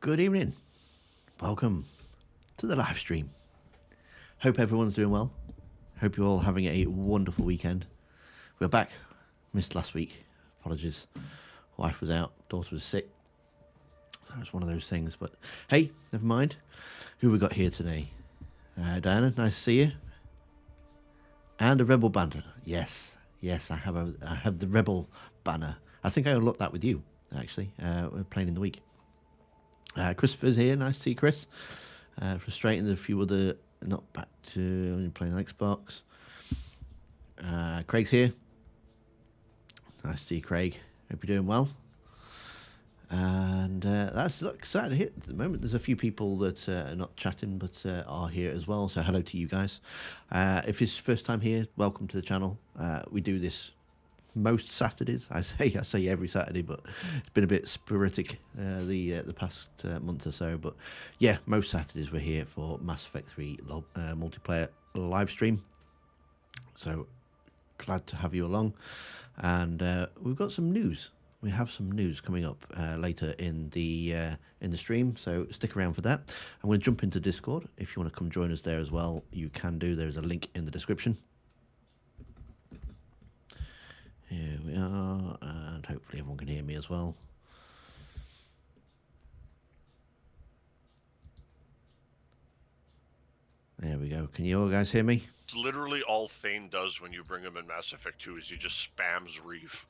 Good evening. Welcome to the live stream. Hope everyone's doing well. Hope you're all having a wonderful weekend. We're back. Missed last week. Apologies. Wife was out, daughter was sick. So it's one of those things. But hey, never mind. Who we got here today? Diana, nice to see you. And a Rebel banner. Yes, I have the Rebel banner. I think I unlocked that with you, actually. We're playing in the week. Christopher's here. Nice to see you, Chris. Frustrating. There's a few other not back to playing on Xbox. Craig's here. Nice to see you, Craig. Hope you're doing well. And that's exciting hit at the moment. There's a few people that are not chatting but are here as well. So hello to you guys. If it's your first time here, welcome to the channel. We do this most Saturdays. I say every Saturday, but it's been a bit sporadic the past month or so. But yeah, most Saturdays we're here for Mass Effect 3 multiplayer live stream. So glad to have you along. And we've got some news. We have some news coming up later in the stream, so stick around for that. I'm going to jump into Discord. If you want to come join us there as well, you can do. There's a link in the description. Here we are, and hopefully everyone can hear me as well. There we go. Can you all guys hear me? It's literally all Thane does when you bring him in Mass Effect 2 is he just spams Reeve.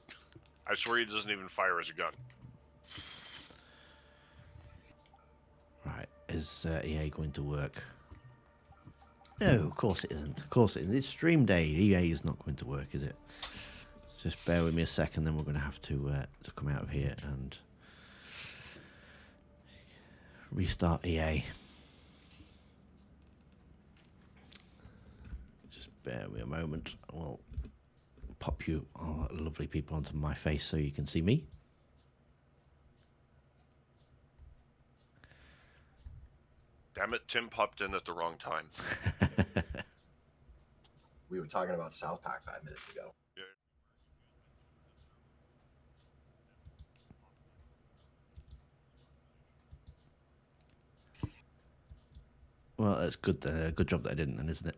I swear he doesn't even fire his gun. Right, is EA going to work? No, of course it isn't. Of course it isn't. It's stream day. EA is not going to work, is it? Just bear with me a second, then we're going to have to come out of here and restart EA. Just bear with me a moment. We'll pop you all lovely people onto my face so you can see me. Damn it, Tim popped in at the wrong time. We were talking about South Park 5 minutes ago. Well, that's good. Good job that I didn't, then, isn't it?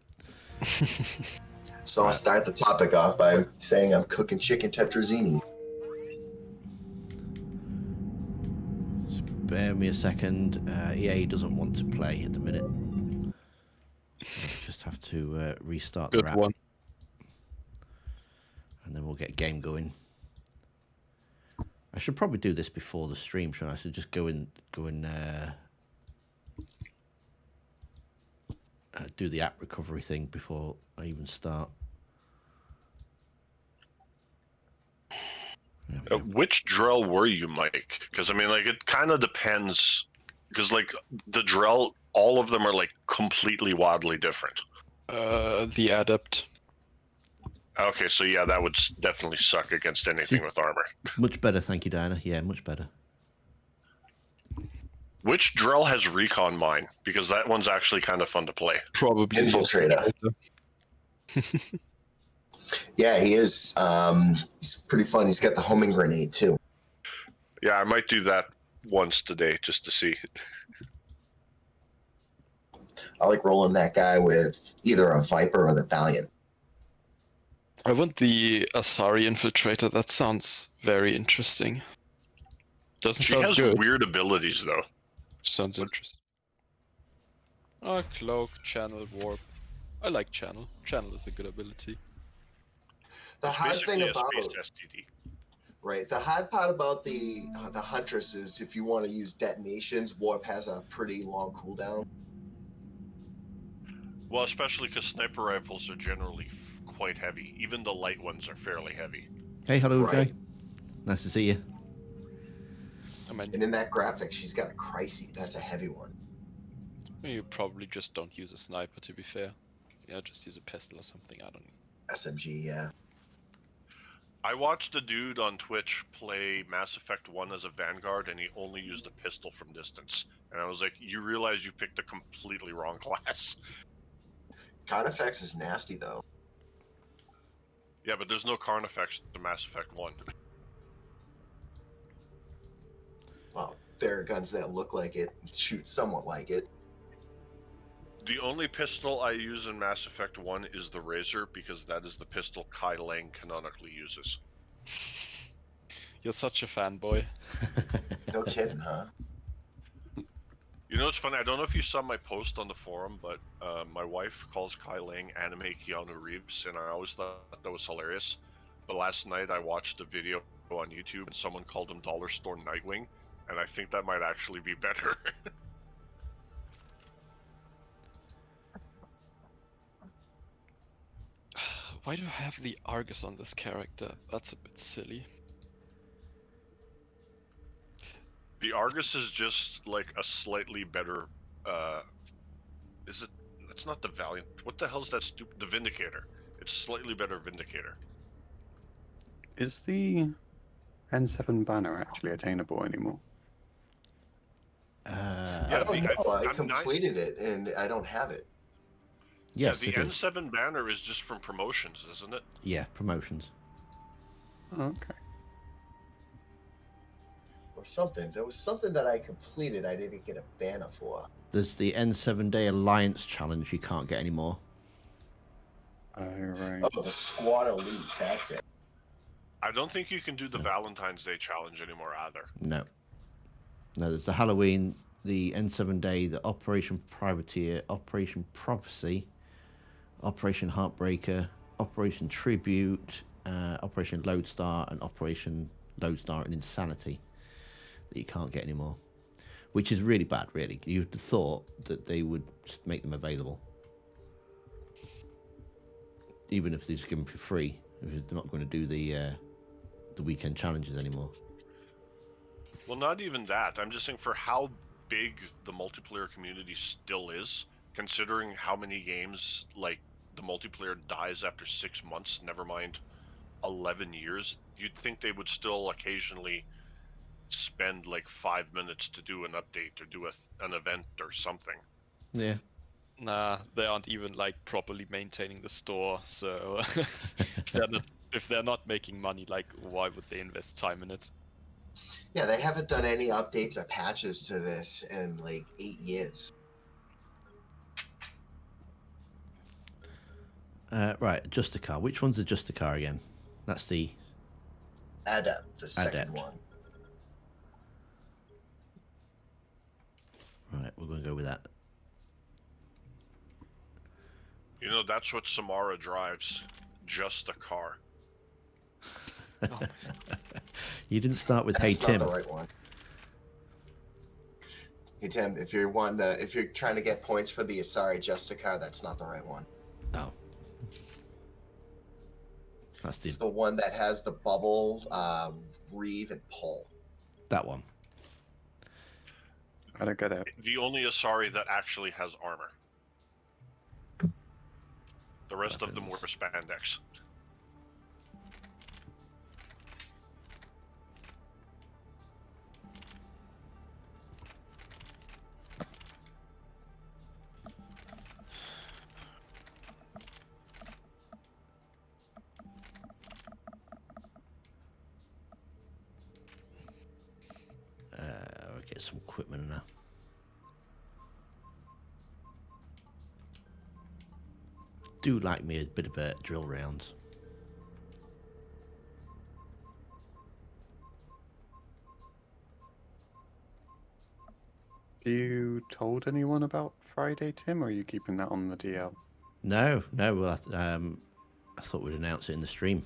So I'll start the topic off by saying I'm cooking chicken tetrazzini. Just bear with me a second. EA doesn't want to play at the minute. Just have to restart the Good app. one. And then we'll get a game going. I should probably do this before the stream, shouldn't I? I should just go in do the app recovery thing before I even start. Which drill were you, Mike? Because I mean, like, it kind of depends. Because like the drill, all of them are like completely wildly different. The adept. Okay, so yeah, that would definitely suck against anything with armor. Much better, thank you, Diana. Yeah, much better. Which drill has recon mine? Because that one's actually kind of fun to play. Probably Infiltrator. Yeah, he is. He's pretty fun. He's got the homing grenade too. Yeah, I might do that once today just to see. I like rolling that guy with either a Viper or the Valiant. I want the Asari infiltrator. That sounds very interesting. Doesn't She sound has good. weird abilities though. Sounds interesting. Cloak, channel, warp. I like channel. Channel is a good ability. The It's hard thing basically a about space STD. right, the hard part about the Huntress is if you want to use detonations, Warp has a pretty long cooldown. Well, especially because sniper rifles are generally quite heavy. Even the light ones are fairly heavy. Hey, hello, Right. guy. Nice to see you. I mean, And in that graphic, she's got a Chrysler. That's a heavy one. you probably just don't use a sniper, to be fair. Yeah, just use a pistol or something. I don't know. SMG, yeah. I watched a dude on Twitch play Mass Effect 1 as a Vanguard, and he only used a pistol from distance. And I was like, you realize you picked a completely wrong class. Carnifex is nasty though. Yeah, but there's no Carnifex to Mass Effect 1. Well, there are guns that look like it, shoot somewhat like it. The only pistol I use in Mass Effect 1 is the Razor, because that is the pistol Kai Lang canonically uses. You're such a fanboy. No kidding, huh? You know, it's funny, I don't know if you saw my post on the forum, but my wife calls Kai Lang anime Keanu Reeves, and I always thought that was hilarious. But last night I watched a video on YouTube, and someone called him Dollar Store Nightwing, and I think that might actually be better. Why do I have the Argus on this character? That's a bit silly. The Argus is just like a slightly better. Is it? It's not the Valiant. What the hell's that stupid? The Vindicator. It's slightly better Vindicator. Is the N7 banner actually attainable anymore? I don't know. I I'm completed it and I don't have it. Yes, yeah, it the is. N7 banner is just from promotions, isn't it? Yeah, promotions. Oh, okay. Or something. There was something that I completed I didn't get a banner for. There's the N7 Day Alliance Challenge you can't get anymore. Oh, right. Oh, the Squad Elite. That's it. I don't think you can do the No. Valentine's Day challenge anymore either. No. No, there's the Halloween, the N7 Day, the Operation Privateer, Operation Prophecy, Operation Heartbreaker, Operation Tribute, Operation Lodestar, and Operation Lodestar and Insanity that you can't get anymore. Which is really bad, really. You'd have thought that they would just make them available. Even if they just give them for free. If they're not going to do the weekend challenges anymore. Well, not even that. I'm just saying for how big the multiplayer community still is, considering how many games, like, the multiplayer dies after 6 months, never mind 11 years, you'd think they would still occasionally spend, like, 5 minutes to do an update or do an event or something. Yeah. Nah, they aren't even like properly maintaining the store, so if they're not making money, like why would they invest time in it? Yeah, they haven't done any updates or patches to this in like 8 years. Right, Justicar. Which one's the Justicar again? That's the Adept, the second Adept. one. right. We're going to go with that. You know, that's what Samara drives. Just a car. Oh, You didn't start with That's Hey not Tim. the right one. Hey Tim, if you're if you're trying to get points for the Asari Justicar, that's not the right one. Oh. That's It's the the one that has the bubble, reeve, and pull. that one. I don't get it. The only Asari that actually has armor. The rest of them were Weapons. spandex. I'll get some equipment now. Do like me a bit of drill rounds. You told anyone about Friday, Tim, or are you keeping that on the DL? No, no. Well, I thought we'd announce it in the stream,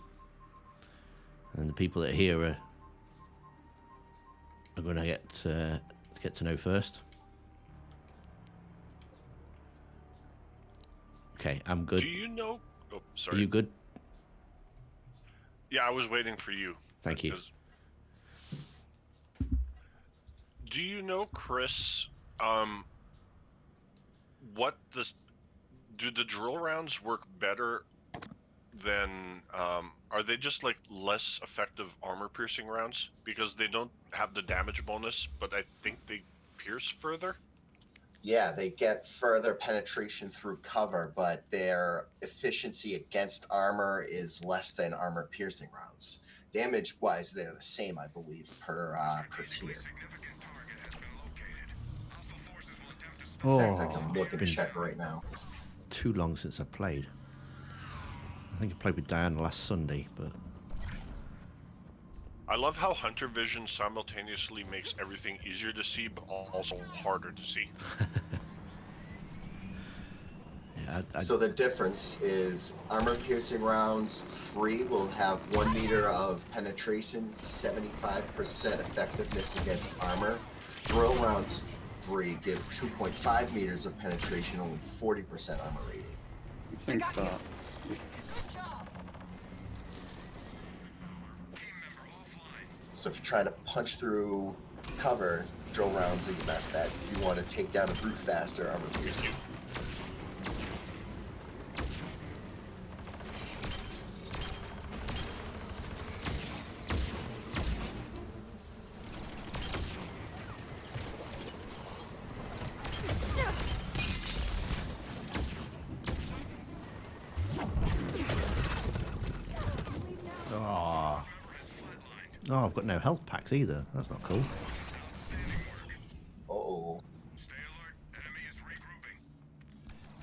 and the people that are here are going to get to know first. Okay, I'm good. Do you know? Oh, Are sorry. you good? Yeah, I was waiting for you. Thank you. because- Do you know, Chris? What do the drill rounds work better than? Are they just like less effective armor piercing rounds because they don't have the damage bonus, but I think they pierce further? Yeah, they get further penetration through cover, but their efficiency against armor is less than armor piercing rounds. Damage wise, they're the same, I believe, per tier. In fact, I Oh, can look and been check right now. too long since I played. I think I played with Diana last Sunday, but I love how Hunter Vision simultaneously makes everything easier to see, but also harder to see. yeah, So the difference is armor-piercing rounds 3 will have 1 meter of penetration, 75% effectiveness against armor. Drill rounds 3 give 2.5 meters of penetration, only 40% armor rating. Since start. So if you're trying to punch through cover, drill rounds are your best bet. If you want to take down a brute faster, armor-piercing. oh, oh, I've got no health packs either. That's not cool. Uh-oh.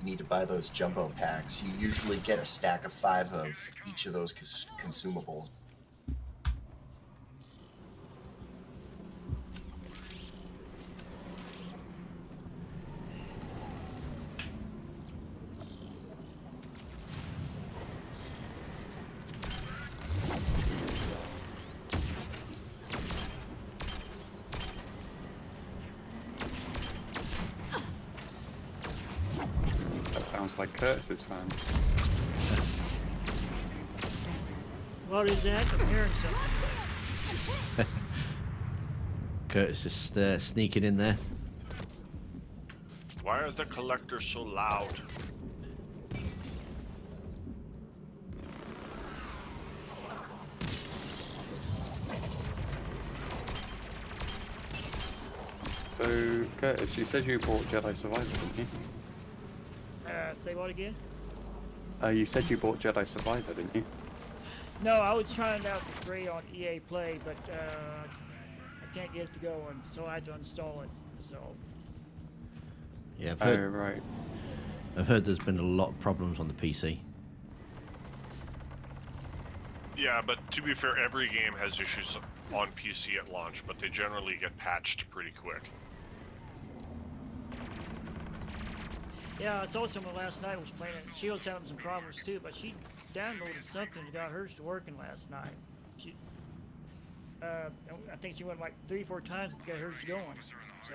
You need to buy those jumbo packs. You usually get a stack of 5 of each of those consumables. That sounds like Curtis's fan. What is that? I'm hearing something. Curtis just sneaking in there. Why are the collectors so loud? So, Curtis, you said you bought Jedi Survivor, didn't you? Say what again? You said you bought Jedi Survivor, didn't you? No, I was trying it out for free on EA Play, but I can't get it to go, and so I had to install it. So Yeah, Oh, right. I've heard there's been a lot of problems on the PC. Yeah, but to be fair, every game has issues on PC at launch, but they generally get patched pretty quick. yeah, I saw someone last night was playing it. She was having some problems too, but she downloaded something and got hers to working last night. She, I think she went like 3-4 times to get hers going. So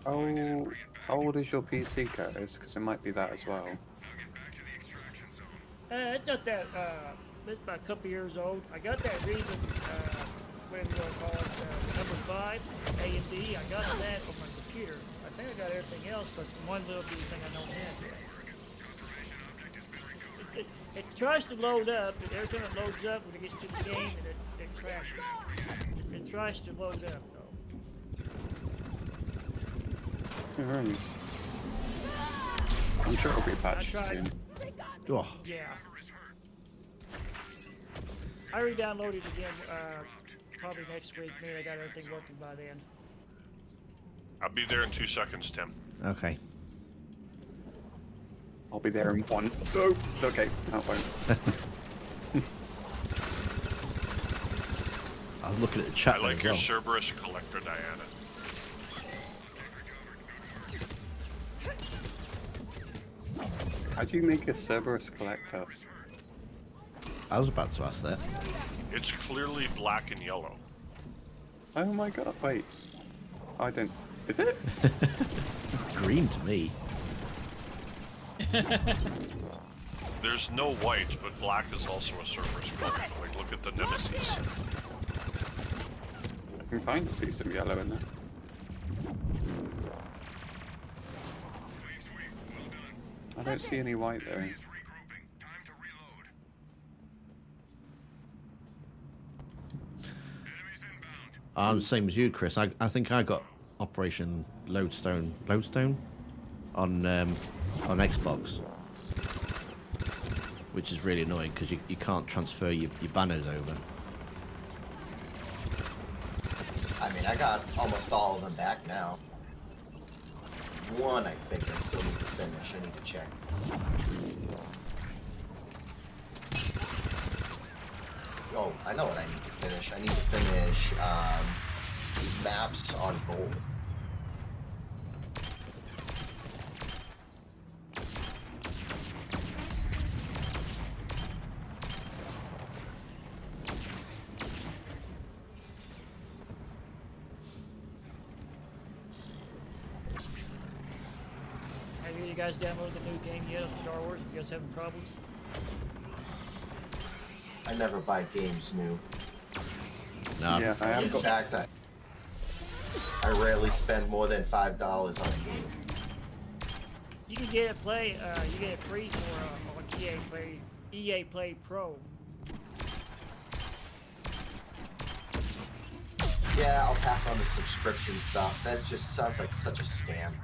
How old is your PC, Curtis? Because it might be that as well. it's not that. It's about a couple years old. I got that reason. Whatever you want to call it, number 5, AMD. I got that on my computer. I think I got everything else, but one little bitty thing I don't have. It tries to load up, and every time it loads up, when it gets to the game, and it crashes. It tries to load up, though. Alright. I'm sure it'll be patched tried. soon. Oh, Yeah. I re-downloaded it again, probably next week. Maybe I got everything working by then. I'll be there in 2 seconds, Tim. okay. I'll be there in 1. Oh, okay, that won't. I was looking at the chat I there like as your well. Cerberus collector, Diana. How do you make a Cerberus collector? I was about to ask that. It's clearly black and yellow. Oh my god, wait. I don't... Is it? Green to me. There's no white, but black is also a Cerberus color. Like, look at the Nemesis. I can kind of see some yellow in there. I don't see any white though. Same as you, Chris. I think I got Operation Lodestone on Xbox, which is really annoying because you can't transfer your banners over. I mean, I got almost all of them back now. one, I think. I still need to finish. I need to check. Oh, I know what I need to finish. I need to finish maps on gold. Have you guys downloaded the new game yet of Star Wars? You guys having problems? I never buy games new. No. Yeah, I have In got. fact, I rarely spend more than $5 on a game. You can get it you get it free for on EA Play Pro. Yeah, I'll pass on the subscription stuff. That just sounds like such a scam.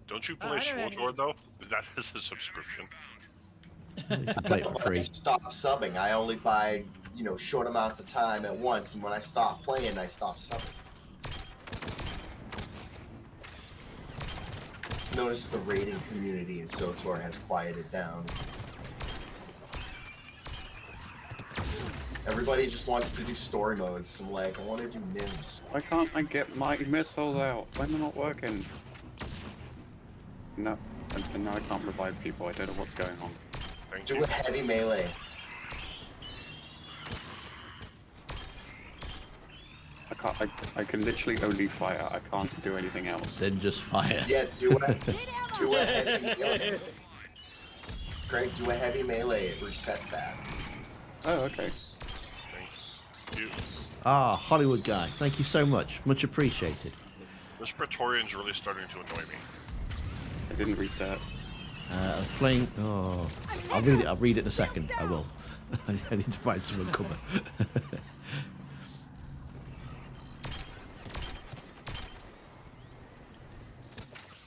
Don't you I play don't have SWTOR though? That is a subscription. You can play it for I free. stop subbing. I only buy, short amounts of time at once, and when I stop playing, I stop subbing. Notice the raiding community in SWTOR has quieted down. Everybody just wants to do story modes. I'm like, I want to do NIMS. Why can't I get my missiles out? Why am I not working? No, and now I can't revive people. I don't know what's going on. Thank Do you. a heavy melee. I can't. I can literally only fire. I can't do anything else. Then just fire. Yeah, do a heavy melee. Greg, do a heavy melee. It resets that. Oh, okay. Thank you. Ah, Hollywood guy. Thank you so much. Much appreciated. This Praetorian's really starting to annoy me. I didn't reset. I was playing. Oh, I'll read it. I'll read it in a second. I will. I need to find someone cover.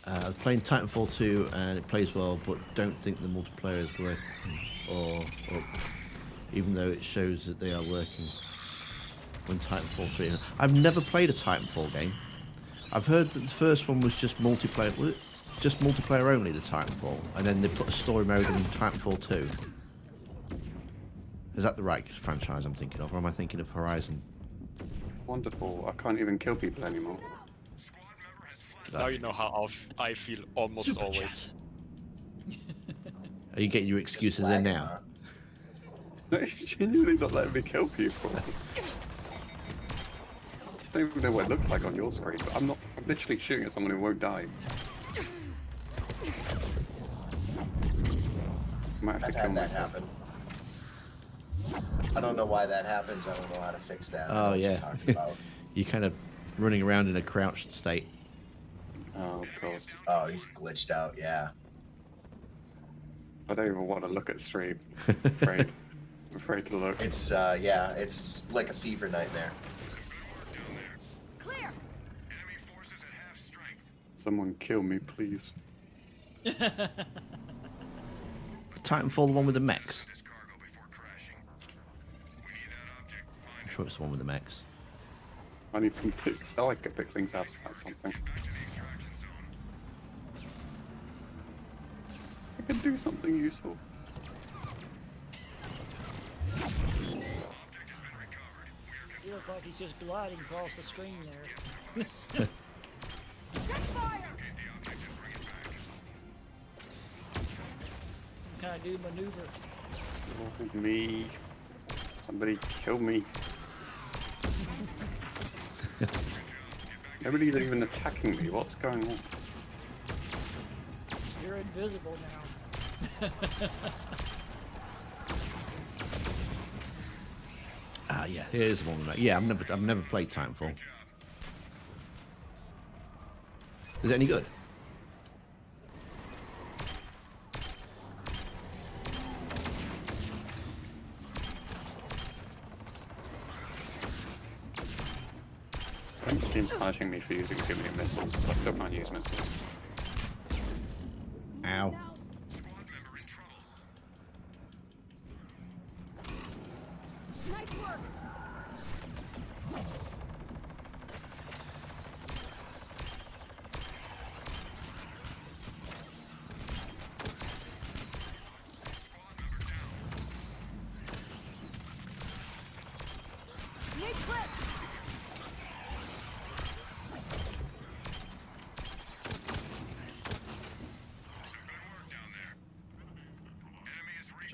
I was playing Titanfall 2 and it plays well, but don't think the multiplayer is working, or even though it shows that they are working. When Titanfall 3, I've never played a Titanfall game. I've heard that the first one was just multiplayer. Was it just multiplayer only, the Titanfall, and then they put a story mode in Titanfall 2? Is that the right franchise I'm thinking of, or am I thinking of Horizon? Wonderful. I can't even kill people anymore. Now you know how I feel almost always. Are you getting your excuses in lagging, now? huh? It's genuinely not letting me kill people. I don't even know what it looks like on your screen, but I'm literally shooting at someone who won't die. Might have I've to kill had that myself. happen. I don't know why that happens. I don't know how to fix that. I know Oh what yeah. you're talking about. You're kind of running around in a crouched state. Oh, of course. Oh, he's glitched out. Yeah. I don't even want to look at stream. I'm afraid. I'm afraid to look. It's it's like a fever nightmare. Clear. Someone kill me, please. Titanfall, the one with the mechs. I'm sure it's the one with the mechs. I need some picks. Oh, I could pick things out about something. I can do something useful. You look like he's just gliding across the screen there. Check fire. Some kind of new maneuver. Oh, me. Somebody kill me. Nobody's even attacking me. What's going on? You're invisible now. Ah, yeah, here's the one with the mech. Yeah, I've never played Titanfall. Is it any good? I think the game's punishing me for using too many missiles, so I still can't use missiles. Ow. Nice work.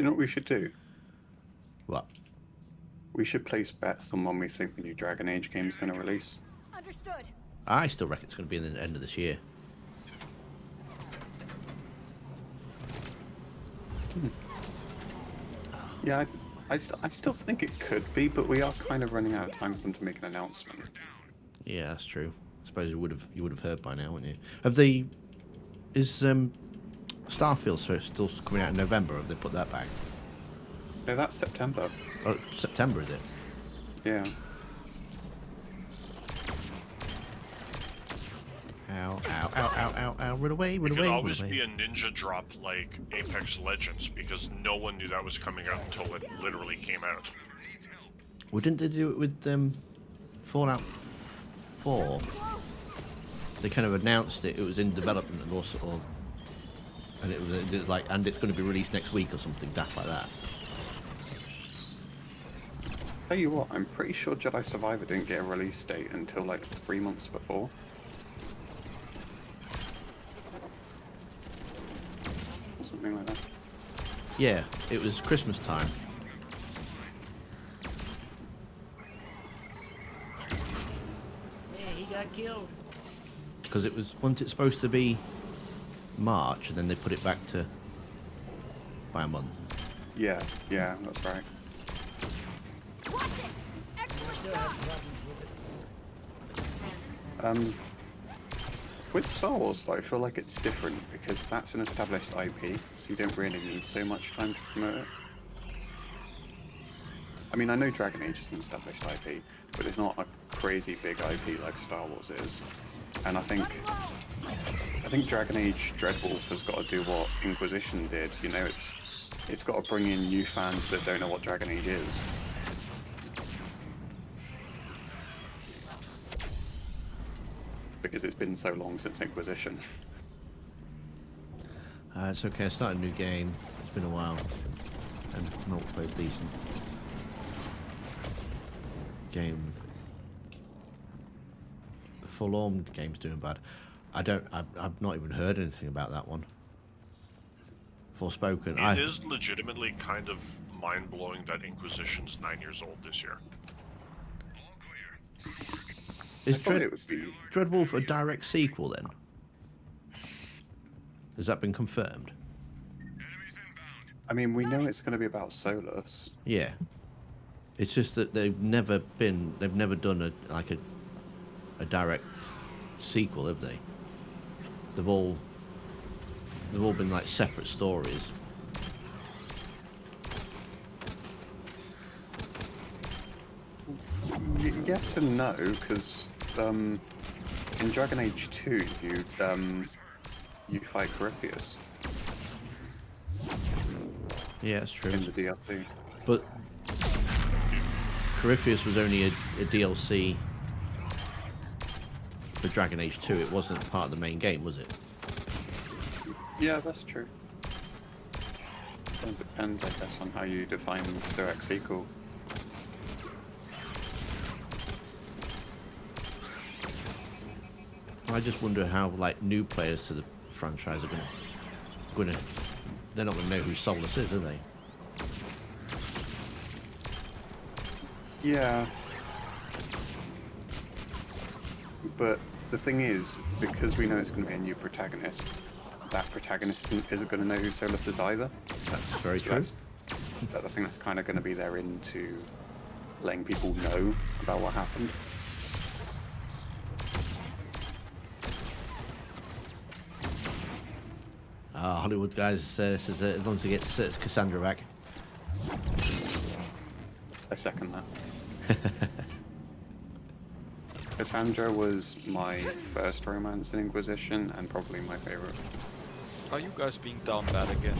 you know what we should do? What? We should place bets on when we think the new Dragon Age game is going to release. Understood. I still reckon it's going to be in the end of this year. Yeah, I still think it could be, but we are kind of running out of time for them to make an announcement. Yeah, that's true. I suppose you would have heard by now, wouldn't you? Have they? Is Starfield still coming out in November? Have they put that back? No, that's September. Oh, September is it? Yeah. Ow! Ow! Ow! Ow! Ow! Ow! Run away! Run It could away! Run always away! be a ninja drop like Apex Legends because no one knew that was coming out until it literally came out. Well, didn't they do it with Fallout 4? They kind of announced it was in development and also, and it was like, and it's going to be released next week or something daft like that. Tell you what, I'm pretty sure Jedi Survivor didn't get a release date until like 3 months before. Or something like that. Yeah, it was Christmas time. Yeah, he got killed. Because it was, wasn't it supposed to be March, and then they put it back to by a month. Yeah, that's right. Watch it. We're Excellent still shot. having problems with it. With Star Wars, though, I feel like it's different because that's an established IP, so you don't really need so much time to promote it. I mean, I know Dragon Age is an established IP, but it's not a crazy big IP like Star Wars is. And I think Dragon Age Dreadwolf has got to do what Inquisition did. You know, it's got to bring in new fans that don't know what Dragon Age is. Because it's been so long since Inquisition. It's okay. I started a new game. It's been a while, and multiplayer's decent. Game. The Forlorn game's doing bad. I've not even heard anything about that one. Forspoken. It is legitimately kind of mind-blowing that Inquisition's 9 years old this year. Is I thought it would be. Dreadwolf a direct sequel then? Has that been confirmed? I mean, we know it's going to be about Solus. Yeah. It's just that they've never done a direct sequel, have they? They've all been like separate stories. Yes and no, because in Dragon Age 2 you fight Corypheus Yeah, that's true. in the DLC. But Corypheus was only a DLC for Dragon Age 2. It wasn't part of the main game, was it? Yeah, that's true. It depends, I guess, on how you define direct sequel. I just wonder how like new players to the franchise are gonna they're not gonna know who Solus is, are they? Yeah. But the thing is, because we know it's going to be a new protagonist, that protagonist isn't going to know who Solus is either. That's very So true. I think that's kind of going to be their into letting people know about what happened. Hollywood guys says that as long as he gets Cassandra back. I second that. Cassandra was my first romance in Inquisition and probably my favorite. Are you guys being down bad again?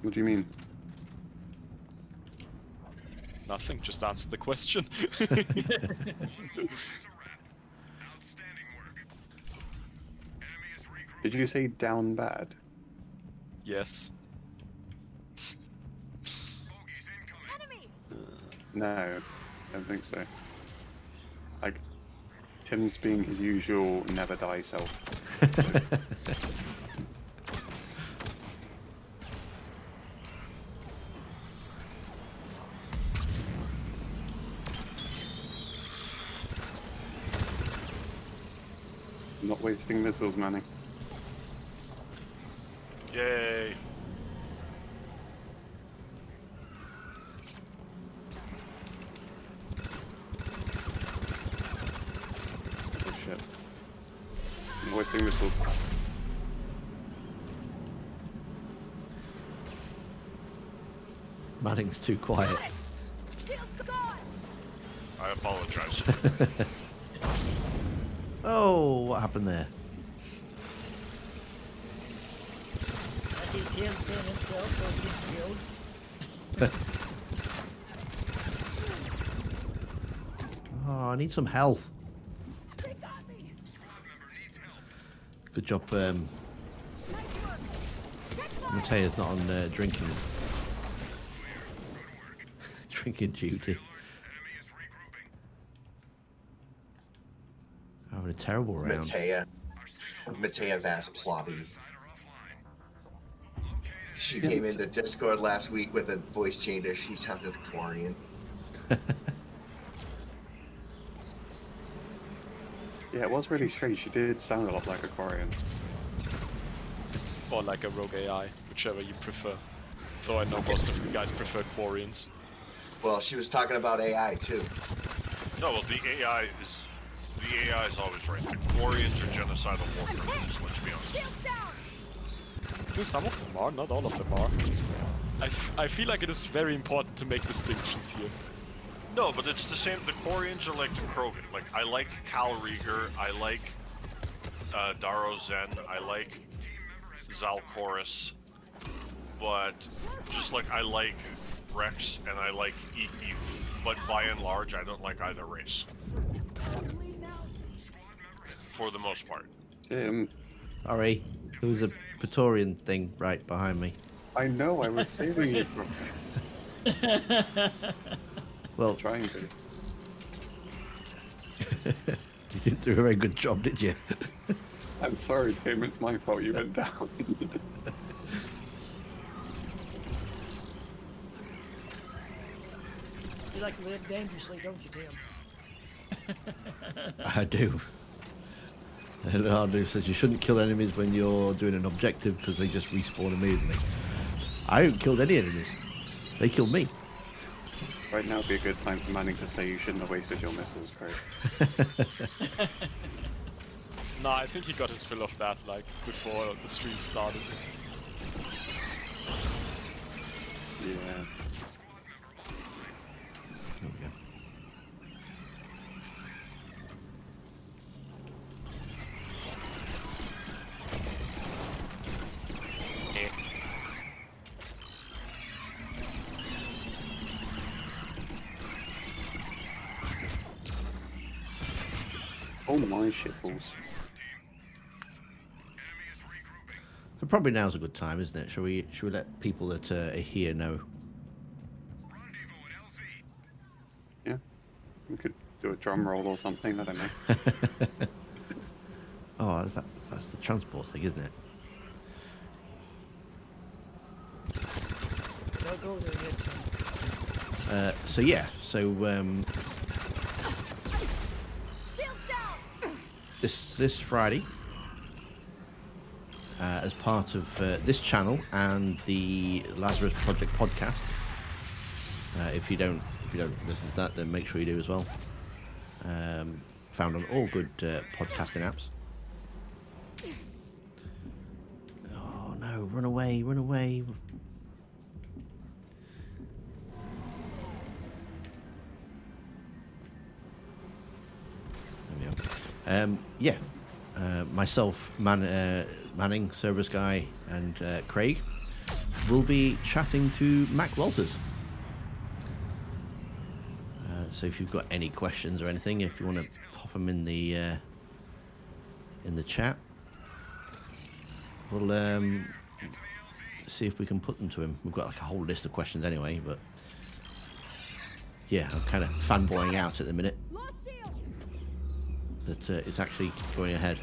What do you mean? Nothing, just answer the question. Did you say down bad? Yes. Enemy. No, I don't think so. Like, Tim's being his usual never die self. Not wasting missiles, Manning. Yay! Oh shit. Not wasting missiles. Manning's too quiet. Shield's gone. I apologize. Oh, what happened there? I see Tim pin himself so he gets killed. Oh, I need some health. They got me. Good job. Nice work. Check fire. Matea's not on drinking drinking duty. Having a terrible round. Matea Vast Plobby. She came into Discord last week with a voice changer. She's talking to the Quarian. Yeah, it was really strange. She did sound a lot like a Quarian. Or like a rogue AI, whichever you prefer. Though I know most of you guys prefer Quarians. Well, she was talking about AI too. No, well, the AI is always right. The Quarians are genocidal war criminals, let's be honest. Shields down. I think some of them are, not all of them are. I feel like it is very important to make distinctions here. No, but it's the same. The Quarians are like the Krogan. Like, I like Cal Rieger, I like Daro Zen, I like Zalcorus, but just like I like Rex and I like Eve, but by and large, I don't like either race. For the most part. Tim, Sorry, there was a Praetorian thing right behind me. I know, I was saving you from Well, trying to. you didn't do a very good job, did you? I'm sorry, Tim, it's my fault you went down. You like to live dangerously, don't you, Tim? I do. Leonardo says you shouldn't kill enemies when you're doing an objective because they just respawn immediately. I haven't killed any enemies. They killed me. Right now would be a good time for Manning to say you shouldn't have wasted your missiles, Craig. Nah, I think he got his fill of that, like, before the stream started. Yeah. There we go. Oh my shitballs. So probably now's a good time, isn't it? Shall we let people that are here know? Yeah. We could do a drum roll or something, I don't know. Oh, that's the transport thing, isn't it? Don't go there yet, Tim. So yeah, so Shields down. this Friday, as part of this channel and the Lazarus Project podcast. If you don't listen to that, then make sure you do as well. Found on all good podcasting apps. Oh no! Run away! Run away! There we go. Yeah, myself, Manning, Cerberus Guy, and Craig will be chatting to Mac Walters. So if you've got any questions or anything, if you want to pop them in the chat, we'll see if we can put them to him. We've got like a whole list of questions anyway, but yeah, I'm kind of fanboying out at the minute. Lost shield. that it's actually going ahead.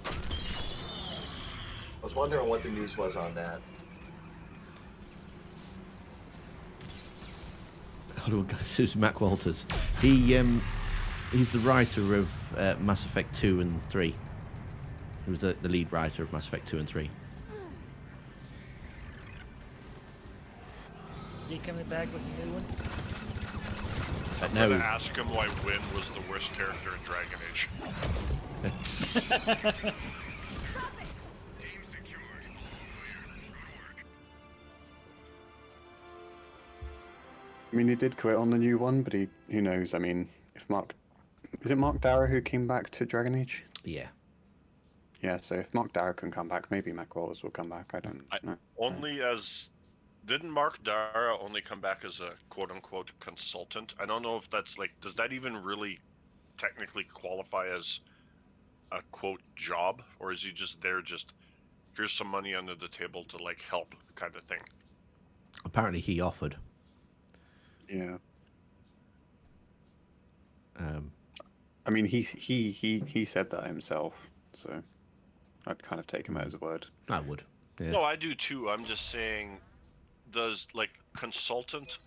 I was wondering what the news was on that. This is Mac Walters. He's the writer of Mass Effect 2 and 3. He was the lead writer of Mass Effect 2 and 3. Is he coming back with a new one? I'm No. gonna ask him why Wynn was the worst character in Dragon Age. I mean, he did quit on the new one, but who knows? I mean, if is it Mark Darrow who came back to Dragon Age? Yeah. Yeah, so if Mark Darrow can come back, maybe Mac Wallace will come back. I don't know. Only as didn't Mark Dara only come back as a quote-unquote consultant? I don't know if that's like, does that even really technically qualify as a quote job, or is he just there just here's some money under the table to like help kind of thing? Apparently he offered. Yeah. Um, I mean, he said that himself, so I'd kind of take him at his word. I would. Yeah. No, I do too. I'm just saying, does like consultant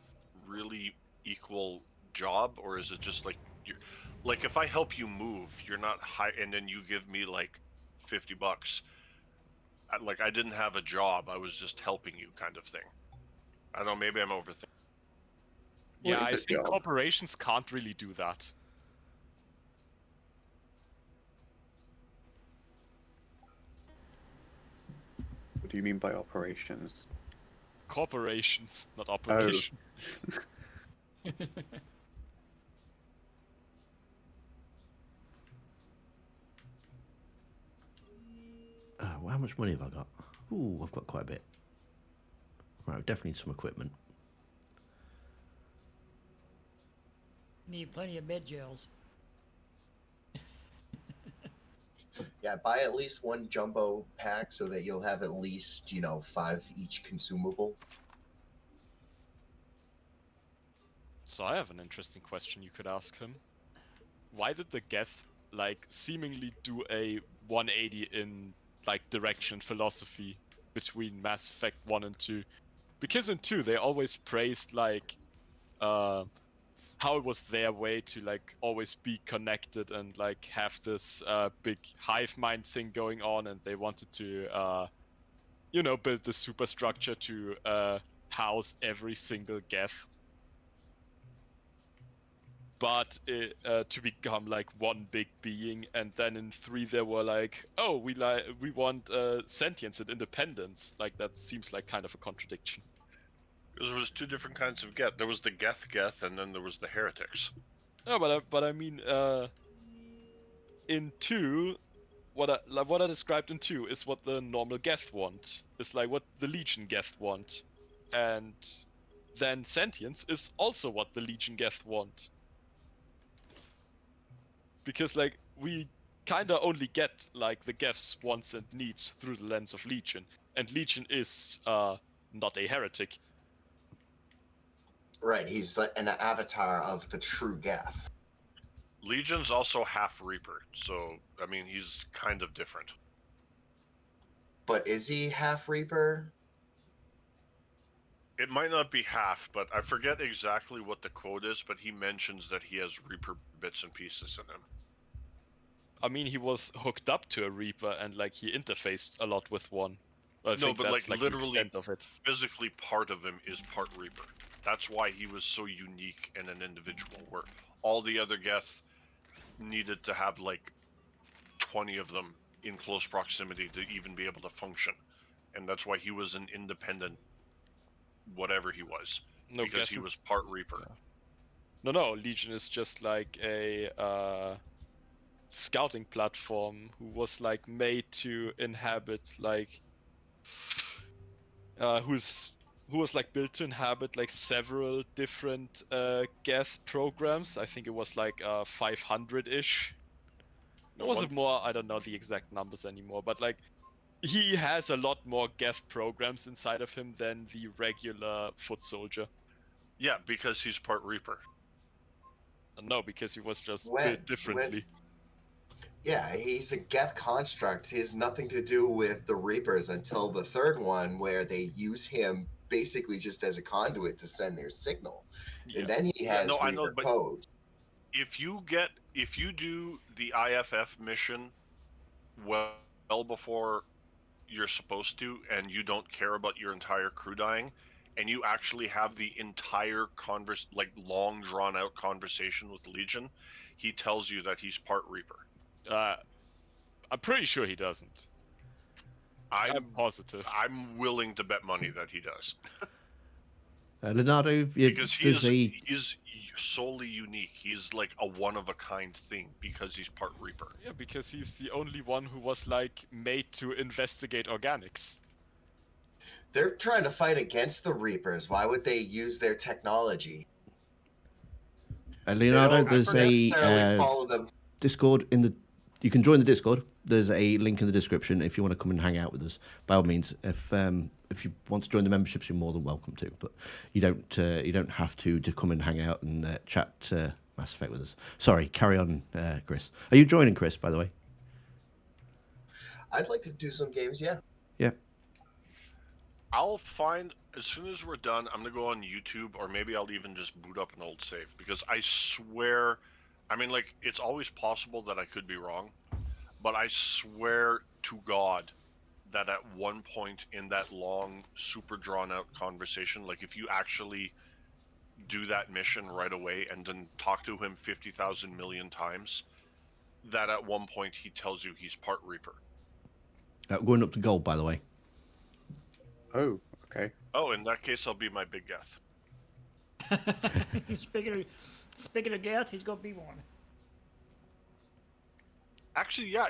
really equal job, or is it just like you're like if I help you move, you're not high, and then you give me like $50? Like I didn't have a job, I was just helping you, kind of thing. I don't know. Maybe I'm overthinking. Yeah, What I is a think job? corporations can't really do that. What do you mean by operations? Corporations, not operations. Well, how much money have I got? Ooh, I've got quite a bit. Right, definitely some equipment. Need plenty of med gels. Yeah, buy at least one jumbo pack so that you'll have at least, 5 each consumable. So I have an interesting question you could ask him. Why did the Geth like seemingly do a 180 in like direction philosophy between Mass Effect 1 and 2? Because in 2 they always praised like how it was their way to like always be connected and like have this big hive mind thing going on, and they wanted to build the superstructure to house every single Geth. But to become like one big being, and then in 3 they were like, oh, we want sentience and independence. Like that seems like kind of a contradiction. Because there was 2 different kinds of Geth. There was the Geth, and then there was the heretics. No, but I mean, in 2, what I described in 2 is what the normal Geth want. It's like what the Legion Geth want, and then sentience is also what the Legion Geth want. Because like we kinda only get like the Geth's wants and needs through the lens of Legion, and Legion is not a heretic. Right, he's like an avatar of the true Geth. Legion's also half Reaper, so I mean he's kind of different. But is he half Reaper? It might not be half, but I forget exactly what the quote is, but he mentions that he has Reaper bits and pieces in him. I mean, he was hooked up to a Reaper and like he interfaced a lot with one. I No, think but that's like the literally extent of it. physically part of him is part Reaper. That's why he was so unique and an individual, where all the other Geth needed to have like 20 of them in close proximity to even be able to function. And that's why he was an independent whatever he was. No, because Geth he is- was part Reaper. No, Legion is just like a scouting platform who was like made to inhabit like who was like built to inhabit like several different Geth programs. I think it was like 500-ish. Or was it more? I don't know the exact numbers anymore, but like he has a lot more Geth programs inside of him than the regular foot soldier. Yeah, because he's part Reaper. No, because he was just When- built differently. Yeah, he's a Geth construct. He has nothing to do with the Reapers until the third one, where they use him basically just as a conduit to send their signal. Yeah. And then he Yeah, has no, I know, Reaper but- code. If you do the IFF mission well before you're supposed to, and you don't care about your entire crew dying, and you actually have the entire long drawn out conversation with Legion, he tells you that he's part Reaper. I'm pretty sure he doesn't. I'm positive. I'm willing to bet money that he does, Leonardo, because there's he is solely unique. He's like a one of a kind thing because he's part Reaper. Yeah, because he's the only one who was like made to investigate organics. They're trying to fight against the Reapers. Why would they use their technology? Leonardo, They don't there's necessarily a follow them. Discord in the. You can join the Discord. There's a link in the description if you want to come and hang out with us. By all means, if you want to join the memberships, you're more than welcome to. But you don't have to come and hang out and chat Mass Effect with us. Sorry, carry on, Chris. Are you joining, Chris? By the way. I'd like to do some games, yeah. Yeah. I'll find, as soon as we're done, I'm gonna go on YouTube, or maybe I'll even just boot up an old save, because I swear, I mean, like, it's always possible that I could be wrong, but I swear to God that at one point in that long, super drawn out conversation, like, if you actually do that mission right away and then talk to him 50,000 million times, that at one point he tells you he's part Reaper. Going up to gold, by the way. Oh, okay. Oh, in that case, I'll be my big Geth. Speaking of Geth, he's gonna be one. Actually, yeah,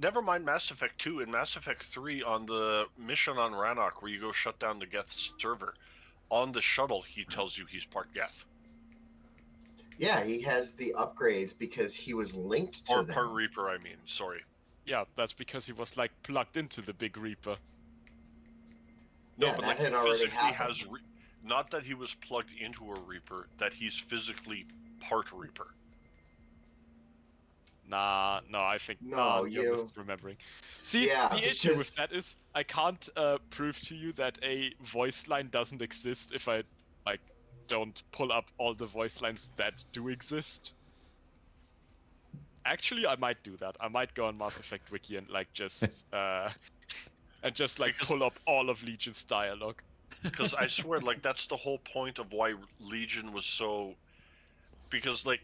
never mind Mass Effect 2, in Mass Effect 3, on the mission on Rannoch where you go shut down the Geth server, on the shuttle he tells you he's part Geth. Yeah, he has the upgrades because he was linked to Or them. part Reaper, I mean, sorry. Yeah, that's because he was like plugged into the big Reaper. No, Yeah, but that like, had he already physically happened. has... not that he was plugged into a Reaper, that he's physically part Reaper. Nah, no, I think No, you're you- misremembering. See, Yeah, the issue with because- that is I can't prove to you that a voice line doesn't exist if I like don't pull up all the voice lines that do exist. Actually, I might do that. I might go on Mass Effect Wiki and like just and just like pull up all of Legion's dialogue. Because I swear, like, that's the whole point of why Legion was so... Because, like,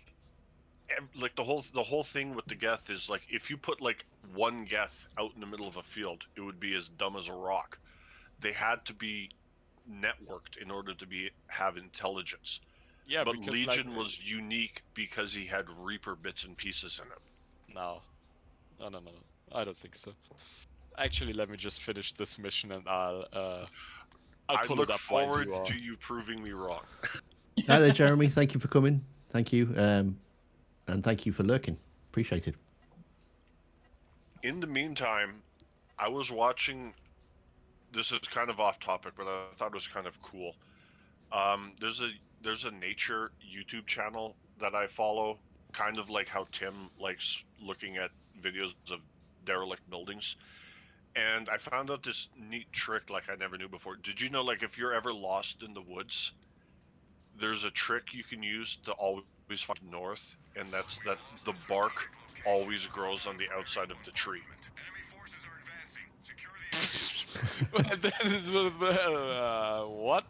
the whole thing with the Geth is, like, if you put, like, one Geth out in the middle of a field, it would be as dumb as a rock. They had to be networked in order to have intelligence. Yeah, but because Legion like, was unique because he had Reaper bits and pieces in him. no, I don't think so. Actually, let me just finish this mission and I'll I pull look it up while forward you are. to you proving me wrong. Hi there, Jeremy. Thank you for coming. Thank you, and thank you for lurking. Appreciate it. In the meantime, I was watching. This is kind of off topic, but I thought it was kind of cool. There's a nature YouTube channel that I follow, kind of like how Tim likes looking at videos of derelict buildings. And I found out this neat trick like I never knew before. Did you know, like, if you're ever lost in the woods, there's a trick you can use to always find north, and that's that the bark always grows on the outside of the tree. What?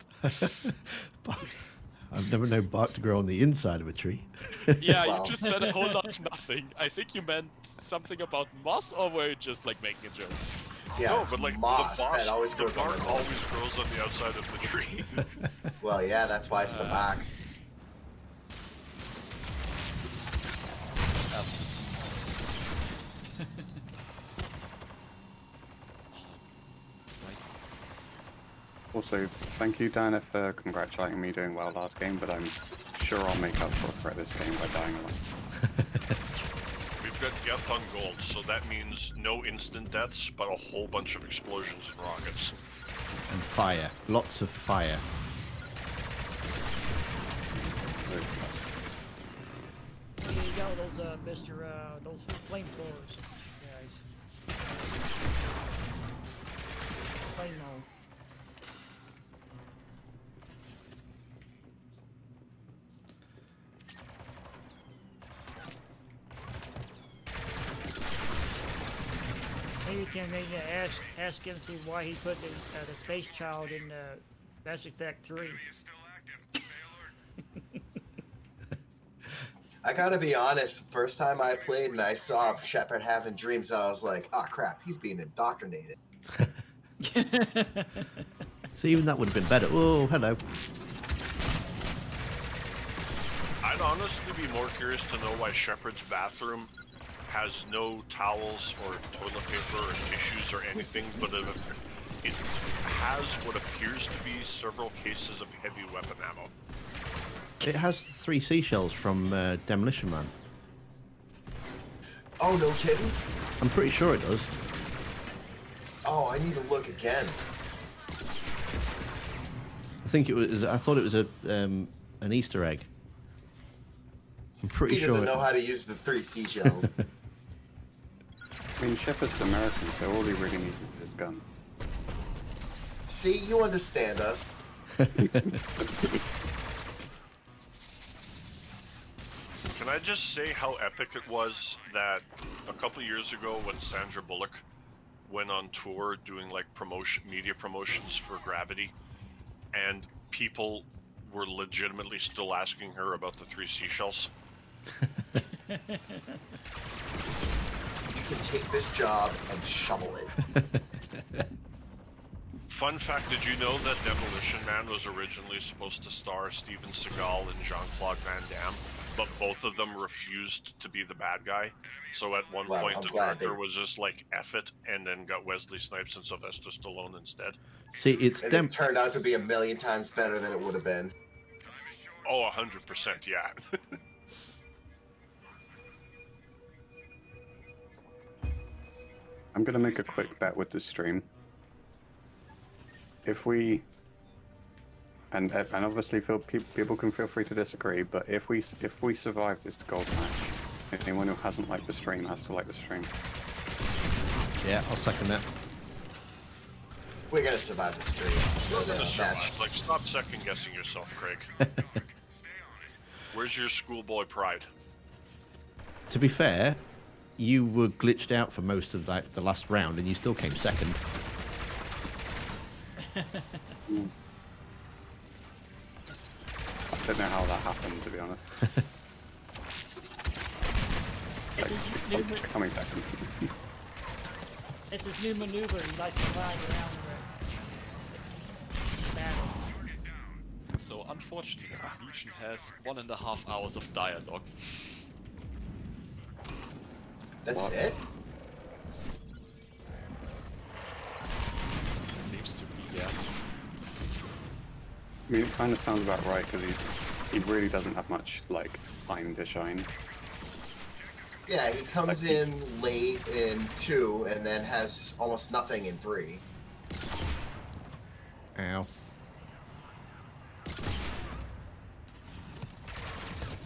I've never known bark to grow on the inside of a tree. Yeah, Wow. you just said a whole lot of nothing. I think you meant something about moss, or were you just like making a joke? Yeah, No, it's but like moss the, that always the goes on bark the always grows on the outside of the tree. Well, yeah, that's why it's the back. Also, thank you, Dana, for congratulating me doing well last game, but I'm sure I'll make up for it this game by dying a lot. We've got Geth on gold, so that means no instant deaths, but a whole bunch of explosions and rockets. And fire. Lots of fire. out those those flamethrowers, guys. Flame mode. Maybe you can maybe ask him see why he put the space child in Mass Effect 3. I gotta be honest, first time I played and I saw Shepard having dreams, I was like, oh crap, he's being indoctrinated. So even that would have been better. Oh, hello. I'd honestly be more curious to know why Shepard's bathroom has no towels or toilet paper or tissues or anything, but it has what appears to be several cases of heavy weapon ammo. It has 3 seashells from Demolition Man. Oh, no kidding? I'm pretty sure it does. Oh, I need to look again. I think it was. I thought it was an Easter egg. I'm pretty He sure. doesn't know how to use the 3 seashells. I mean, Shepard's American, so all he really needs is his gun. See, you understand us. Can I just say how epic it was that a couple years ago when Sandra Bullock went on tour doing like media promotions for Gravity, and people were legitimately still asking her about the 3 seashells? You can take this job and shovel it. Fun fact, did you know that Demolition Man was originally supposed to star Steven Seagal and Jean-Claude Van Damme, but both of them refused to be the bad guy? So at one Well, point I'm the glad director they- was just like, F it, and then got Wesley Snipes and Sylvester Stallone instead. See, it's And it turned out to be a million times better than it would have been. Oh, 100%, yeah. I'm gonna make a quick bet with the stream. If we, and obviously people can feel free to disagree, but if we survive this gold match, anyone who hasn't liked the stream has to like the stream. Yeah, I'll second that. We're gonna survive the stream. We're gonna Match. survive. Like, stop second guessing yourself, Craig. Where's your schoolboy pride? To be fair, you were glitched out for most of like the last round, and you still came second. I don't know how that happened, to be honest. Like, coming second. It's his new maneuver. He likes to fly around the battle. So unfortunately, Legion has 1.5 hours of dialogue. That's What? it? Seems to be, yeah. I mean, it kind of sounds about right because he really doesn't have much like time to shine. Yeah, he comes in late in 2 and then has almost nothing in 3. Ow.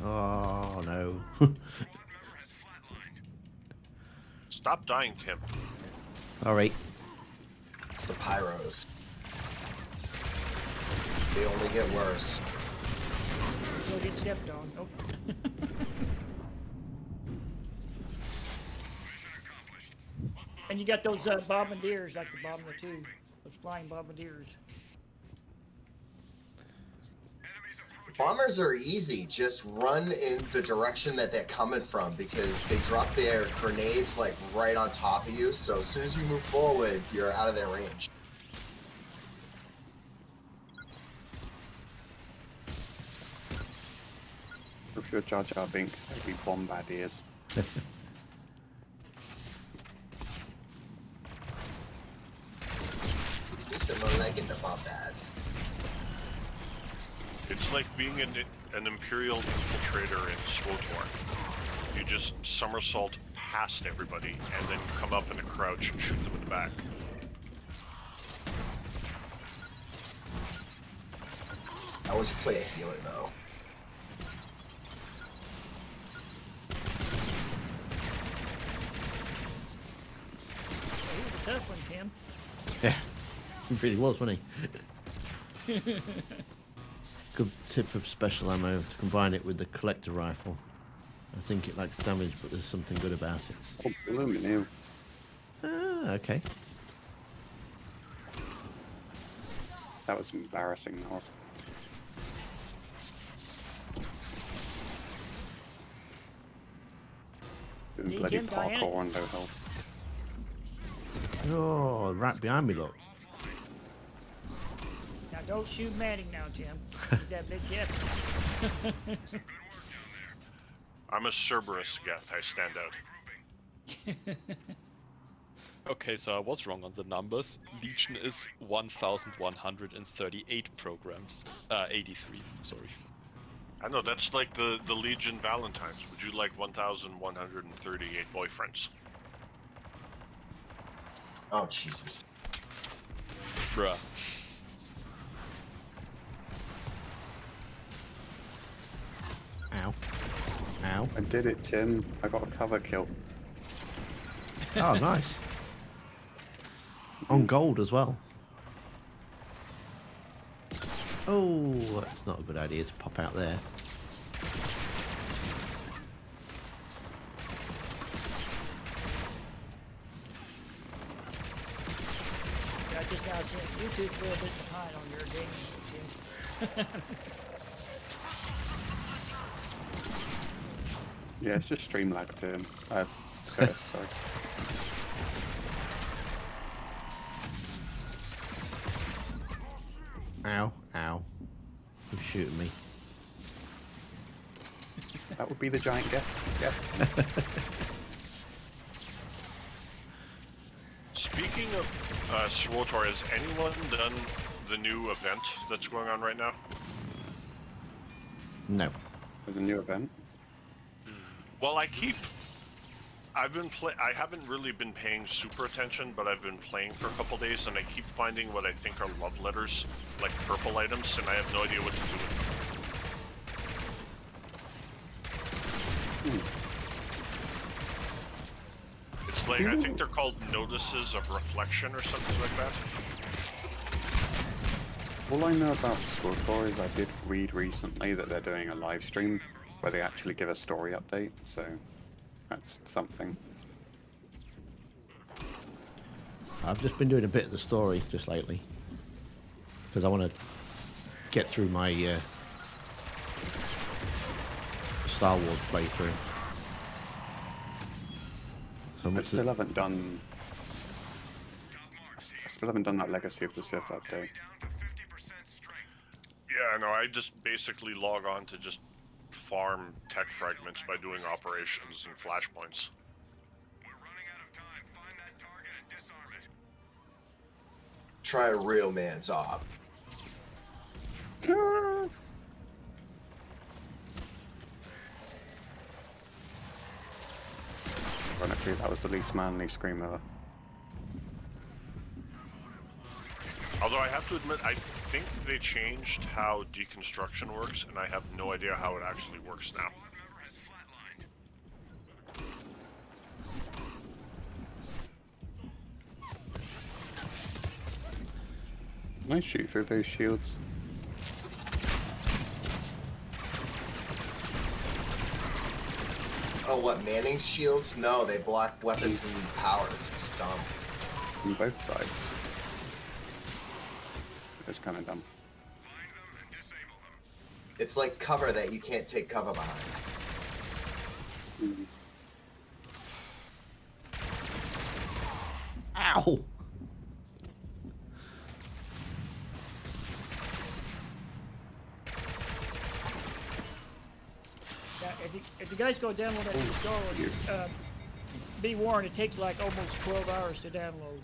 Oh no. Stop dying, Tim. All right. It's the pyros. They only get worse. He'll get stepped on. Nope. And you got those bombardiers, like the Bomber 2. Those flying bombardiers. Bombers are easy. Just run in the direction that they're coming from because they drop their grenades like right on top of you. So as soon as you move forward, you're out of their range. If you're Jar Jar Binks, they'd be bombardiers. At least I'm not liking the bombards. It's like being an Imperial infiltrator in SWTOR. You just somersault past everybody and then come up in a crouch and shoot them in the back. I always play a healer though. tough one, Tim. Yeah, he really was, wasn't he? Good tip of special ammo to combine it with the collector rifle. I think it lacks damage, but there's something good about it. Oh, aluminum. Ah, okay. That was embarrassing, that was. Doing See, bloody Tim, Diana- parkour on low health. Oh, right behind me, look. Now don't shoot Manning now, Tim. He's that big Jeff. I'm a Cerberus Geth. I stand out. Okay, so I was wrong on the numbers. Legion is 1,138 programs. 83, sorry. I know, that's like the Legion Valentines. Would you like 1,138 boyfriends? Oh, Jesus. Bruh. Ow. Ow. I did it, Tim. I got a cover kill. Oh, nice. On gold as well. Oh, that's not a good idea to pop out there. I just now seen YouTube's a little bit behind on your game, Tim. Yeah, it's just stream lag, Tim. Curtis, sorry. Ow. Ow. Who's shooting me? That would be the giant Geth. Yeah. Speaking of SWTOR, has anyone done the new event that's going on right now? No. There's a new event. Well, I haven't really been paying super attention, but I've been playing for a couple days, and I keep finding what I think are love letters, like purple items, and I have no idea what to do with them. It's like, I think they're called notices of reflection or something like that. All I know about SWTOR is I did read recently that they're doing a live stream where they actually give a story update, so that's something. I've just been doing a bit of the story just lately. Because I want to get through my Star Wars playthrough. So I still haven't done. I still haven't done that Legacy of the Sith update. Yeah, no, I just basically log on to just farm tech fragments by doing operations and flashpoints. Try a real man's op. Ironically, that was the least manly scream ever. Although I have to admit, I think they changed how deconstruction works, and I have no idea how it actually works now. Can I shoot through those shields? Oh, what, Manning's shields? No, they block weapons and powers. It's dumb. On both sides. It's kind of dumb. It's like cover that you can't take cover behind. Ow! Now, if you guys go download that new Star Wars, be warned, it takes like almost 12 hours to download.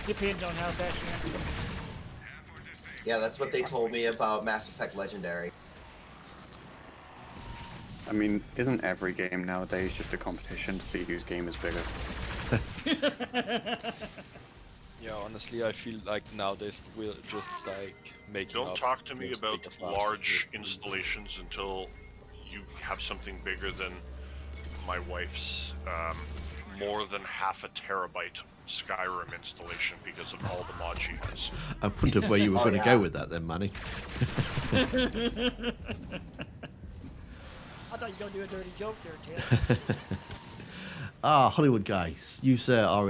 Depends on how fast you have to go. Yeah, that's what they told me about Mass Effect Legendary. I mean, isn't every game nowadays just a competition to see whose game is bigger? Yeah, honestly, I feel like nowadays we're just like making. Don't up talk to me who's about bigger, faster, large bigger. installations until you have something bigger than my wife's more than half a terabyte Skyrim installation because of all the mod she has. I wondered where you were Oh, going to yeah. go with that then, Manny. I thought you were going to do a dirty joke there, Tim. Ah, Hollywood guys, you sir are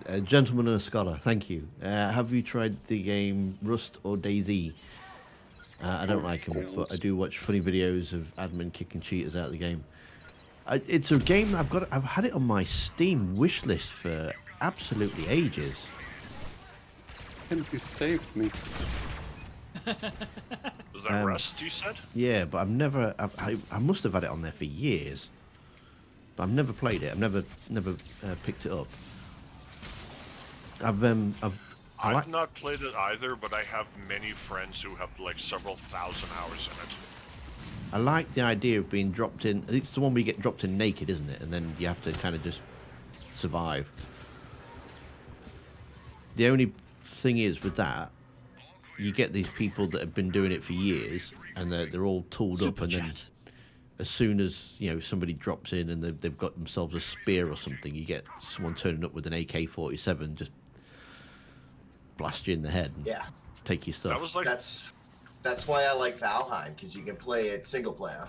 a gentleman and a scholar. Thank you. Have you tried the game Rust or DayZ? I don't like them, but I do watch funny videos of admin kicking cheaters out of the game. It's a game I've had it on my Steam wish list for absolutely ages. Tim, you saved me. Was that Rust you said? Yeah, but I must have had it on there for years. But I've never played it. I've never picked it up. I've not played it either, but I have many friends who have like several thousand hours in it. I like the idea of being dropped in. I think it's the one where you get dropped in naked, isn't it? And then you have to kind of just survive. The only thing is with that, you get these people that have been doing it for years, and they're all tooled up, and then as soon as somebody drops in and they've got themselves a spear or something, you get someone turning up with an AK-47, just blast you in the head and Yeah, take your stuff. That was like that's why I like Valheim, because you can play it single player.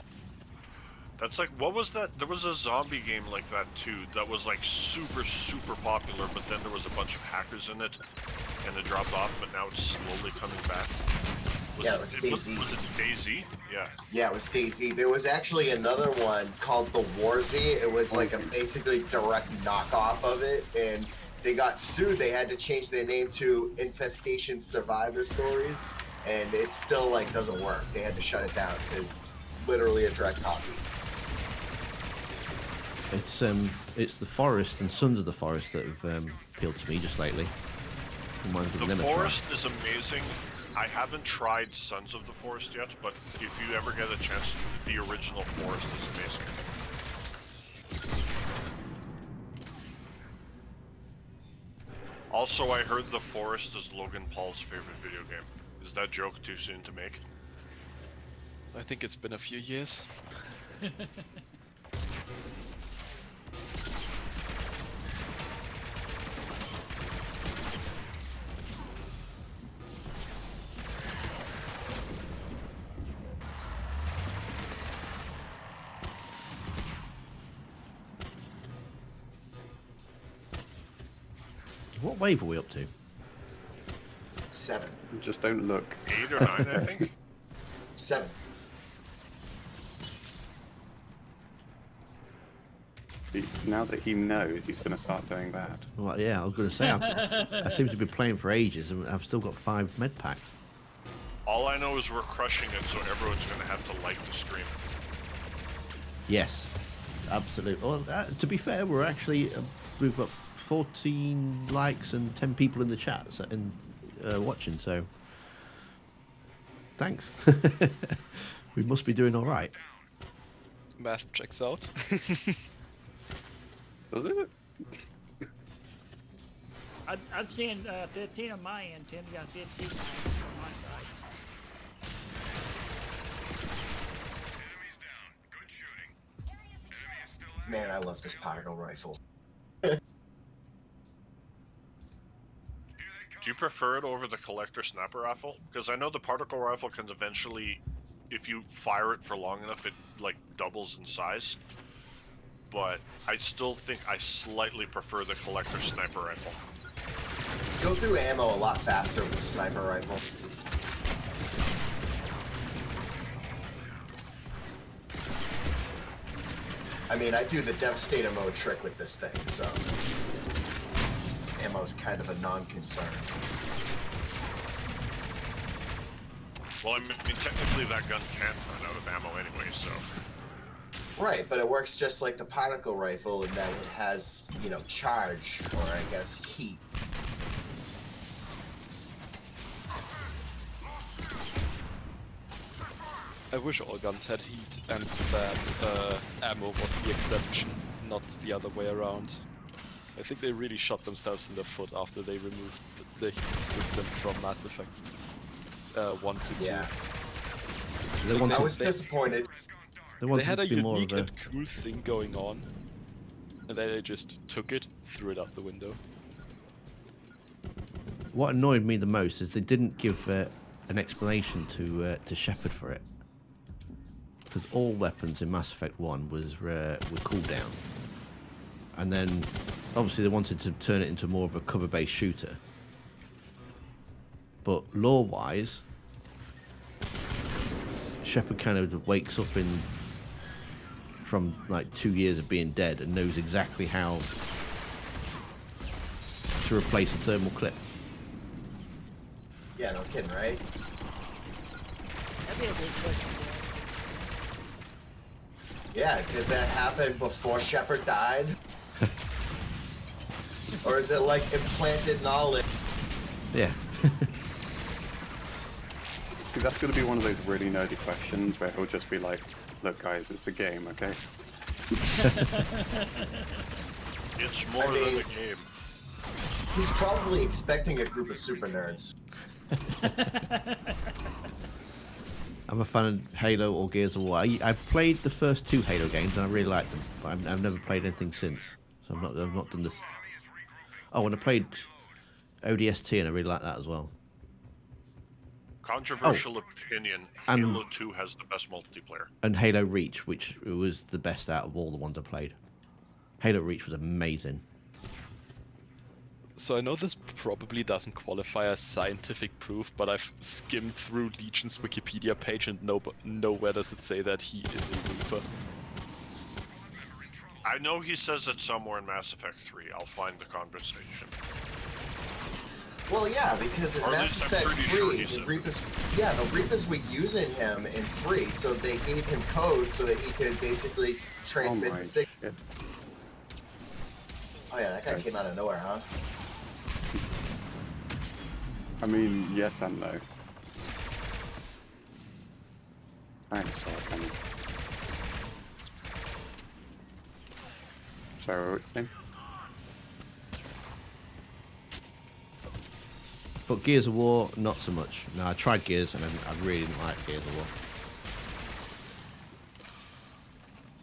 That's like, what was that? There was a zombie game like that too that was like super popular, but then there was a bunch of hackers in it and it dropped off, but now it's slowly coming back. Yeah, it was DayZ. Was it DayZ? Yeah. Yeah, it was DayZ. There was actually another one called the Warzy. It was like a basically direct knockoff of it, and they got sued. They had to change their name to Infestation Survivor Stories, and it still like doesn't work. They had to shut it down because it's literally a direct copy. It's the Forest and Sons of the Forest that have appealed to me just lately. Reminds me of The them a try. Forest is amazing. I haven't tried Sons of the Forest yet, but if you ever get a chance, the original Forest is amazing. Also, I heard The Forest is Logan Paul's favorite video game. Is that joke too soon to make? I think it's been a few years. What wave are we up to? 7. Just don't look. 8 or 9, I think. 7. See, now that he knows, he's going to start doing that. Well, yeah, I was going to say, I seem to be playing for ages, and I've still got 5 med packs. All I know is we're crushing it, so everyone's going to have to like the stream. Yes, absolutely. Well, to be fair, we're actually we've got 14 likes and 10 people in the chat and watching. So, thanks. We must be doing all right. Math checks out. Does it? I'm seeing 15 on my end. Tim, you got 15 on my side. Man, I love this particle rifle. Do you prefer it over the collector sniper rifle? Because I know the particle rifle can eventually, if you fire it for long enough, it like doubles in size. But I still think I slightly prefer the collector sniper rifle. You'll do ammo a lot faster with the sniper rifle. I mean, I do the Devastator mode trick with this thing, so ammo's kind of a non-concern. Well, I mean, technically that gun can't run out of ammo anyway, so... Right, but it works just like the particle rifle in that it has, you know, charge, or I guess heat. I wish all guns had heat and that ammo was the exception, not the other way around. I think they really shot themselves in the foot after they removed the heat system from Mass Effect 1 to 2. Yeah. They want I to- was disappointed. they want They had it a to be more unique of a. and cool thing going on, and then they just took it, threw it out the window. what annoyed me the most is they didn't give an explanation to Shepard for it. Because all weapons in Mass Effect 1 were cooldown. And then, obviously, they wanted to turn it into more of a cover-based shooter. But lore-wise, Shepard kind of wakes up from like 2 years of being dead and knows exactly how to replace a thermal clip. Yeah, no kidding, right? That'd be a good question. Yeah, did that happen before Shepard died? Or is it like implanted knowledge? Yeah. See, that's going to be one of those really nerdy questions where he'll just be like, look guys, it's a game, okay? It's more I mean- than a game. He's probably expecting a group of super nerds. I'm a fan of Halo or Gears of War. I've played the first 2 Halo games and I really like them, but I've never played anything since. So I've not done this. Oh, and I played ODST and I really like that as well. Controversial opinion. and- Halo 2 has the best multiplayer. And Halo Reach, which was the best out of all the ones I played. Halo Reach was amazing. So I know this probably doesn't qualify as scientific proof, but I've skimmed through Legion's Wikipedia page and nowhere does it say that he is a Reaper. I know he says it somewhere in Mass Effect 3. I'll find the conversation. Well, yeah, because in Or at Mass least I'm Effect pretty sure 3, he the said Reapers, the Reapers were using him in 3, so they gave him code so that he could basically Oh transmit my the signal. shit. Oh yeah, that guy came out of nowhere, huh? I mean, yes and no. Thanks, Kenny. So, what's his name? But Gears of War, not so much. No, I tried Gears and I really didn't like Gears of War.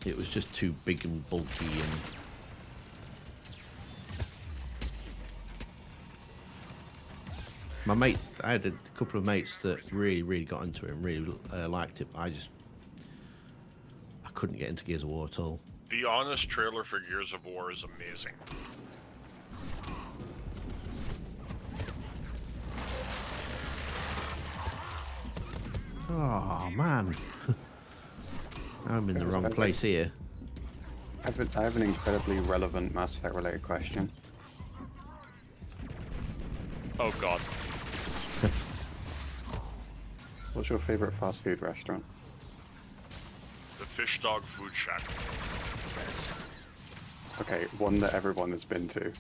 It was just too big and bulky and... I had a couple of mates that really got into it and really liked it, but I couldn't get into Gears of War at all. The honest trailer for Gears of War is amazing. Oh man, I'm in the wrong place here. I have an incredibly relevant Mass Effect related question. Oh god. What's your favorite fast food restaurant? The Fish Dog Food Shack. Yes. Okay, one that everyone has been to.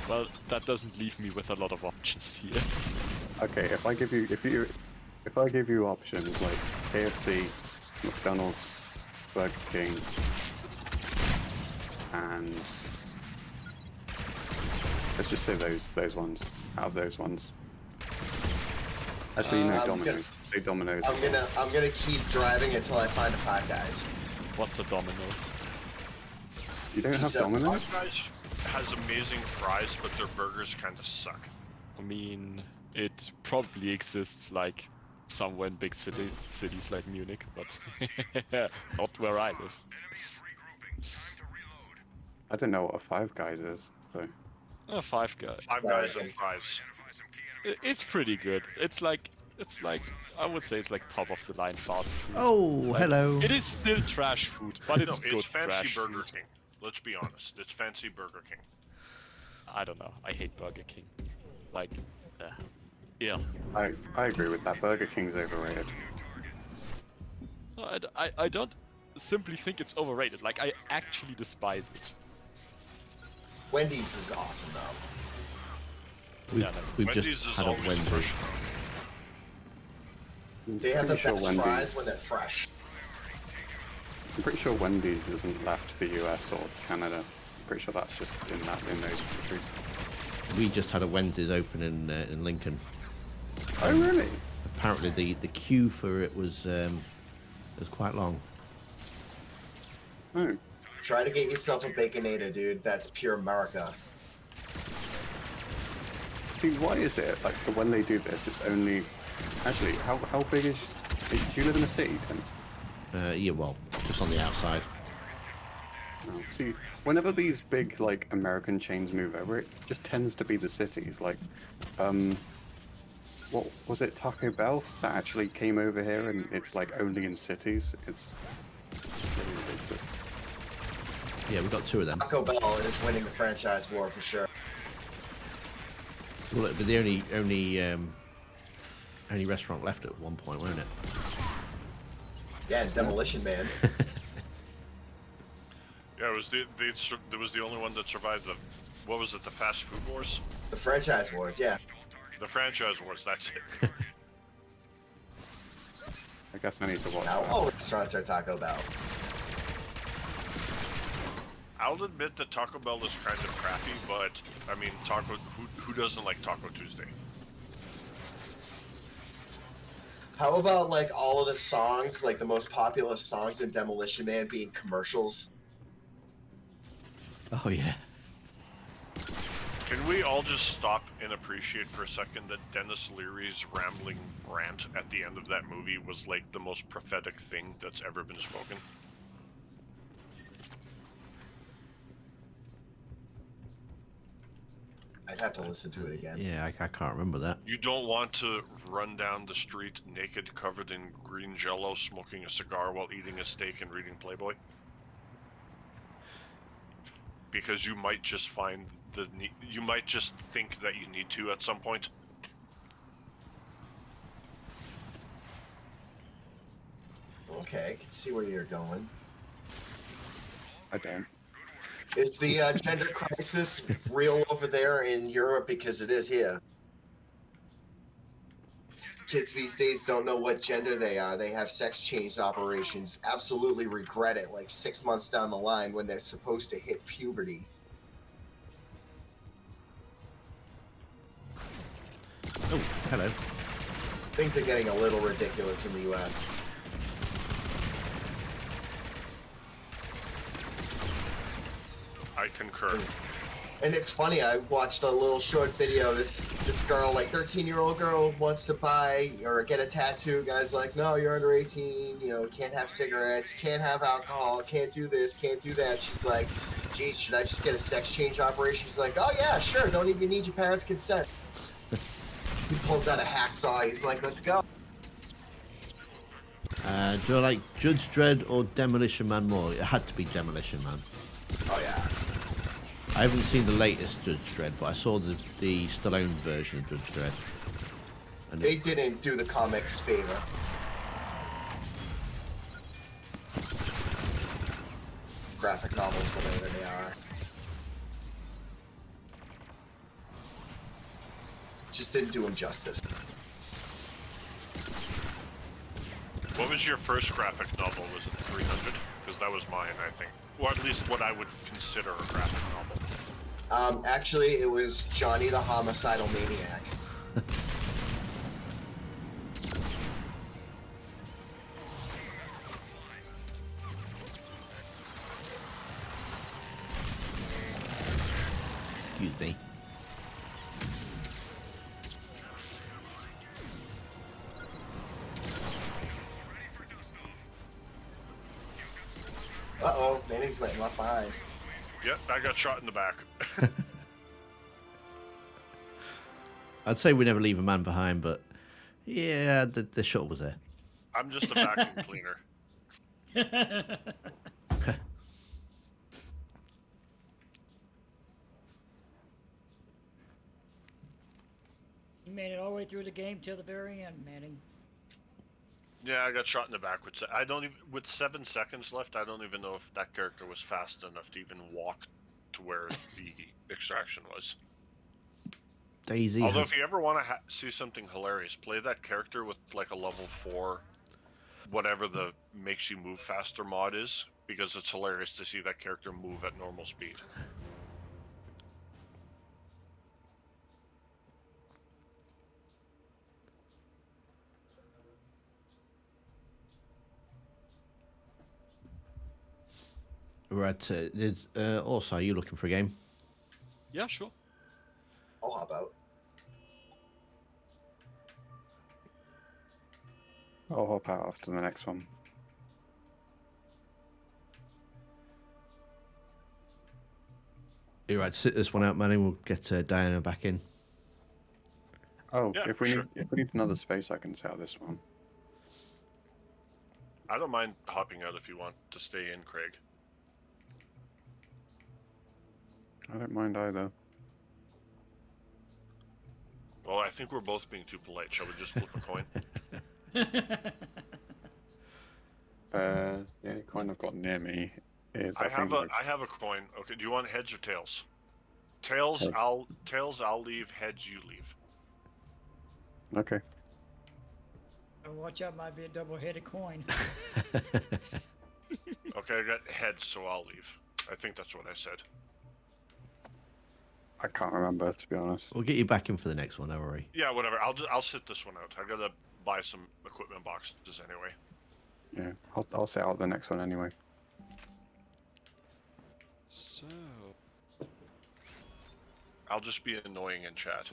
Well, that doesn't leave me with a lot of options here. Okay, if I give you options like KFC, McDonald's, Burger King, and let's just say those ones. Out of those ones. Actually, no, I'm Domino's. gonna- Say Domino's. I'm gonna keep driving until I find a Five Guys. What's a Domino's? You don't have Pizza. Domino's? Five Guys has amazing fries, but their burgers kind of suck. I mean, it probably exists like somewhere in big cities like Munich, but not where I live. I don't know what a Five Guys is, so. Five Guys. Five Guys and fries. It's pretty good. It's like I would say it's like top of the line fast food. Oh, Like, hello. It is still trash food, but No, it's good it's fancy trash Burger food. King. Let's be honest. It's fancy Burger King. I don't know. I hate Burger King. Like, yeah. I agree with that. Burger King's overrated. No, I don't simply think it's overrated. Like, I actually despise it. Wendy's is awesome though. We've, Yeah, no. we've Wendy's just is had a always Wendy's. fresh. They have the Pretty sure best Wendy's- fries when they're fresh. I'm pretty sure Wendy's isn't left the US or Canada. I'm pretty sure that's just in those countries. We just had a Wednesdays open in Lincoln. Oh really? Apparently the queue for it was quite long. Oh. Try to get yourself a Baconator, dude. That's pure America. See, why is it like when they do this, it's only actually how big is? Do you live in a city, Tim? Yeah, well, just on the outside. Oh, see, whenever these big like American chains move over, it just tends to be the cities. Like, what was it, Taco Bell that actually came over here, and it's like only in cities. It's really ridiculous. Yeah, we've got 2 of them. Taco Bell is winning the franchise war for sure. Well, it'd be the only restaurant left at one point, won't it? Yeah, and Demolition Man. Yeah, it was the only one that survived the, what was it, the fast food wars? The franchise wars, yeah. The franchise wars, that's it. I guess I need to watch Now that. all restaurants are Taco Bell. I'll admit that Taco Bell is kind of crappy, but I mean, who doesn't like Taco Tuesday? How about like all of the songs, like the most popular songs in Demolition Man being commercials? Oh yeah. Can we all just stop and appreciate for a second that Dennis Leary's rambling rant at the end of that movie was like the most prophetic thing that's ever been spoken? I'd have to listen to it again. Yeah, I can't remember that. You don't want to run down the street naked, covered in green jello, smoking a cigar while eating a steak and reading Playboy? Because you might just find you might just think that you need to at some point. Okay, I can see where you're going. I don't. Is the gender crisis real over there in Europe? Because it is here. Kids these days don't know what gender they are. They have sex change operations. Absolutely regret it like 6 months down the line when they're supposed to hit puberty. Oh, hello. Things are getting a little ridiculous in the US. I concur. And it's funny, I watched a little short video. This girl, like 13-year-old girl, wants to buy or get a tattoo. Guy's like, no, you're under 18, you know, can't have cigarettes, can't have alcohol, can't do this, can't do that. She's like, geez, should I just get a sex change operation? She's like, oh yeah, sure, don't even need your parents' consent. He pulls out a hacksaw, he's like, let's go. Do I like Judge Dredd or Demolition Man more? It had to be Demolition Man. Oh yeah. I haven't seen the latest Judge Dredd, but I saw the Stallone version of Judge Dredd. And They didn't do the comics favor. Graphic novels, whatever they are. Just didn't do him justice. What was your first graphic novel? Was it 300? Because that was mine, I think. Or at least what I would consider a graphic novel. Actually, it was Johnny the Homicidal Maniac. excuse me. Uh-oh, Manning's getting left behind. Yep, I got shot in the back. I'd say we never leave a man behind, but yeah, the shot was there. I'm just a vacuum cleaner. You made it all the way through the game till the very end, Manning. Yeah, I got shot in the back with I don't even with 7 seconds left. I don't even know if that character was fast enough to even walk to where the extraction was. Daisy. Although, has- if you ever want to see something hilarious, play that character with like a level 4, whatever the makes you move faster mod is, because it's hilarious to see that character move at normal speed. Right. Also, are you looking for a game? Yeah, sure. I'll hop out. I'll hop out after the next one. You're right. Sit this one out, Manny. We'll get Diana back in. Oh, Yeah, if we sure. need another space, I can set out this one. I don't mind hopping out if you want to stay in, Craig. I don't mind either. Well, I think we're both being too polite. Shall we just flip a coin? The only coin I've got near me is I think have a coin. Okay, do you want heads or tails? Tails, Head. I'll leave. Heads, you leave. Okay. Oh, watch out, might be a double-headed coin. Okay, I got heads, so I'll leave. I think that's what I said. I can't remember, to be honest. We'll get you back in for the next one. Don't worry. Yeah, whatever. I'll sit this one out. I gotta buy some equipment boxes anyway. Yeah, I'll set out the next one anyway. So. I'll just be annoying in chat.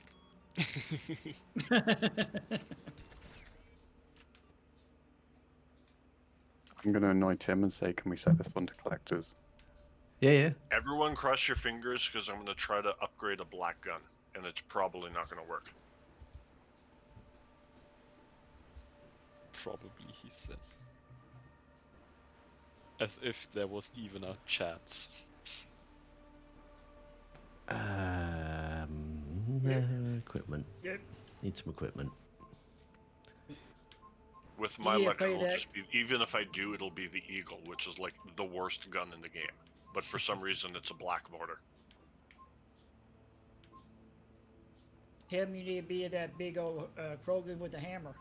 I'm gonna annoy Tim and say, can we set this one to collectors? Yeah, yeah. Everyone cross your fingers because I'm gonna try to upgrade a black gun, and it's probably not gonna work. Probably, he says. As if there was even a chance. Equipment. Yep. Need some equipment. With my Yeah, luck, play it'll that. just be, even if I do, it'll be the Eagle, which is like the worst gun in the game. But for some reason, it's a black border. Tim, you need to be that big old Krogan with the hammer.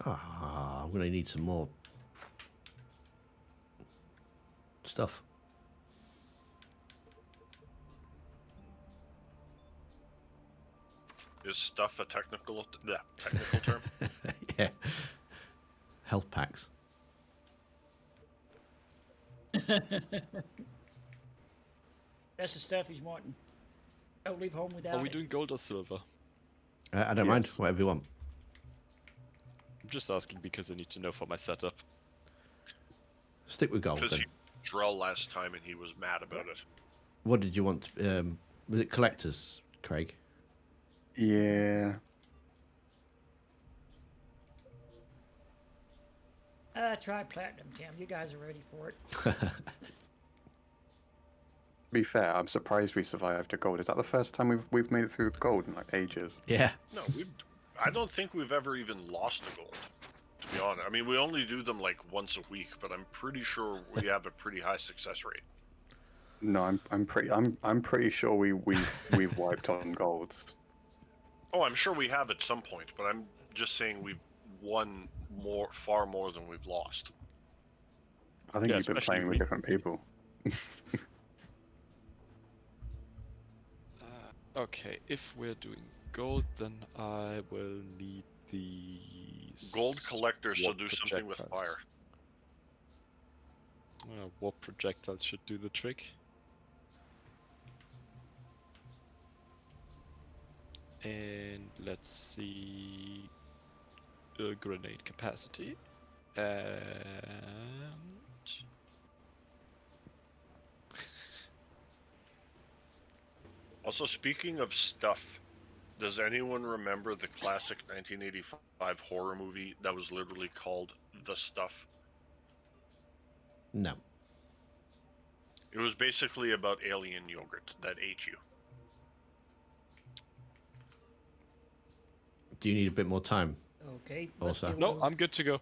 Ah, I'm gonna need some more stuff. Is stuff a technical term? Yeah. Health packs. That's the stuff he's wanting. Don't leave home without Are we it. doing gold or silver? I don't mind. Yes. Whatever you want. I'm just asking because I need to know for my setup. Stick with gold Because then. he drew last time and he was mad about it. What did you want? Was it collectors, Craig? Yeah. Try platinum, Tim. You guys are ready for it. To be fair, I'm surprised we survived to gold. Is that the first time we've made it through gold in like ages? Yeah. No, I don't think we've ever even lost a gold. To be honest, I mean we only do them like once a week, but I'm pretty sure we have a pretty high success rate. No, I'm pretty sure we've wiped on golds. Oh, I'm sure we have at some point, but I'm just saying we've won far more than we've lost. I think Yeah, you've been especially playing with we- different people. Okay, if we're doing gold, then I will need the Gold collectors shall warp do something with projectiles. fire. Warp projectiles should do the trick. And let's see grenade capacity. And Also, speaking of stuff, does anyone remember the classic 1985 horror movie that was literally called The Stuff? No. It was basically about alien yogurt that ate you. Do you need a bit more time? Okay. Also- Must be no, one- I'm good to go.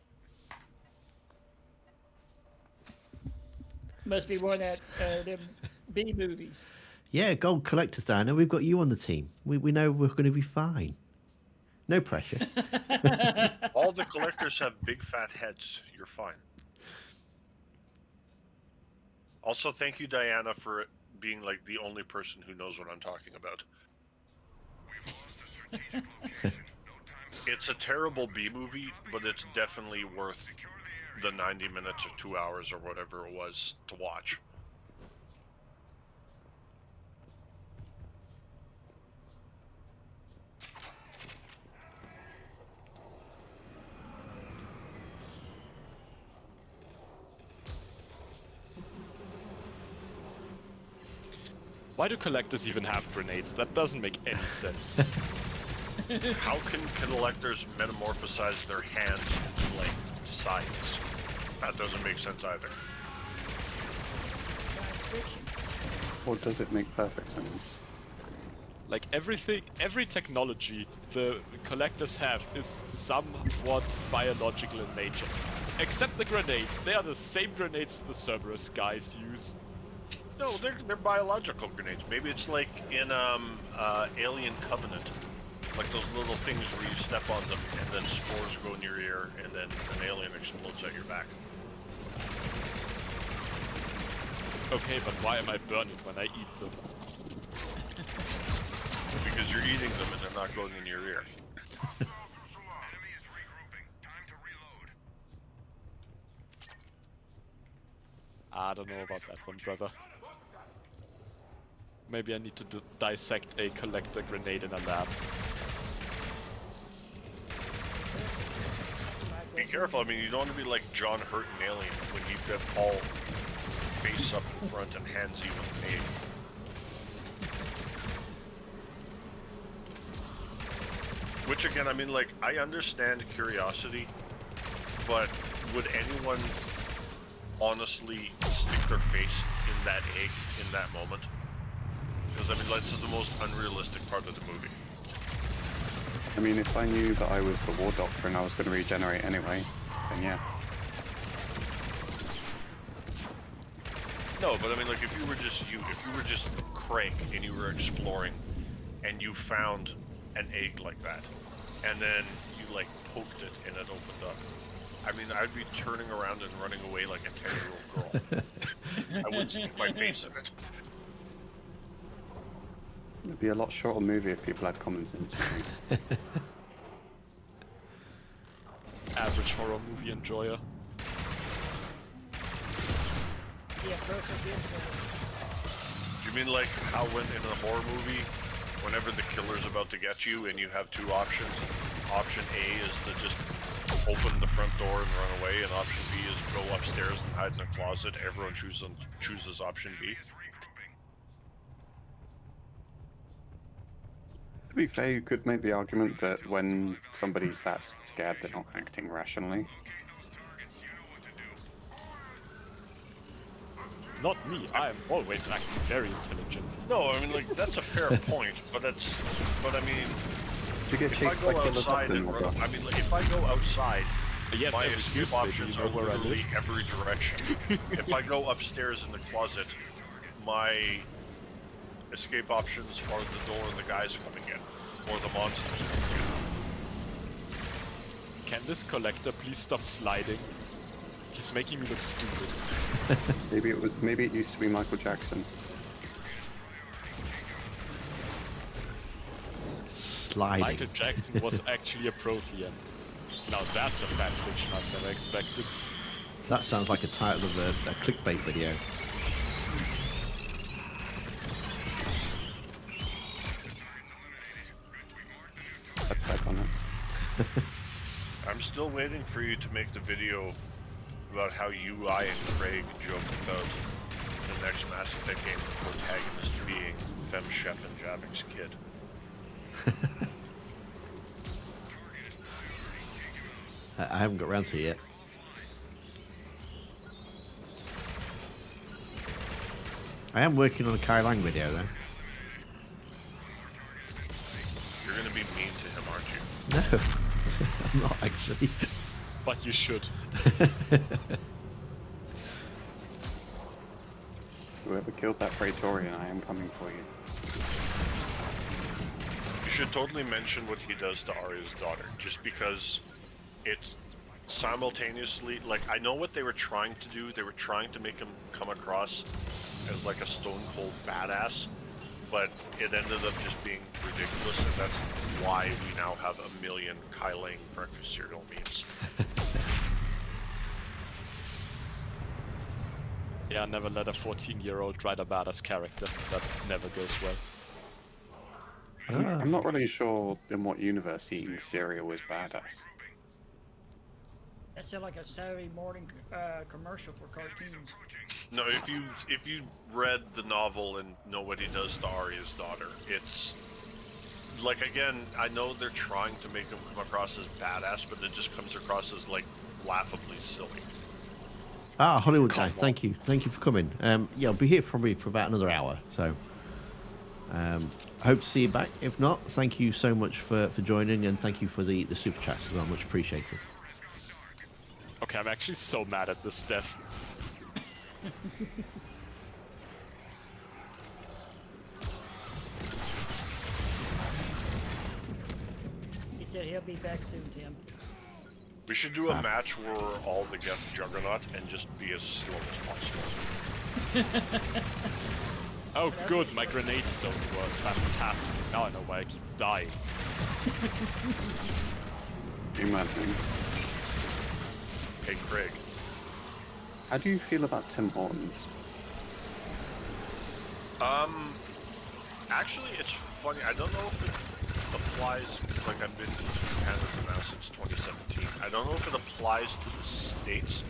Must be one of that them B movies. Yeah, gold collectors, Diana. We've got you on the team. We know we're going to be fine. No pressure. All the collectors have big fat heads. You're fine. Also, thank you, Diana, for being like the only person who knows what I'm talking about. It's a terrible B movie, but it's definitely worth the 90 minutes or 2 hours or whatever it was to watch. Why do collectors even have grenades? That doesn't make any sense. How can collectors metamorphosize their hands into like sides? That doesn't make sense either. Science fiction. Or does it make perfect sense? Like everything, every technology the collectors have is somewhat biological in nature. Except the grenades. They are the same grenades the Cerberus guys use. No, they're biological grenades. Maybe it's like in Alien Covenant, like those little things where you step on them and then spores go in your ear and then an alien explodes at your back. Okay, but why am I burning when I eat them? Because you're eating them and they're not going in your ear. I don't know about that one, brother. Maybe I need to dissect a collector grenade in a lab. Be careful, I mean, you don't want to be like John Hurt in Alien when you get all face up in front and hands you with an egg. Which again, I mean, like, I understand curiosity, but would anyone honestly stick their face in that egg in that moment? Because, I mean, that's the most unrealistic part of the movie. I mean, if I knew that I was the War Doctor and I was going to regenerate anyway, then yeah. No, but I mean, like, if you were just Craig and you were exploring, and you found an egg like that, and then you like poked it and it opened up. I mean, I'd be turning around and running away like a 10-year-old girl. I wouldn't stick my face in it. It'd be a lot shorter movie if people had common sense. Average horror movie enjoyer. Yeah, perfect info. Do you mean like how when in a horror movie, whenever the killer's about to get you and you have two options, option A is to just open the front door and run away, and option B is go upstairs and hide in a closet. Everyone chooses option B. To be fair, you could make the argument that when somebody's that scared, they're not acting rationally. Not me, I am always acting very intelligent. No, I mean, like, that's a fair point, but I mean, You get if I chased go by killers outside often, and or run, what? I mean, like, if I go outside, Yes, my every escape Tuesday, do options you are know where I literally live? every direction. If I go upstairs in the closet, my escape options are the door and the guys coming in, or the monsters coming in. Can this collector please stop sliding? He's making me look stupid. Maybe it used to be Michael Jackson. Sliding. Michael Jackson was actually a Prothean. Now that's a fan fiction I've never expected. That sounds like a title of a clickbait video. I'd click on it. I'm still waiting for you to make the video about how you, I, and Craig joked about the next Mass Effect game protagonist being Fem Chef and Javik's kid. I haven't got around to it yet. I am working on a Kai Lang video though. You're gonna be mean to him, aren't you? No, I'm not actually. But you should. Whoever killed that Praetorian, I am coming for you. You should totally mention what he does to Arya's daughter, just because it's simultaneously, like, I know what they were trying to do. They were trying to make him come across as like a stone cold badass, but it ended up just being ridiculous, and that's why we now have a million Kai Lang breakfast cereal memes. Yeah, never let a 14-year-old write a badass character. That never goes well. I'm not really sure in what universe eating cereal is badass. That That sounds like a Saturday morning commercial for cartoons. No, if you read the novel and know what he does to Arya's daughter, it's like, again, I know they're trying to make him come across as badass, but it just comes across as like laughably silly. Ah, Hollywood guy, Come thank you for coming. Yeah, I'll be here probably for about another hour, so hope to see you back. If not, thank you so much for joining, and thank you for the super chats as well, much appreciated. Okay, I'm actually so mad at this death. He said he'll be back soon, Tim. We should do a match where we're all the Geth Juggernaut and just be as slow as possible. Oh good, my grenades don't work. Fantastic. Now I know why I keep dying. Imagine. Hey, Craig. How do you feel about Tim Hortons? Actually, it's funny. I don't know if it applies, like, I've been to Canada now since 2017. I don't know if it applies to the States,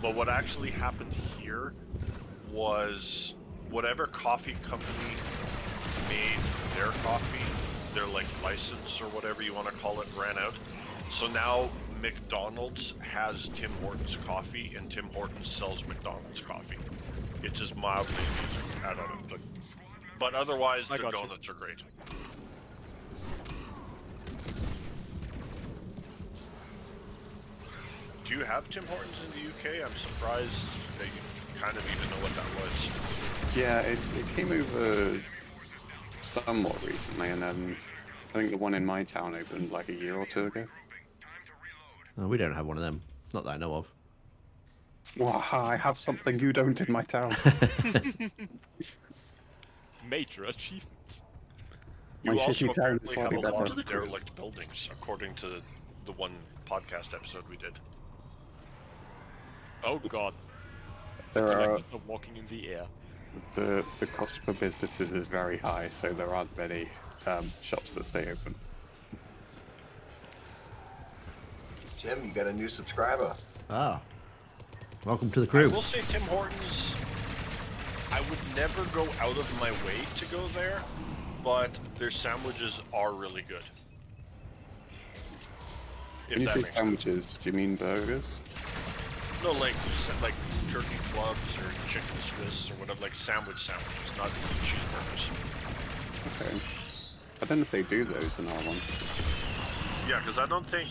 but what actually happened here was whatever coffee company made their coffee, their, like, license or whatever you want to call it, ran out. So now McDonald's has Tim Hortons coffee, and Tim Hortons sells McDonald's coffee. It's just mildly amusing. I don't know. But otherwise, I their got you. donuts are great. Do you have Tim Hortons in the UK? I'm surprised that you kind of even know what that was. Yeah, it came over somewhat recently, and then I think the one in my town opened like a year or two ago. We don't have one of them, not that I know of. Wow, I have something you don't in my town. Major achievement. My You also shitty town apparently is have slightly a lot better. of derelict buildings, according to the one podcast episode we did. Oh god. There are Collectors are walking in the air. the cost for businesses is very high, so there aren't many shops that stay open. Tim, you got a new subscriber. Ah, welcome to the I crew. will say Tim Hortons, I would never go out of my way to go there, but their sandwiches are really good. When you If that say makes sense. sandwiches, do you mean burgers? No, like turkey clubs or chicken Swiss or whatever, like sandwiches, not cheeseburgers. Okay. I don't know if they do those in R1. Yeah, because I don't think.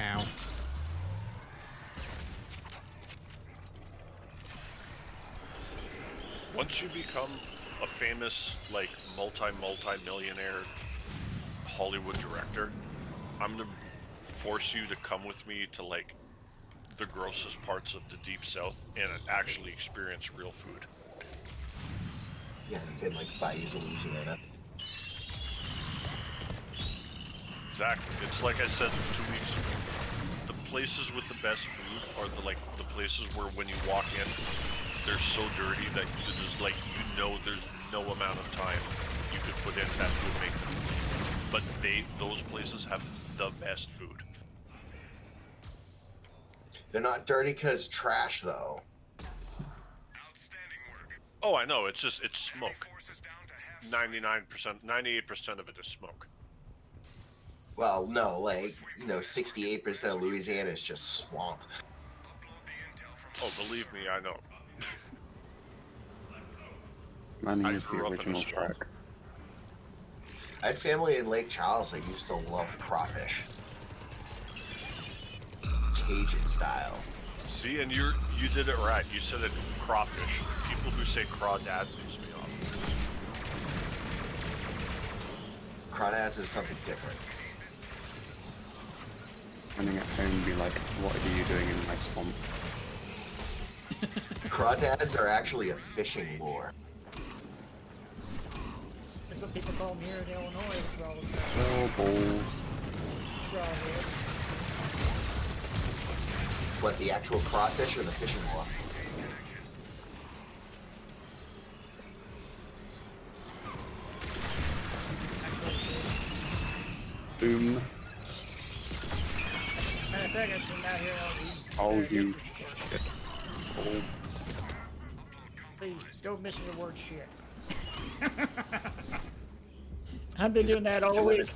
Ow. Once you become a famous, like, multi-millionaire Hollywood director, I'm gonna force you to come with me to, like, the grossest parts of the Deep South and actually experience real food. Yeah, you can like Bayous, Louisiana. Exactly. It's like I said 2 weeks ago. The places with the best food are the places where when you walk in, they're so dirty that there's like, there's no amount of time you could put in that would make them. But those places have the best food. They're not dirty because trash, though. Oh, I know. It's smoke. 99%, 98% of it is smoke. Well, no, like, 68% of Louisiana is just swamp. Oh, believe me, I know. Man, I use the grew up in a original swamp. track. I had family in Lake Charles that used to love crawfish. Cajun style. See, and you did it right. You said it crawfish. People who say crawdad piss me off. Crawdads is something different. Running at home and be like, what are you doing in my swamp? Crawdads are actually a fishing lure. That's what people call them here in Illinois for all the time. Oh, balls. What, the actual crawfish or the fishing whale? Boom. Matter of fact, I've seen out here on these. Oh, you shit. Oh, Please, don't mention the word shit. I've been doing that all week.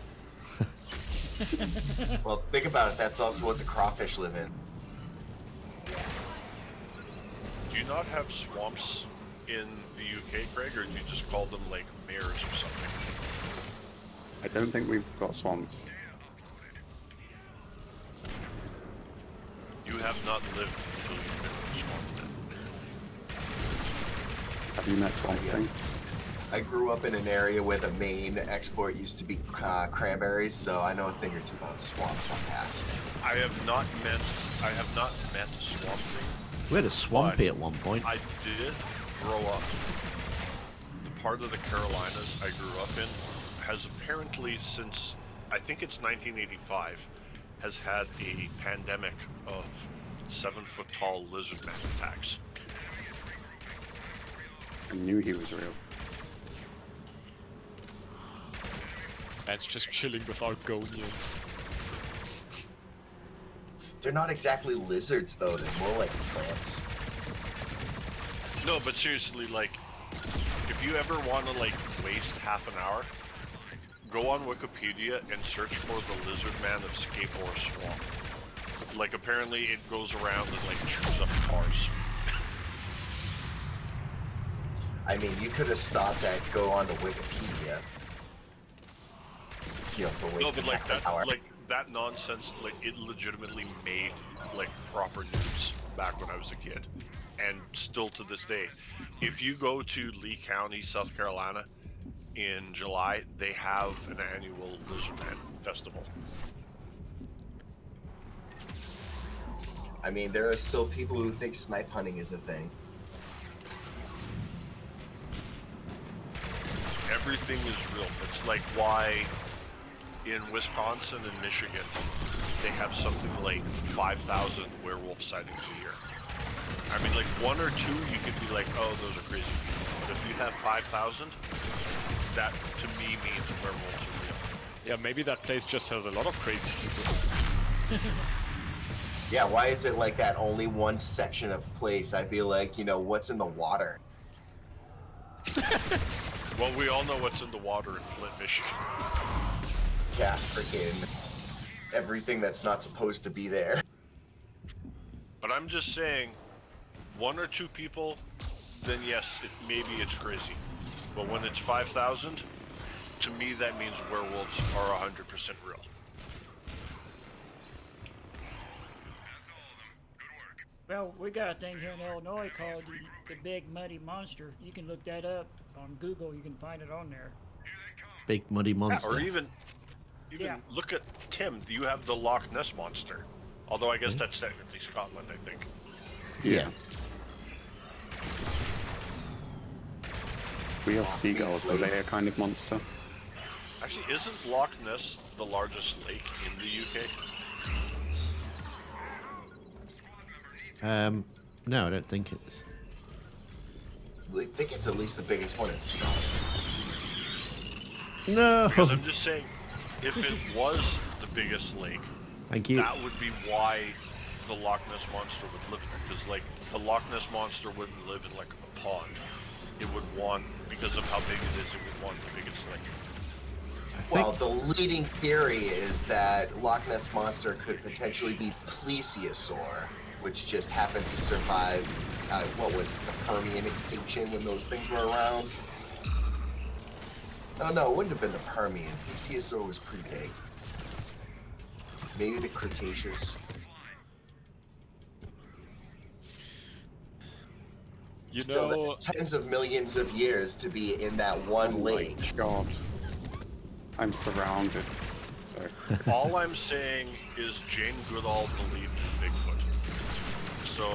Well, think about it. That's also what the crawfish live in. Do you not have swamps in the UK, Craig, or do you just call them like mares or something? I don't think we've got swamps. You have not lived until you've been in a swamp then. Have you met Swamp Yeah. Thing? I grew up in an area where the main export used to be cranberries, so I know a thing or two about swamps on pass. I have not met Swamp Thing. We had a swampy at one point. I did grow up. The part of the Carolinas I grew up in has apparently since, I think it's 1985, has had a pandemic of 7-foot-tall lizard man attacks. I knew he was real. Man's just chilling with Argonians. They're not exactly lizards, though. They're more like plants. No, but seriously, like, if you ever want to like waste half an hour, go on Wikipedia and search for the lizard man of Skateboard Swamp. Like, apparently it goes around and like chews up cars. I mean, you could have stopped at go onto Wikipedia. You know, for No, wasting but like half an that, hour. like that nonsense, like it legitimately made like proper news back when I was a kid, and still to this day. If you go to Lee County, South Carolina, in July, they have an annual Lizardman Festival. I mean, there are still people who think snipe hunting is a thing. Everything is real. It's like why in Wisconsin and Michigan they have something like 5,000 werewolf sightings a year. I mean, like one or two you could be like, oh, those are crazy people. But if you have 5,000, that to me means werewolves are real. Yeah, maybe that place just has a lot of crazy people. Yeah, why is it like that only one section of place? I'd be like, you know, what's in the water? Well, we all know what's in the water in Flint, Michigan. Yeah, freaking everything that's not supposed to be there. But I'm just saying, one or two people, then yes, maybe it's crazy. But when it's 5,000, to me that means werewolves are 100% real. Well, we got a thing here in Illinois called the Big Muddy Monster. You can look that up on Google. You can find it on there. Big muddy monster. Or even Yeah. look at Tim. You have the Loch Ness Monster. Although I guess that's technically Scotland, I think. Yeah. We have seagulls. Are they a kind of monster? Actually, isn't Loch Ness the largest lake in the UK? No, I don't think it's. I think it's at least the biggest one in Scotland. No. Because I'm just saying, if it was the biggest lake, Thank you. that would be why the Loch Ness Monster would live there. Because, like, the Loch Ness Monster wouldn't live in, like, a pond. It would want, because of how big it is, it would want the biggest lake. Well, the leading theory is that Loch Ness Monster could potentially be plesiosaur, which just happened to survive, what was it, the Permian extinction when those things were around? Oh no, it wouldn't have been the Permian. Plesiosaur was pretty big. Maybe the Cretaceous. You Still, know, that's tens of millions of years to be in that one lake. My God. I'm surrounded. Sorry. All I'm saying is Jane Goodall believed in Bigfoot. So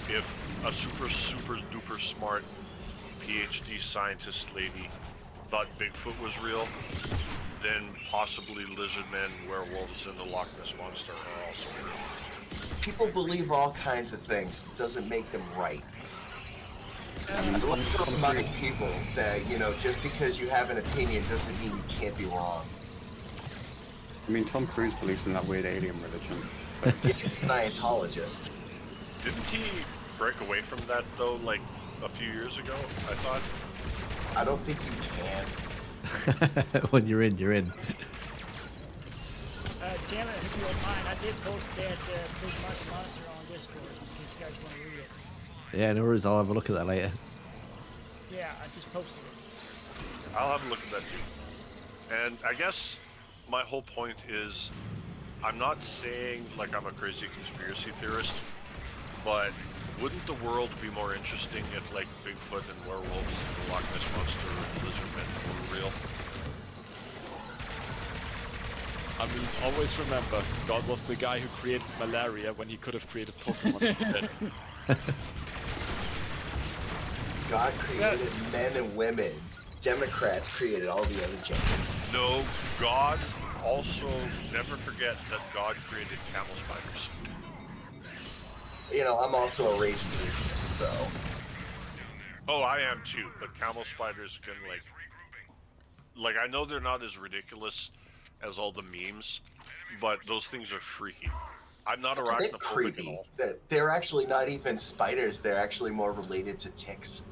if a super duper smart PhD scientist lady thought Bigfoot was real, then possibly lizardmen, werewolves, and the Loch Ness Monster are also real. People believe all kinds of things. Doesn't make them right. I'd like to remind people that, you know, just because you have an opinion doesn't mean you can't be wrong. I mean, Tom Cruise believes in that weird alien religion. So He's a Scientologist. Didn't he break away from that though, like a few years ago? I thought. I don't think you can. When you're in, you're in. Damn it, if you don't mind, I did post that Big Monster on Discord in case you guys want to read it. Yeah, no worries. I'll have a look at that later. Yeah, I just posted it. I'll have a look at that too. And I guess my whole point is, I'm not saying like I'm a crazy conspiracy theorist, but wouldn't the world be more interesting if like Bigfoot and werewolves and the Loch Ness Monster and Lizardmen were real? I mean, always remember, God was the guy who created malaria when he could have created Pokemon instead. God created men and women. Democrats created all the other genders. No, God also, never forget that God created camel spiders. You know, I'm also a raging atheist, so. Oh, I am too, but camel spiders can like I know they're not as ridiculous as all the memes, but those things are freaky. I'm not It's a bit arachnophobic at creepy. all. That they're actually not even spiders. They're actually more related to ticks.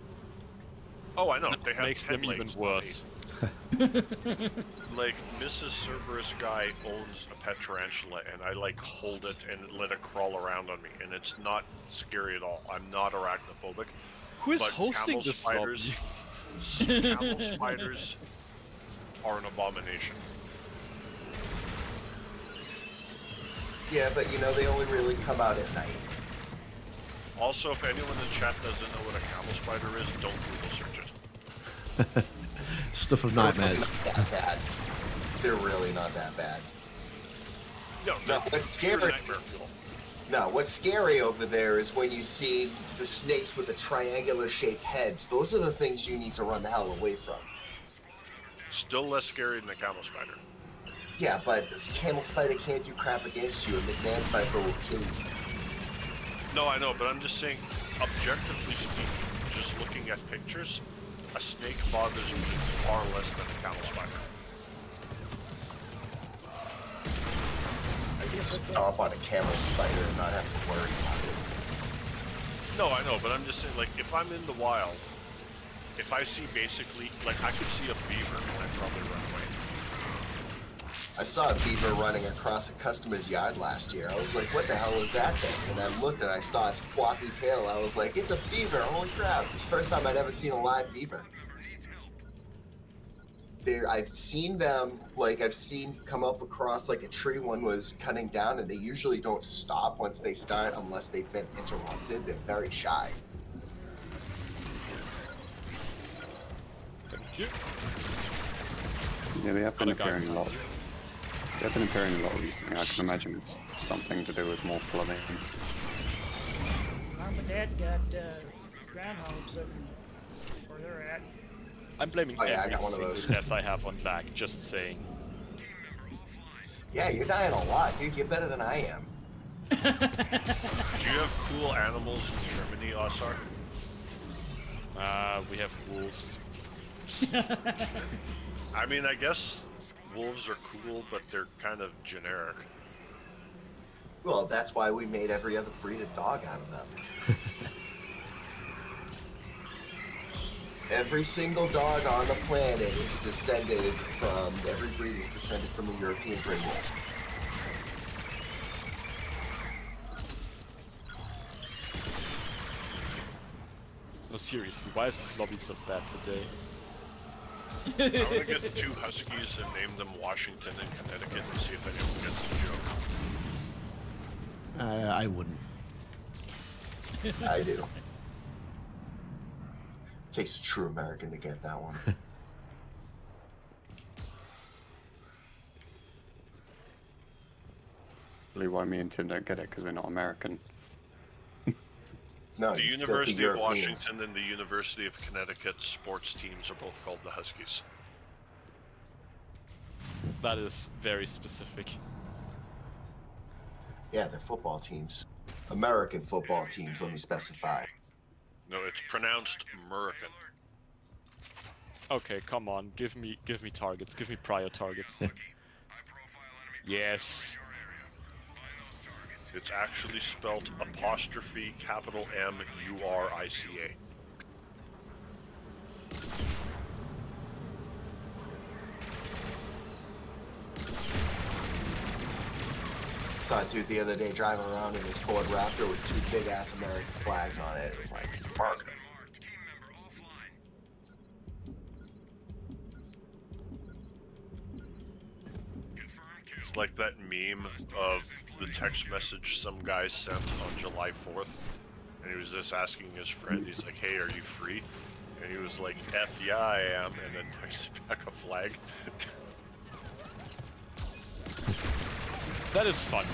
Oh, I know. They have Makes 10 them even legs, worse. Like, Mrs. Cerberus guy owns a pet tarantula, and I, like, hold it and let it crawl around on me, and it's not scary at all. I'm not arachnophobic. Who is But hosting camel this spiders, lobby? camel spiders are an abomination. Yeah, but you know, they only really come out at night. Also, if anyone in chat doesn't know what a camel spider is, don't Google search it. Stuff of They're nightmares. not that bad. They're really not that bad. No, No, they're what's pure scary? nightmare fuel. No, what's scary over there is when you see the snakes with the triangular-shaped heads. Those are the things you need to run the hell away from. Still less scary than a camel spider. Yeah, but this camel spider can't do crap against you, and McMahon's viper will kill you. No, I know, but I'm just saying, objectively speaking, just looking at pictures, a snake bothers me far less than a camel spider. I can stomp on a camel spider and not have to worry about it. No, I know, but I'm just saying, like, if I'm in the wild, if I see basically, like, I could see a beaver and I'd probably run away. I saw a beaver running across a customer's yard last year. I was like, what the hell is that thing? And I looked and I saw its floppy tail. I was like, it's a beaver, holy crap. It's the first time I'd ever seen a live beaver. I've seen them, like, I've seen come up across, like, a tree one was cutting down, and they usually don't stop once they start unless they've been interrupted. They're very shy. Thank you. yeah, they have been Got a guy appearing a lot. They have been appearing a lot recently. I can imagine it's something to do with more flooding. Mom and Dad's got groundhogs up where they're at. I'm blaming Oh, yeah, I every got one of single those. death I have on lag, just saying. Yeah, you're dying a lot, dude. You're better than I am. Do you have cool animals in Germany, Osar? We have wolves. I mean, I guess wolves are cool, but they're kind of generic. Well, that's why we made every other breed of dog out of them. Every single dog on the planet is descended from, every breed is descended from a European gray wolf. No, seriously, why is this lobby so bad today? I'm gonna get 2 huskies and name them Washington and Connecticut and see if anyone gets the joke. I wouldn't. I do. Takes a true American to get that one. Really, why me and Tim don't get it because we're not American. No, The you University of Europeans. Washington and the University of Connecticut sports teams are both called the Huskies. That is very specific. Yeah, they're football teams. American football teams, let me specify. No, it's pronounced American. Okay, come on, give me targets, give me prior targets. Yes. It's actually spelt apostrophe capital M-U-R-I-C-A. Saw a dude the other day driving around in his Ford Raptor with 2 big ass American flags on it. It was like, America. It's like that meme of the text message some guy sent on July 4th. And he was just asking his friend, he's like, hey, are you free? And he was like, F yeah, I am. And then texted back a flag. That is fun.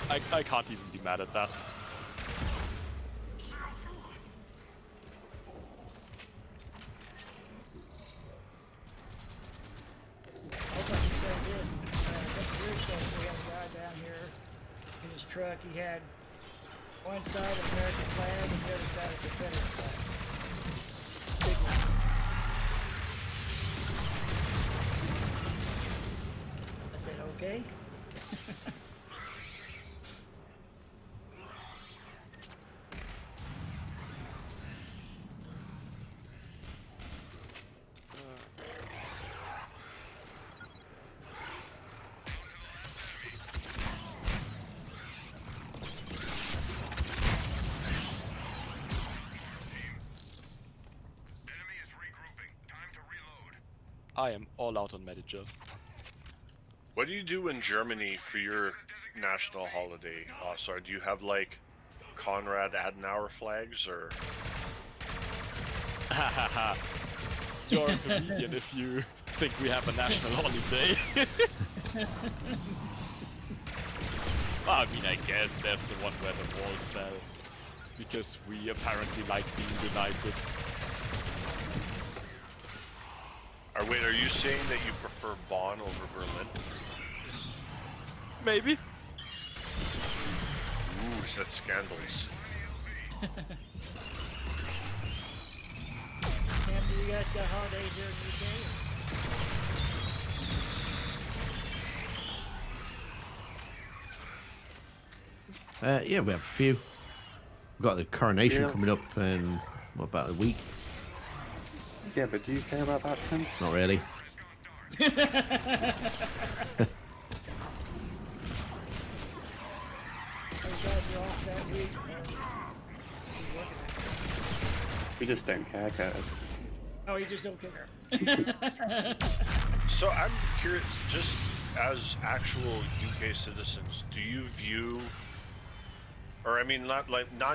I can't even be mad at that. We had a guy down here in his truck. He had one side an American flag and the other side a Confederate flag. Big one. I said, okay. I am all out on Medical. What do you do in Germany for your national holiday? Sorry, do you have like Konrad Adenauer flags or? Hahaha. You're a comedian if you think we have a national holiday. I mean, I guess there's the one where the wall fell. Because we apparently like being united. Wait, are you saying that you prefer Bonn over Berlin? Maybe. Ooh, that's scandalous. Sam, do you guys got holidays here in the UK? Yeah, we have a few. We've got the coronation Yeah. coming up in, what, about a week? Yeah, but do you care about that, Tim? Not really. Those guys are off that week. He's working it. We just don't care, Curtis. Oh, you just don't care. So I'm curious, just as actual UK citizens, do you view, or I mean, not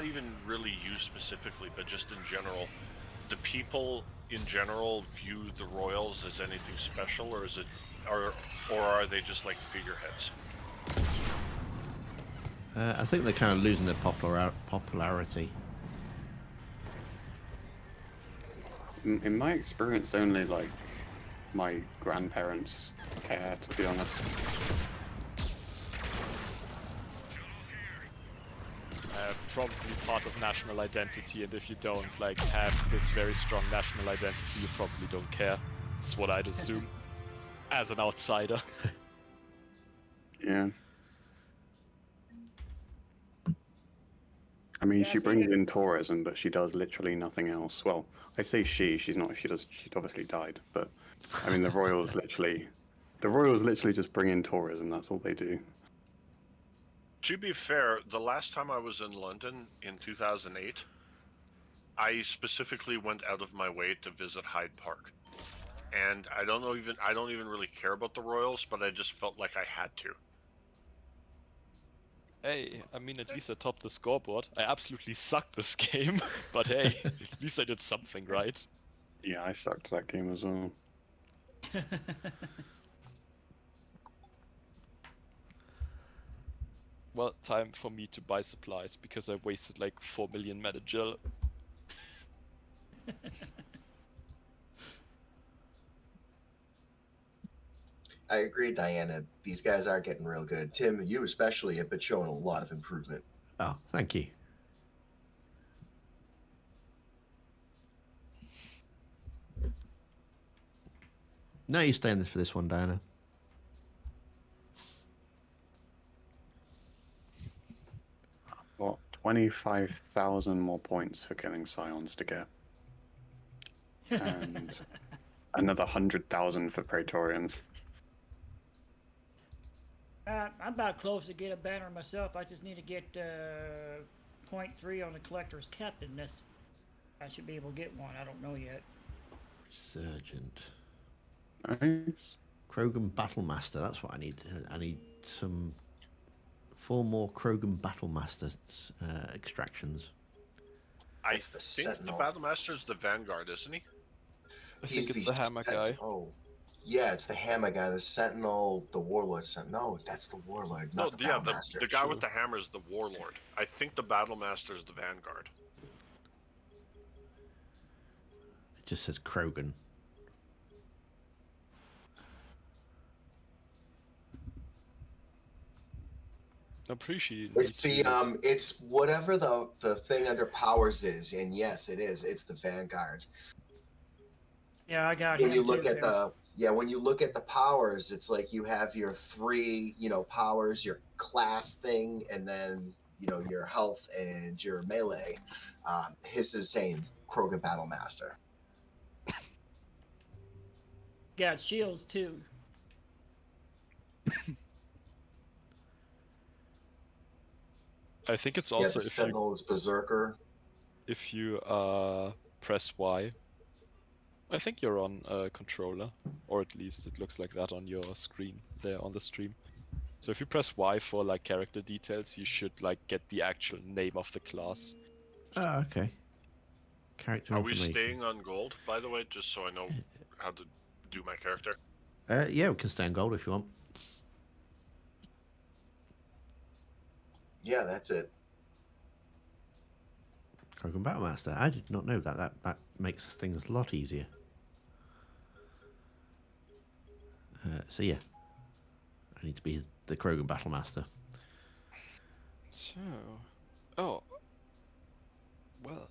even really you specifically, but just in general, do people in general view the Royals as anything special, or is it, or are they just like figureheads? I think they're kind of losing their popularity. In my experience, only like my grandparents care, to be honest. Probably part of national identity, and if you don't like have this very strong national identity, you probably don't care. That's what I'd assume, as an outsider. Yeah. I mean, Yeah, she I brings think in tourism, but she does literally nothing else. Well, I say she's not, she'd obviously died, but I mean, the Royals literally just bring in tourism, that's all they do. To be fair, the last time I was in London in 2008, I specifically went out of my way to visit Hyde Park. And I don't even really care about the Royals, but I just felt like I had to. Hey, I mean, at least I topped the scoreboard. I absolutely sucked this game, but hey, at least I did something right. Yeah, I sucked that game as well. Well, time for me to buy supplies because I wasted like 4 million Metagel. I agree, Diana. These guys are getting real good. Tim, you especially have been showing a lot of improvement. Oh, thank you. No, you stay in this for this one, Diana. Got 25,000 more points for killing Scions to get. And another 100,000 for Praetorians. I'm about close to get a banner myself. I just need to get 0.3 on the collector's captain. I should be able to get one. I don't know yet. Resurgent. Nice. Krogan Battlemaster. That's what I need. I need 4 more Krogan Battlemaster extractions. I It's the think Sentinel. the Battlemaster's the Vanguard, isn't he? I think it's the hammer guy. Oh, yeah, it's the hammer guy, the Sentinel, the Warlord. No, that's the Warlord, not the yeah, Battlemaster. the guy with the hammer is the Warlord. I think the Battlemaster is the Vanguard. It just says Krogan. I'm pretty sure you It's need to- it's whatever the thing under powers is, and yes, it is. It's the Vanguard. Yeah, I got When him you look too, at when you look at the powers, it's like you have your 3, powers, your class thing, and then your health and your melee. His is saying Krogan Battlemaster. got shields too. I think it's Yeah, also the Sentinel is Berserker. if you press Y. I think you're on a controller, or at least it looks like that on your screen there on the stream. So if you press Y for like character details, you should like get the actual name of the class. Oh, okay. Character Are we information. staying on gold, by the way, just so I know how to do my character? Yeah, we can stay on gold if you want. Yeah, that's it. Krogan Battlemaster. I did not know that. That makes things a lot easier. So yeah, I need to be the Krogan Battlemaster. So, oh, well.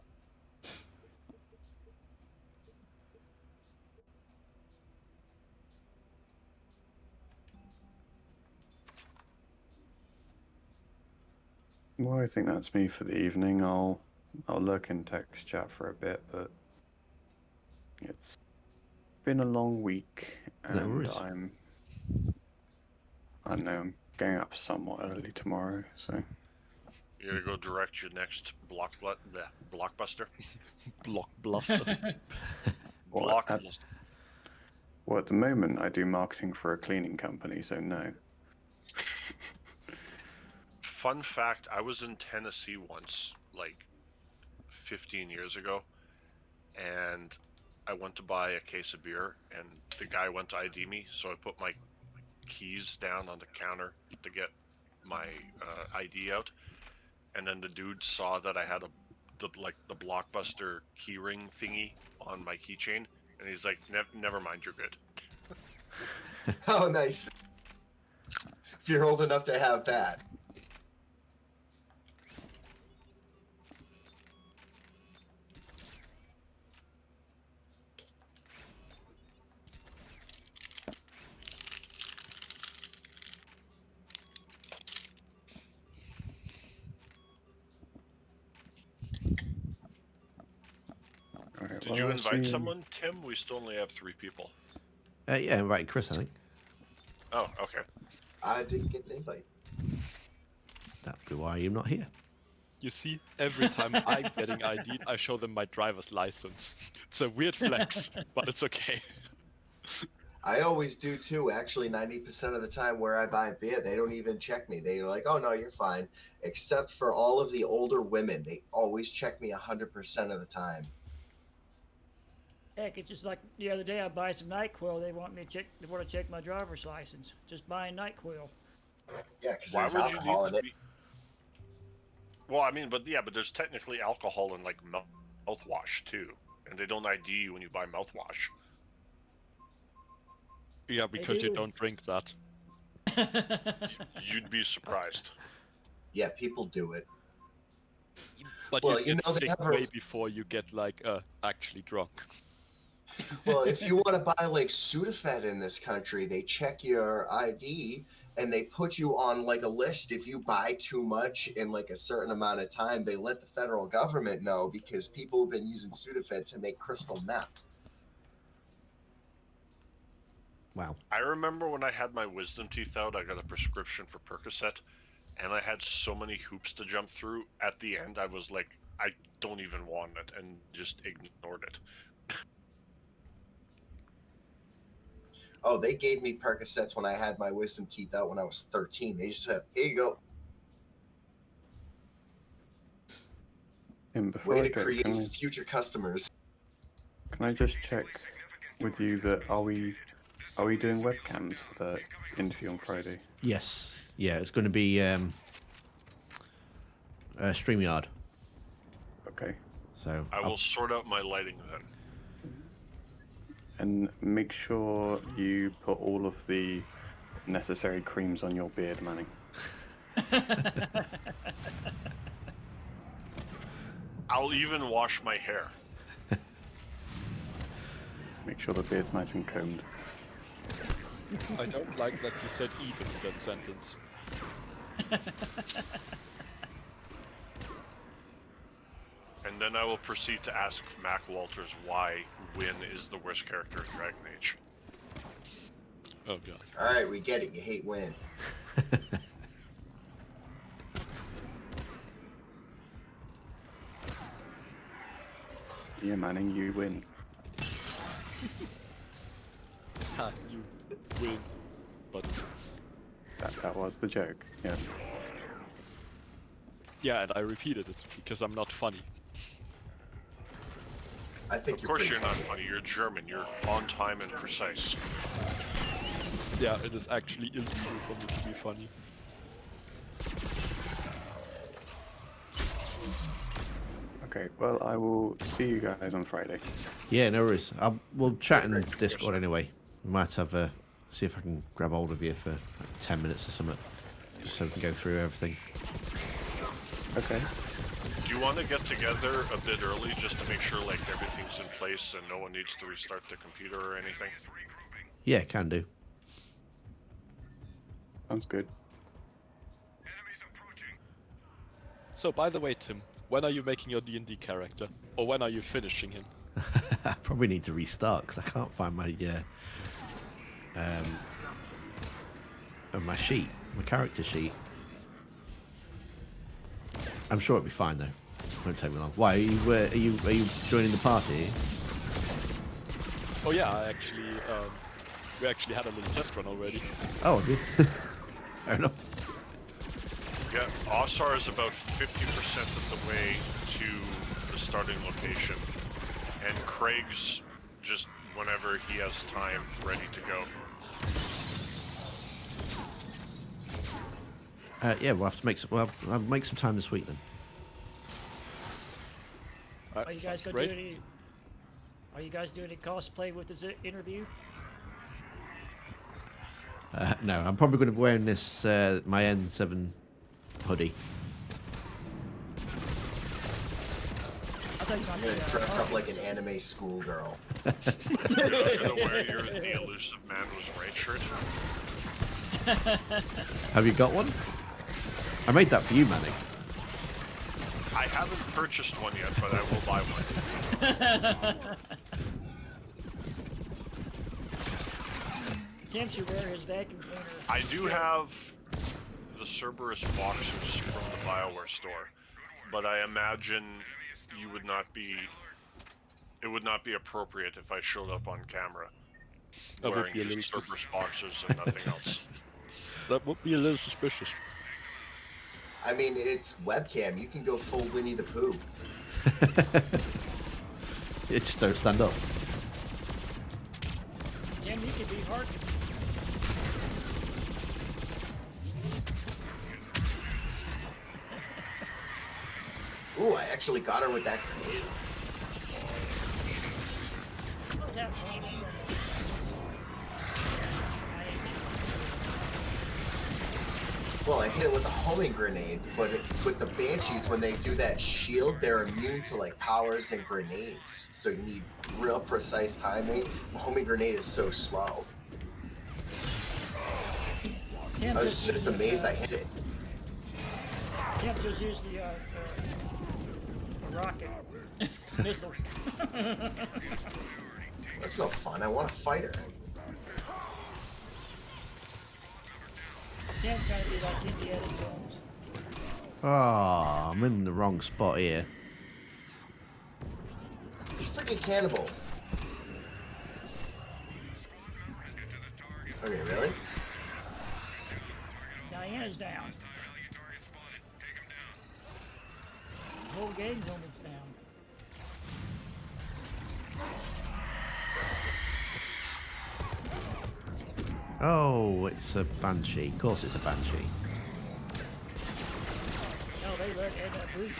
Well, I think that's me for the evening. I'll lurk in text chat for a bit, but it's been a long week, No and worries. I don't know, I'm getting up somewhat early tomorrow, so You're gonna go direct your next blockbuster. Blockbuster. Well, Blockbuster. well, at the moment I do marketing for a cleaning company, so no. Fun fact, I was in Tennessee once, like 15 years ago, and I went to buy a case of beer, and the guy went to ID me, so I put my keys down on the counter to get my ID out, and then the dude saw that I had the Blockbuster keyring thingy on my keychain, and he's like, never mind, you're good. Oh, nice. If you're old enough to have that. Alright, Did well, you I'll invite see- someone, Tim? We still only have 3 people. Yeah, right, Chris. I think Oh, okay. I didn't get an invite. that'd be why you're not here. You see, every time I'm getting ID'd, I show them my driver's license. It's a weird flex, but it's okay. I always do too. Actually, 90% of the time where I buy beer, they don't even check me. They're like, oh, no, you're fine. Except for all of the older women. They always check me 100% of the time. Heck, it's just like the other day I buy some NyQuil. They want to check my driver's license. Just buying NyQuil. Yeah, because Why there's would you alcohol need in to it. be... Well, I mean, but there's technically alcohol in like mouthwash too, and they don't ID you when you buy mouthwash. Yeah, because you do. don't drink that. You'd be surprised. Yeah, people do it. But Well, you you get know, they sick have a- way before you get like actually drunk. Well, if you want to buy like Sudafed in this country, they check your ID and they put you on like a list. If you buy too much in like a certain amount of time, they let the federal government know because people have been using Sudafed to make crystal meth. Wow. I remember when I had my wisdom teeth out, I got a prescription for Percocet, and I had so many hoops to jump through. At the end, I was like, I don't even want it, and just ignored it. Oh, they gave me Percocets when I had my wisdom teeth out when I was 13. They just said, "Here you go." And before Way I to go, create can future customers. I just check with you that are we doing webcams for the interview on Friday? Yes. Yeah, it's going to be StreamYard. Okay. So I will sort out my lighting then. And make sure you put all of the necessary creams on your beard, Manning. I'll even wash my hair. Make sure the beard's nice and combed. I don't like that you said even in that sentence. And then I will proceed to ask Mac Walters why Wynn is the worst character in Dragon Age. Oh god. All right, we get it. You hate Win. Yeah, Manning, you win. Ha, you win. But it's... That was the joke. Yes. Yeah, and I repeated it because I'm not funny. I think Of you're course pretty you're not funny, you're German, you're on time and precise. Yeah, it is actually illegal for me to be funny. Okay, well, I will see you guys on Friday. Yeah, no worries. We'll chat in Discord anyway. We might have see if I can grab hold of you for like 10 minutes or something, just so we can go through everything. Okay. Do you want to get together a bit early just to make sure like everything's in place and no one needs to restart the computer or anything? Yeah, can do. Sounds good. So, by the way, Tim, when are you making your D&D character? Or when are you finishing him? I probably need to restart because I can't find my sheet, my character sheet. I'm sure it'll be fine though. Won't take me long. Why are you joining the party? Oh yeah, we actually had a little test run already. Oh, good. Fair enough. Yeah, Ossar is about 50% of the way to the starting location, and Craig's just whenever he has time, ready to go. Yeah, we'll have to make some. Well, I'll make some time this week then. Are you guys Sounds gonna great. do any? Are you guys doing any cosplay with this interview? No, I'm probably going to be wearing this my N7 hoodie. I thought you were You're gonna gonna do dress that. up like an anime schoolgirl. You're not gonna wear your The Elusive Man Was Right shirt? Have you got one? I made that for you, Manny. I haven't purchased one yet, but I will buy one. Tim should wear his vacuum cleaner. I do have the Cerberus boxers from the BioWare store, but I imagine you would not be. It would not be appropriate if I showed up on camera That would wearing be a just little Cerberus boxers and nothing else. That would be a little suspicious. I mean, it's webcam. You can go full Winnie the Pooh. It just don't stand up. Tim, you can be hard. Ooh, I actually got her with that grenade. What's happening? Well, I hit it with a homing grenade, but with the Banshees, when they do that shield, they're immune to like powers and grenades. So you need real precise timing. The homing grenade is so slow. Tim I was just amazed I hit it. Tim just used the rocket missile. That's no fun. I want to fight her. Tim's trying to be like Indiana Jones. Oh, I'm in the wrong spot here. It's freaking cannibal. Okay, really? Diana's down. The whole game's almost down. Oh, it's a Banshee. Of course it's a Banshee. No, they let that brute.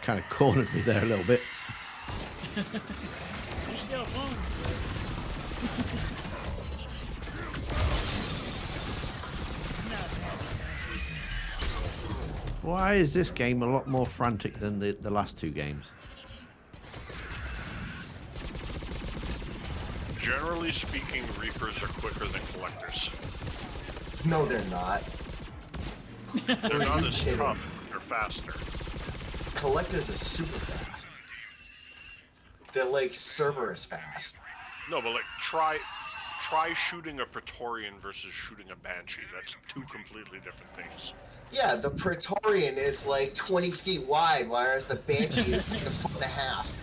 Kind of cornered me there a little bit. He's still flowing. Why is this game a lot more frantic than the last two games? Generally speaking, Reapers are quicker than Collectors. No, they're not. They're not as kidding? tough, they're faster. Collectors are super fast. They're like Cerberus fast. No, but like, try shooting a Praetorian versus shooting a Banshee. That's two completely different things. Yeah, the Praetorian is like 20 feet wide, whereas the Banshee is like a foot and a half.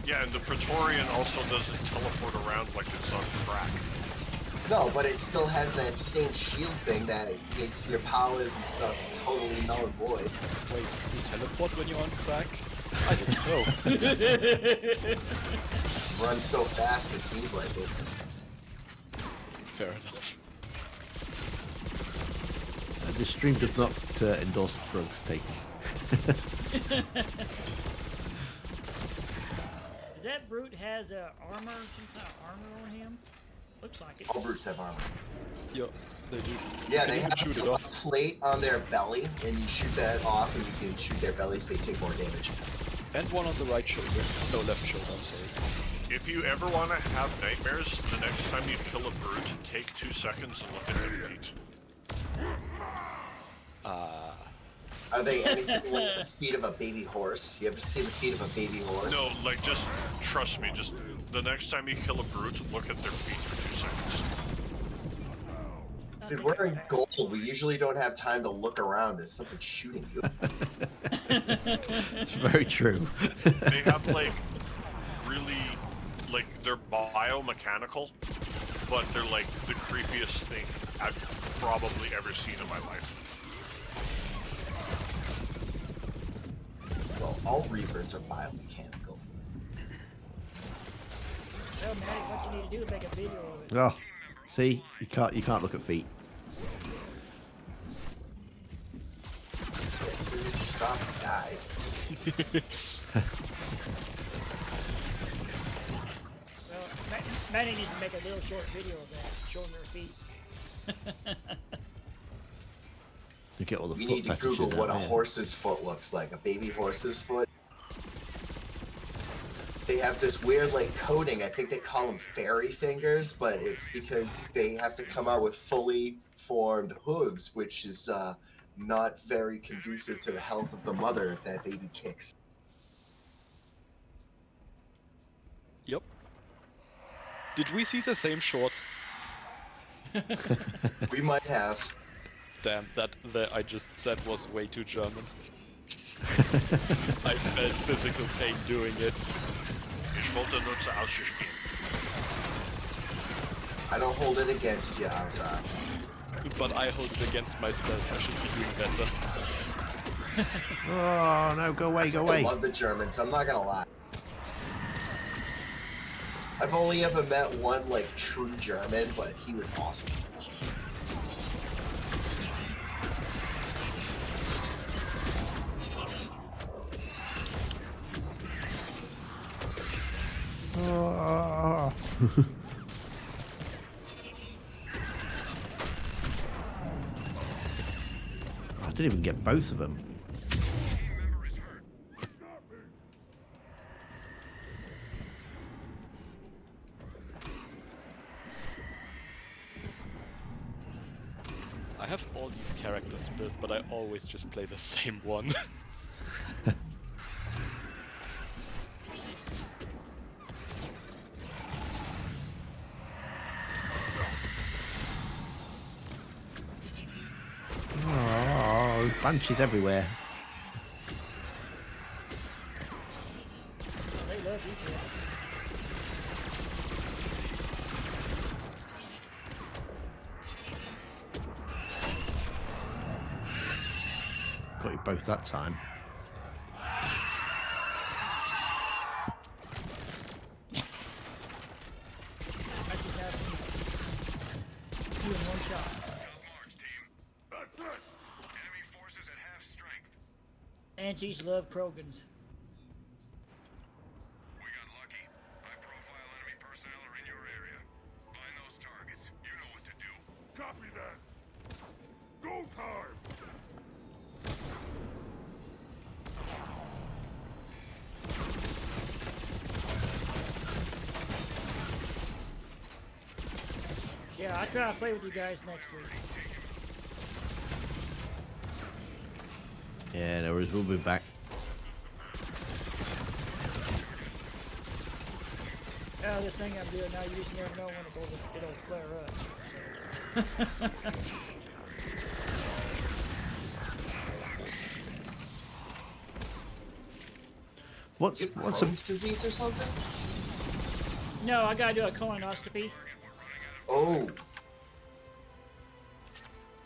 Yeah, and the Praetorian also doesn't teleport around like it's on crack. No, but it still has that same shield thing that makes your powers and stuff totally null and void. Wait, you teleport when you're on crack? I didn't know. Runs so fast, it seems like it. Fair enough. This stream does not endorse drugs taken. Does that brute has armor, some kind of armor on him? Looks like it. All brutes have armor. Yeah, they do. Yeah, You they can have shoot it a off. plate on their belly, and you shoot that off, and you can shoot their bellies, they take more damage. And one on the right shoulder. No, left shoulder, I'm sorry. If you ever want to have nightmares, the next time you kill a brute, take 2 seconds and look at their feet. Are they anything like the feet of a baby horse? You ever see the feet of a baby horse? No, like, just trust me, just the next time you kill a brute, look at their feet for 2 seconds. Dude, we're in gold. We usually don't have time to look around. There's something shooting you. It's very true. They have, like, really, like, they're biomechanical, but they're, like, the creepiest thing I've probably ever seen in my life. Well, all Reapers are biomechanical. Well, Maddie, what you need to do is make a video of it. Oh, see, you can't look at feet. As soon as you stop, you die. Well, Maddie needs to make a little short video of that, showing her feet. You get all the We foot need to fetishes Google what a out there. horse's foot looks like. A baby horse's foot. They have this weird, like, coating. I think they call them fairy fingers, but it's because they have to come out with fully formed hooves, which is not very conducive to the health of the mother if that baby kicks. Yep. Did we see the same short? We might have. Damn, that I just said was way too German. I felt physical pain doing it. Ich wollte nur zu ausspielen. I don't hold it against you, Asa. But I hold it against myself. I should be doing better. Oh no! Go away! Go I away! love the Germans, I'm not gonna lie. I've only ever met one, like, true German, but he was awesome. I didn't even get both of them. I have all these characters built, but I always just play the same one. Oh, bunches everywhere. They love each other. Got you both that time. I just have two in one shot. That's it! Enemy forces at half strength. Angies love Krogans. We got lucky. High-profile enemy personnel are in your area. Find those targets. You know what to do. Copy that. Go time! Yeah, I'll try to play with you guys next week. Yeah, no worries, we'll be back. This thing I'm doing now, you just never know when it'll flare up. So. What's You have what's a Crohn's disease or something? No, I gotta do a colonoscopy. Oh,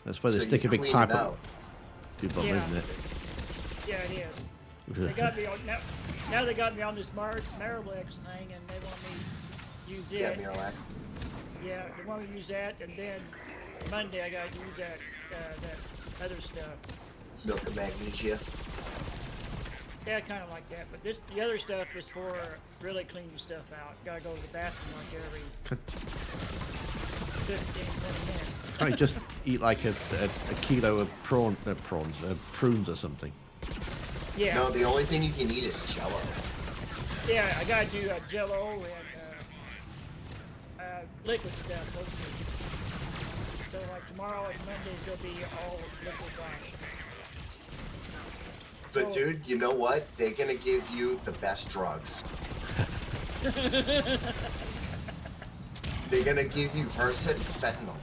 that's where they so stick you a big clean pipe it up out. your bum, Yeah. isn't it? Yeah, it is. They got me on now. They got me on this Marilex thing, and they want me to use Yeah, it. Miralax. Yeah, they want me to use that, and then Monday I gotta use that that other stuff. Milk of magnesia. Yeah, kind of like that. But the other stuff is for really cleaning stuff out. Gotta go to the bathroom like every Can't, 15, 20 minutes. can't you just eat like a kilo of prunes or something? Yeah, No, the only thing you can eat is Jello. yeah, I gotta do Jello and liquid stuff. Those two. So like tomorrow and Monday is gonna be all liquid diet. But So- dude, you know what? They're gonna give you the best drugs. They're gonna give you Versed and fentanyl.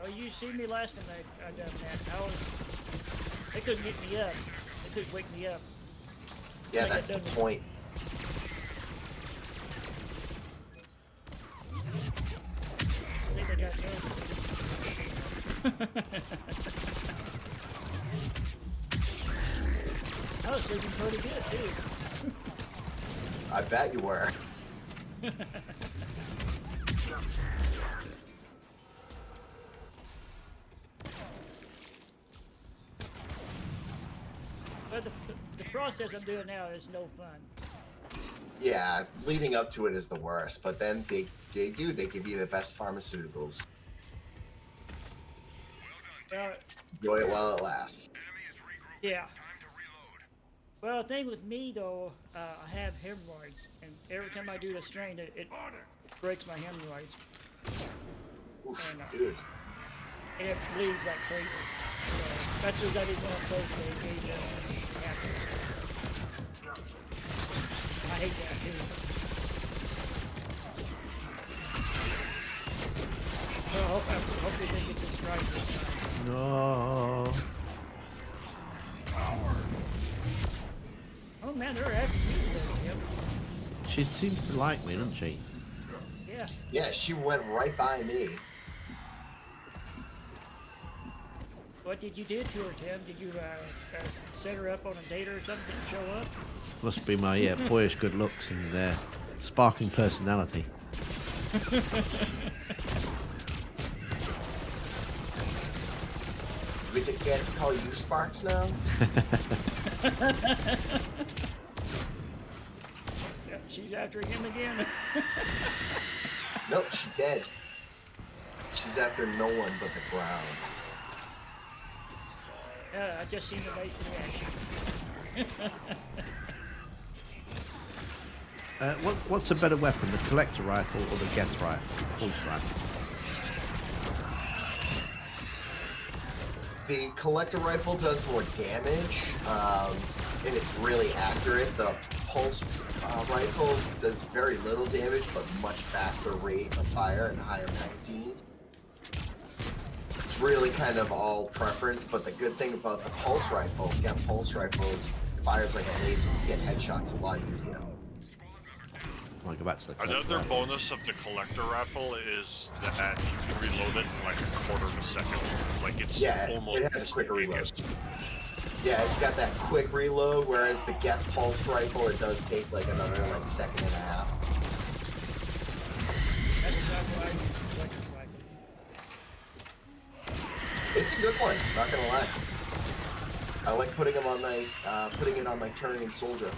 Oh, you see me last time I done that. They couldn't get me up. They couldn't wake me up. Yeah, Like that's I the done- point. I think I got nervous. I was sleeping pretty good too. I bet you were. But the process I'm doing now is no fun. Yeah, leading up to it is the worst, but then they give you the best pharmaceuticals. Well, Enjoy it while it lasts. yeah. Time to reload. Well, the thing with me though, I have hemorrhoids, and every time I do the strain, it breaks my hemorrhoids, Oof, And, dude. and it bleeds like crazy. So that's what I didn't want to post. They gave after. I hate that too. Well, hope they didn't get this right this time. No. Oh man, they're happy to see that. Yep. She seems to like me, doesn't she? Yeah. Yeah, she went right by me. What did you do to her, Tim? Did you set her up on a date or something to show up? Must be my boyish good looks and sparkling personality. We get to call you Sparks now? Yeah, she's after him again. Nope, she's dead. She's after no one but the ground. Yeah, I just seen the base reaction. What's a better weapon, the collector rifle or the Geth rifle? Pulse rifle. The collector rifle does more damage, and it's really accurate. The pulse rifle does very little damage, but much faster rate of fire and higher magazine. It's really kind of all preference, but the good thing about the pulse rifle, pulse rifle, is it fires like a laser. You get headshots a lot easier. I want to go back to the collector Another rifle. bonus of the collector rifle is that you can reload it in like a quarter of a second. Like it's Yeah, almost it has a quicker reload. instantaneous. Yeah, it's got that quick reload, whereas the Geth pulse rifle, it does take like another like second and a half. That's exactly why I use the electric rifle. It's a good one, not gonna lie. I like putting them on my putting it on my turning soldier.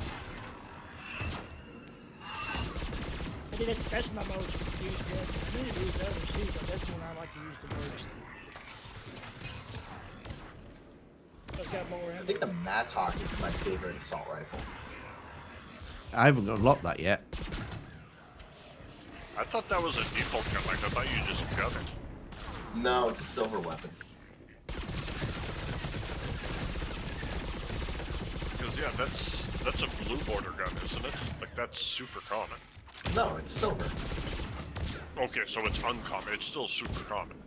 I think that's my most used gun. I need to use the others too, but that's the one I like to use the most. It's got more I think ammo. the Mattock is my favorite assault rifle. I haven't unlocked that yet. I thought that was a default gun. Like I thought you just got it. No, it's a silver weapon. Because yeah, that's a blue border gun, isn't it? Like that's super common. No, it's silver. Okay, so it's uncommon. It's still super common.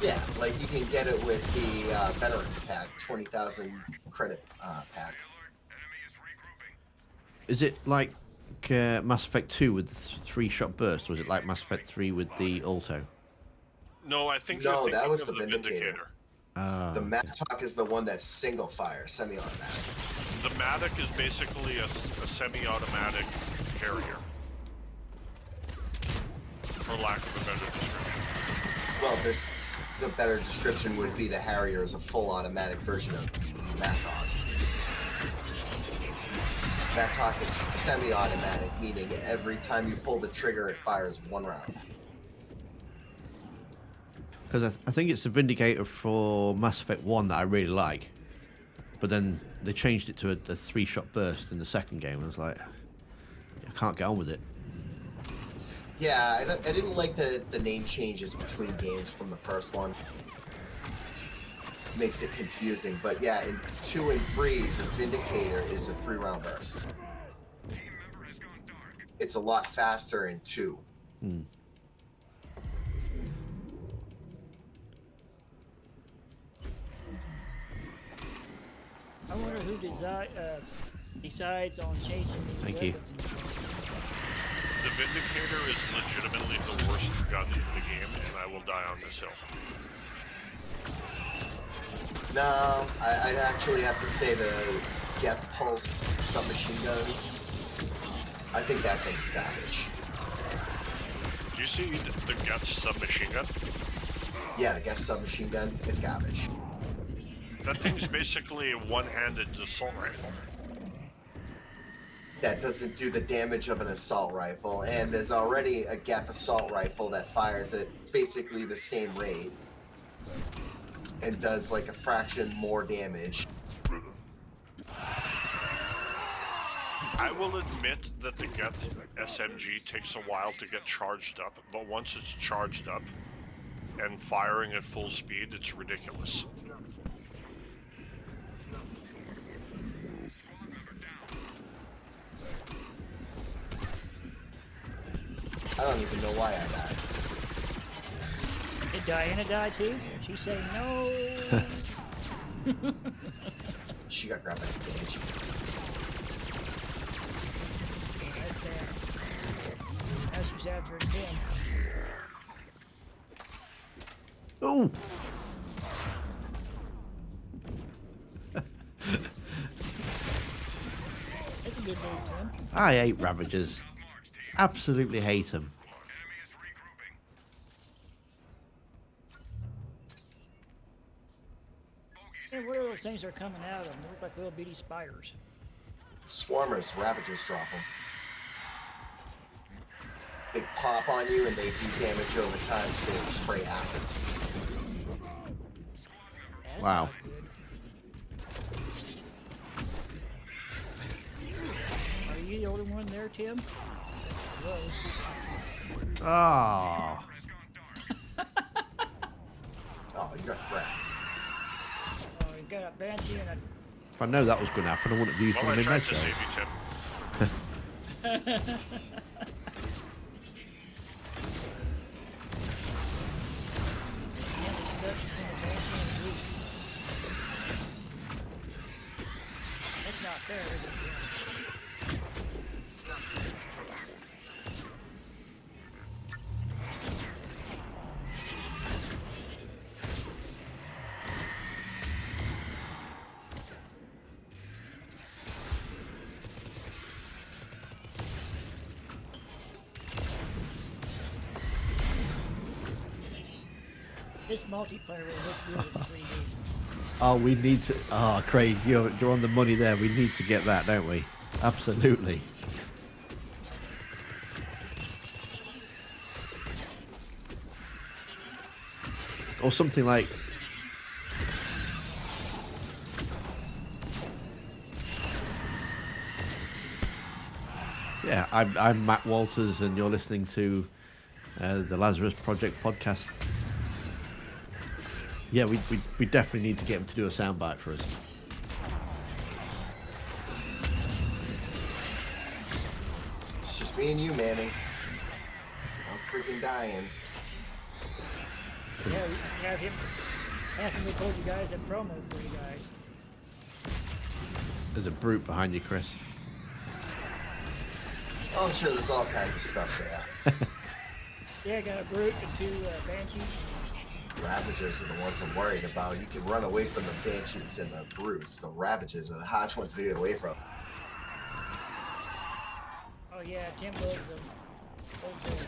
Yeah, like you can get it with the Veterans Pack, 20,000 credit pack. Is it like Mass Effect 2 with the 3-shot burst, or is it like Mass Effect 3 with the auto? No, I think No, you're that thinking was of the Vindicator. Ah, The Mattock is the one that's single fire, semi-automatic. The Matic is basically a semi-automatic carrier, for lack of a better description. Well, the better description would be the Harrier is a full automatic version of the Mattock. Mattock is semi-automatic, meaning every time you pull the trigger, it fires one round. because I think it's the Vindicator for Mass Effect 1 that I really like, but then they changed it to a 3-shot burst in the second game, and I was like, I can't get on with it. Yeah, I didn't like the name changes between games from the first one. Makes it confusing, but yeah, in 2 and 3, the Vindicator is a 3-round burst. It's a lot faster in 2. Hmm. I wonder who decides on changing these Thank you. weapons. and stuff. The Vindicator is legitimately the worst gun in the game, and I will die on this hill. No, I'd actually have to say the Geth Pulse submachine gun. I think that thing's garbage. Do you see the Geth submachine gun? Yeah, the Geth submachine gun, it's garbage. That thing's basically a one-handed assault rifle. That doesn't do the damage of an assault rifle, and there's already a Geth assault rifle that fires at basically the same rate and does like a fraction more damage. I will admit that the Geth SMG takes a while to get charged up, but once it's charged up and firing at full speed, it's ridiculous. I don't even know why I died. Did Diana die too? She's saying no. She got grabbed by a banshee. Right there. Now she's after it again. Oh! That's a good move, Tim. I hate Ravagers. Absolutely hate them. Enemy is regrouping. Bogey And what are those things that are coming out of them? They look like little bitty spiders. Swarmers, Ravagers drop them. They pop on you and they do damage over time so they spray acid. That's Wow. not good. Are you the only one there, Tim? Was. Oh. Oh, you're a threat. Oh, you got a Banshee and a... If I know that was going to happen, I wouldn't have used Well, one I of my tried to meds. save you, Tim. That's not fair, is it, Tim? This multiplayer will look good in 3D. Oh, we need to. Oh, Craig, you're on the money there. We need to get that, don't we? Absolutely. Or something like. Yeah, I'm Matt Walters, and you're listening to the Lazarus Project podcast. Yeah, we definitely need to get him to do a soundbite for us. It's just me and you, Manning. I'm freaking dying. Yeah, we have him record you guys a promo for you guys. There's a brute behind you, Chris. Oh, I'm sure there's all kinds of stuff there. Yeah, I got a Brute and two Banshees. Ravagers are the ones I'm worried about. You can run away from the Banshees and the Brutes. The Ravagers are the hard ones to get away from. Oh yeah, Tim loves them. Oh, boy.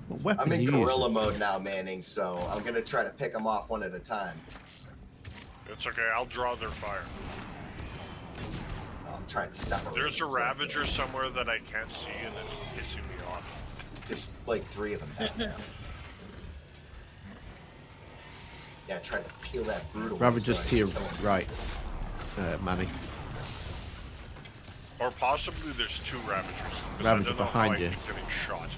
What weapon I'm are in you gorilla using? mode now, Manning, so I'm gonna try to pick them off one at a time. It's okay, I'll draw their fire. I'm trying to separate. There's a them, so I Ravager can- somewhere that I can't see and it's pissing me off. There's like 3 of them down there. Yeah, I tried to peel that Brute away. Ravagers so I to your could kill him. right, Manny. Or possibly there's 2 Ravagers. 'cause Ravager I don't know behind how you. I keep getting shot.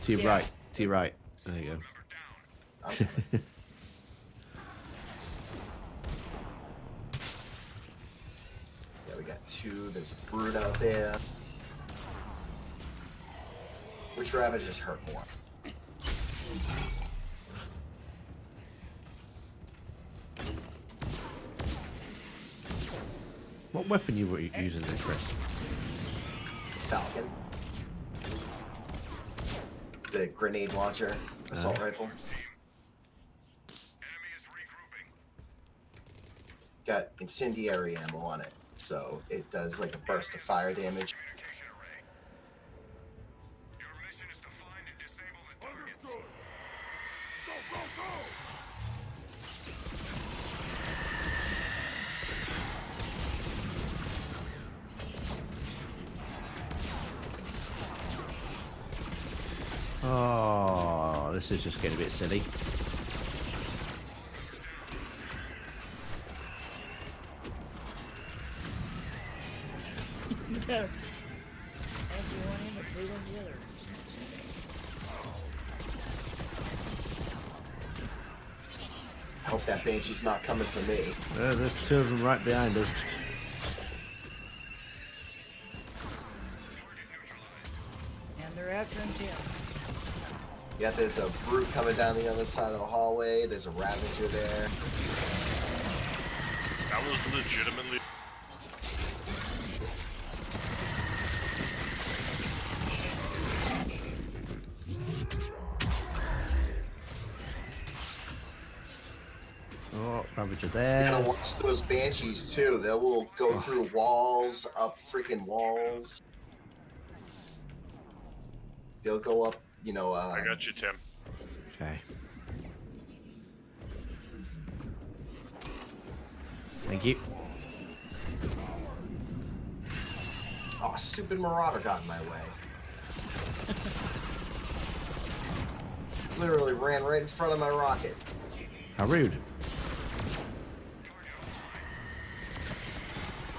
To your Yeah. right. To your right. There you go. I'm coming. Yeah, we got 2. There's a Brute out there. Which Ravagers hurt more? What weapon you were using there, Chris? Falcon. The grenade launcher, assault rifle. Enemy is regrouping. Got incendiary ammo on it, so it does like a burst of fire damage. Communication array. Your mission is to find and disable the targets. Understood. Go, go, go! Oh, this is just getting a bit silly. You got a Banshee one in, but Brute on the other. I hope that Banshee's not coming for me. There's 2 of them right behind us. And they're after him, Tim. Yeah, there's a Brute coming down the other side of the hallway. There's a Ravager there. That was legitimately. Oh, Ravager You there. gotta watch those Banshees too. They will go Oh. through walls, up freaking walls. They'll go up, I got you, Tim. Okay. Thank you. Oh, stupid Marauder got in my way. Literally ran right in front of my rocket. How rude.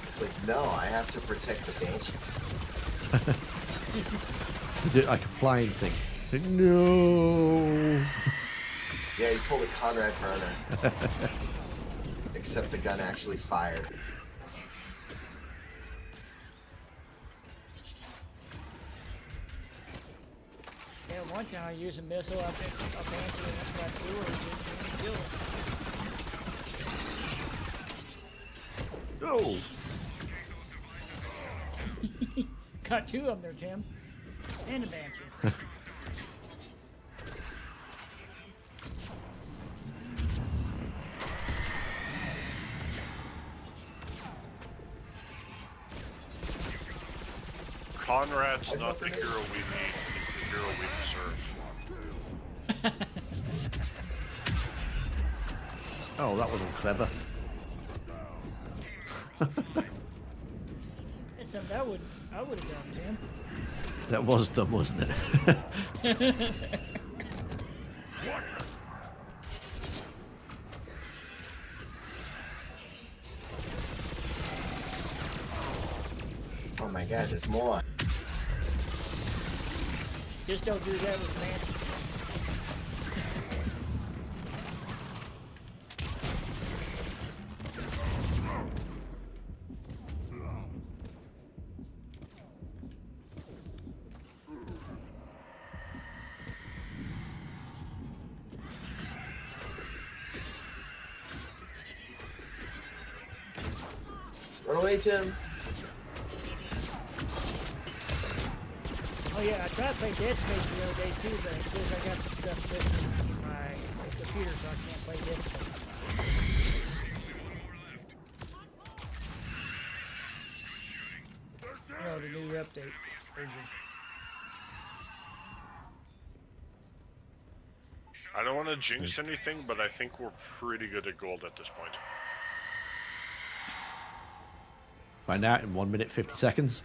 It's like, no, I have to protect the Banshees. You do it like a flying thing. Like, no. Yeah, he pulled a Conrad Burner. Except the gun actually fired. Yeah, one time I used a missile up into that door and it didn't kill it. Oh. Got 2 of them there, Tim. And a Banshee. Conrad's not the hero we need, he's the hero we deserve. Oh, that wasn't clever. That's something I would have done, Tim. That was dumb, wasn't it? Oh my god, there's more. Just don't do that with Banshee. Run away, Tim. Oh yeah, I tried to play Dead Space the other day too, but it says I got some stuff missing in my computer, so I can't play Dead Space. No, the new update version. I don't want to jinx anything, but I think we're pretty good at gold at this point. Find out in 1 minute 50 seconds.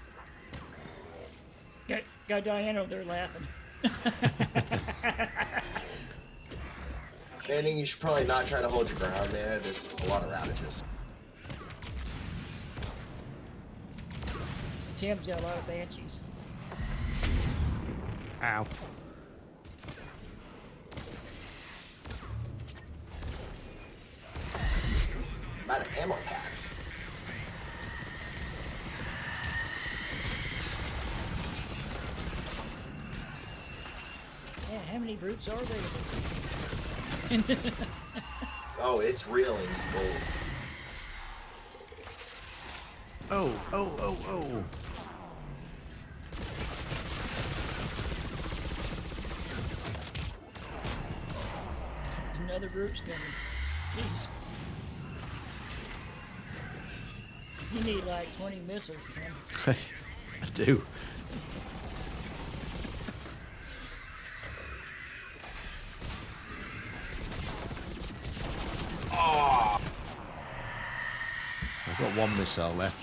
Got Diana over there laughing. Manning, you should probably not try to hold your ground there. There's a lot of ravages. Tim's got a lot of Banshees. Ow. I'm out of ammo packs. Yeah, how many brutes are there? Oh, it's reeling gold. Oh, oh, oh, oh. Another brute's coming. Jeez. You need like 20 missiles, Tim. I do. Oh, I've got 1 missile left.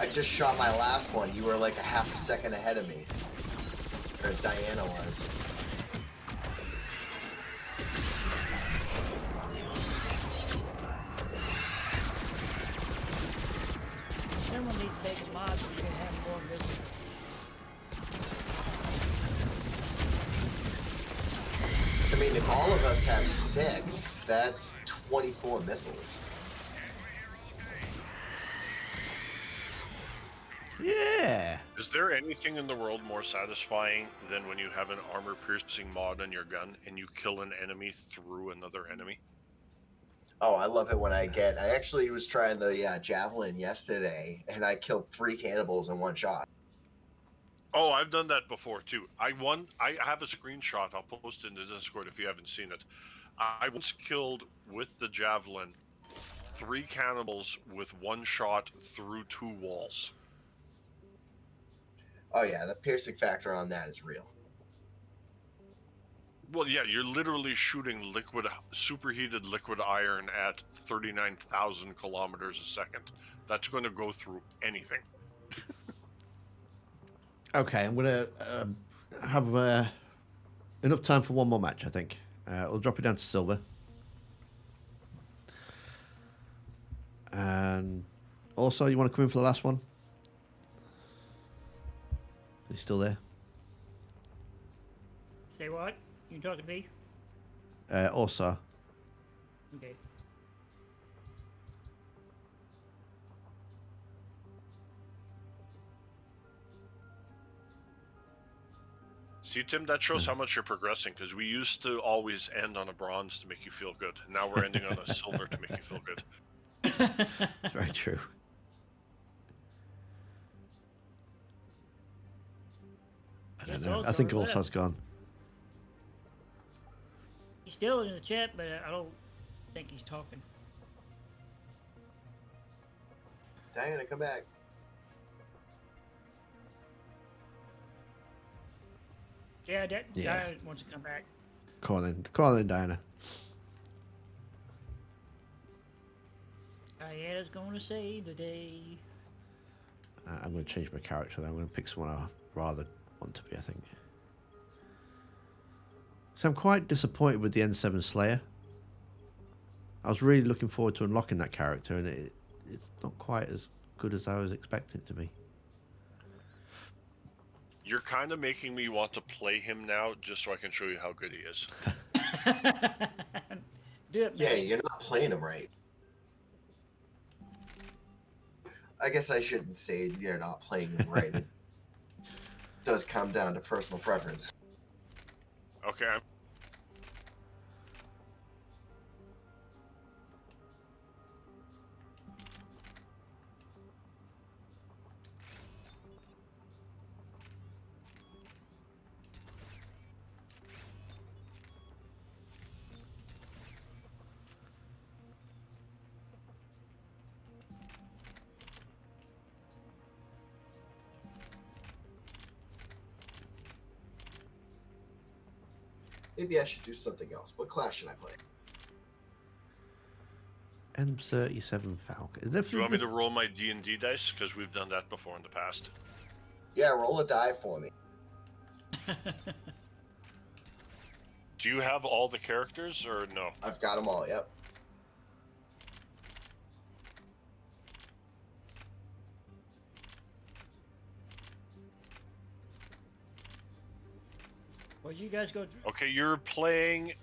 I just shot my last one. You were like a half a second ahead of me. Or Diana was. Someone needs to make a mod so you can have more missiles. I mean, if all of us have 6, that's 24 missiles. Yeah. Is there anything in the world more satisfying than when you have an armor-piercing mod on your gun and you kill an enemy through another enemy? Oh, I love it when I actually was trying the javelin yesterday, and I killed 3 cannibals in 1 shot. Oh, I've done that before too. I have a screenshot. I'll post it in the Discord if you haven't seen it. I once killed with the javelin 3 cannibals with 1 shot through 2 walls. Oh yeah, the piercing factor on that is real. Well, yeah, you're literally shooting superheated liquid iron at 39,000 kilometers a second. That's going to go through anything. Okay, I'm gonna have enough time for one more match. I think we'll drop it down to silver, and also you want to come in for the last one? Are you still there? Say what? You talking to me? Also, Okay. See, Tim, that shows how much you're progressing, because we used to always end on a bronze to make you feel good. Now we're ending on a silver to make you feel good. it's very true. I don't Yes, know. I also think left. Alsa's gone. He's still in the chat, but I don't think he's talking. Diana, come back. Yeah, Yeah. Diana wants to come back. Call in, Diana. Diana's gonna save the day. I'm going to change my character. Then I'm going to pick someone I rather want to be. I think. So I'm quite disappointed with the N7 Slayer. I was really looking forward to unlocking that character, and it's not quite as good as I was expecting it to be. You're kind of making me want to play him now, just so I can show you how good he is. Do it, Yeah, man. you're not playing him right. I guess I shouldn't say you're not playing him right. It does come down to personal preference. Okay, Maybe I should do something else. What class should I play? M37 Falcon. Is there, do you want me to roll my D&D dice? Because we've done that before in the past. Yeah, roll a die for me. Do you have all the characters, or no? I've got them all, yep. Well, you guys go. Okay, you're playing...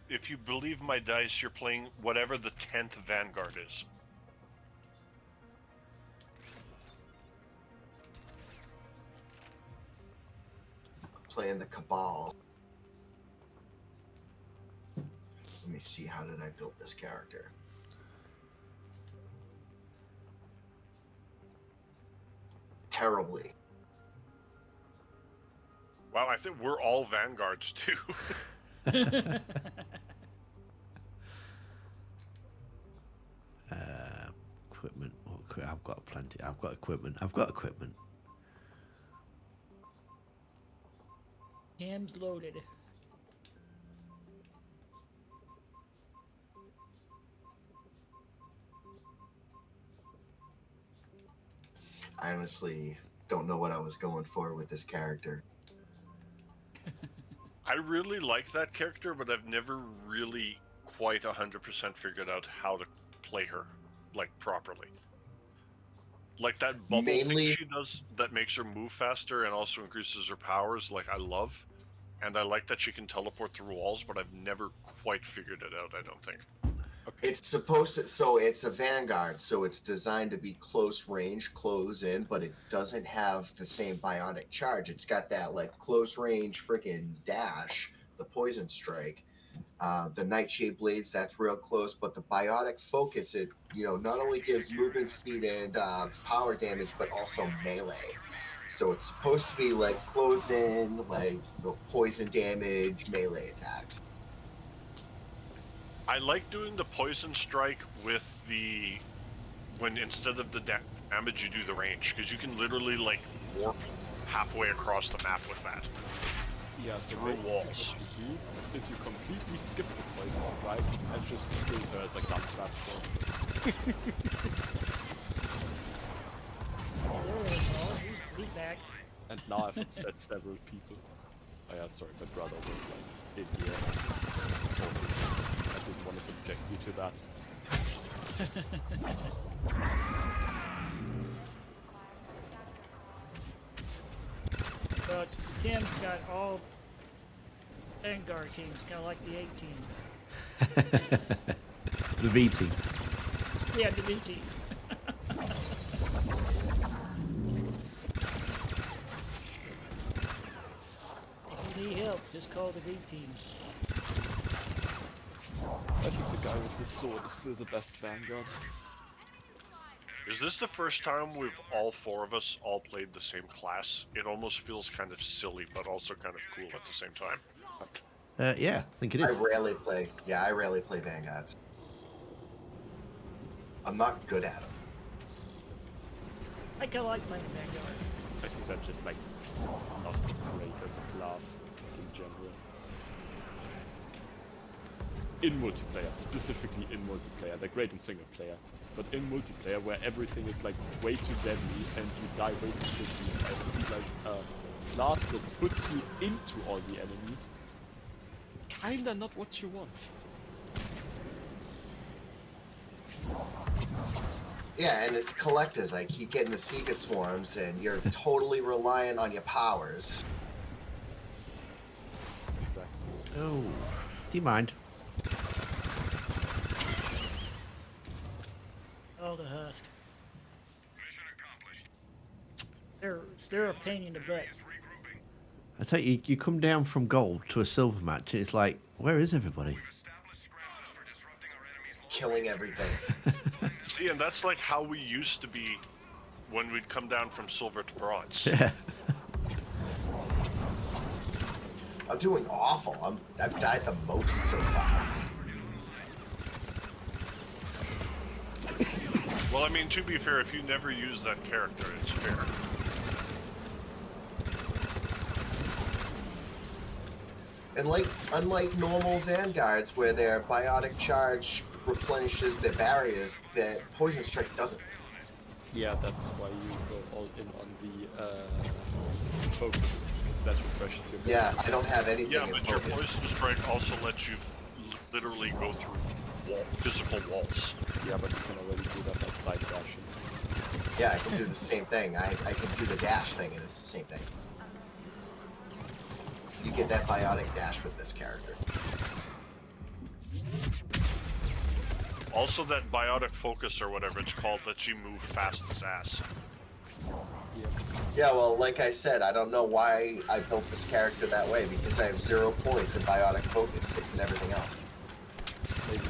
If you believe my dice, you're playing whatever the 10th Vanguard is. Playing the Cabal. Let me see, how did I build this character? Terribly. Wow, I think we're all Vanguards, too. Equipment. I've got plenty. I've got equipment. I've got equipment. Cam's loaded. I honestly don't know what I was going for with this character. I really like that character, but I've never really quite 100% figured out how to play her, like, properly. Like that bubble Mainly- thing she does that makes her move faster and also increases her powers, like, I love. And I like that she can teleport through walls, but I've never quite figured it out, I don't think. It's supposed to, so it's a Vanguard, so it's designed to be close range, close in, but it doesn't have the same biotic charge. It's got that like close range freaking dash, the poison strike. The Nightshade Blades, that's real close, but the biotic focus, it, you know, not only gives movement speed and power damage, but also melee. So it's supposed to be like close in, like poison damage, melee attacks. I like doing the poison strike with the... when instead of the damage you do the range, because you can literally like warp halfway across the map with that. Yeah, so Through basically walls. what you do is you completely skip the poison strike and just kill her as a gun platform. There he is. He's back. And now I've upset several people. Oh yeah, sorry, my brother was like in here. Totally. I didn't want to subject you to that. But Tim's got all Vanguard teams, kind of like the A team. The V team. Yeah, the B team. If you need help, just call the V teams. I think the guy with the sword is still the best Vanguard. Is this the first time we've all four of us all played the same class? It almost feels kind of silly, but also kind of cool at the same time. Yeah, I think it I is. rarely play. Yeah, I rarely play Vanguards. I'm not good at them. I kind of like playing Vanguard. I think they're just like not great as a class in general. In multiplayer, specifically in multiplayer, they're great in single player. But in multiplayer, where everything is like way too deadly and you die way too quickly, I feel like a class that puts you into all the enemies, kinda not what you want. Yeah, and it's collectors. I keep getting the Seeker Swarms, and you're totally reliant on your powers. Exactly. Oh, do you mind? Oh, the Husk. Mission accomplished. They're a pain in the butt. Is regrouping. I tell you, you come down from gold to a silver match, and it's like, where is everybody? We've established scramblers for disrupting our enemy's local Killing everything. See, and that's like how we used to be when we'd come down from silver to bronze. Yeah. I'm doing awful. I've died the most so far. Well, I mean, to be fair, if you never use that character, it's fair. And unlike normal Vanguards, where their biotic charge replenishes their barriers, that Poison Strike doesn't. Yeah, that's why you go all in on the focus, because that refreshes your Yeah, I don't have anything Yeah, in but your focus. poison strike also lets you literally go through physical walls. Yeah, but you can already do that by side dashing. Yeah, I can do the same thing. I can do the dash thing, and it's the same thing. You get that biotic dash with this character. Also, that biotic focus or whatever it's called lets you move fast as ass. Yeah. Yeah, well, like I said, I don't know why I built this character that way, because I have 0 points in biotic focus, 6 in everything else. Maybe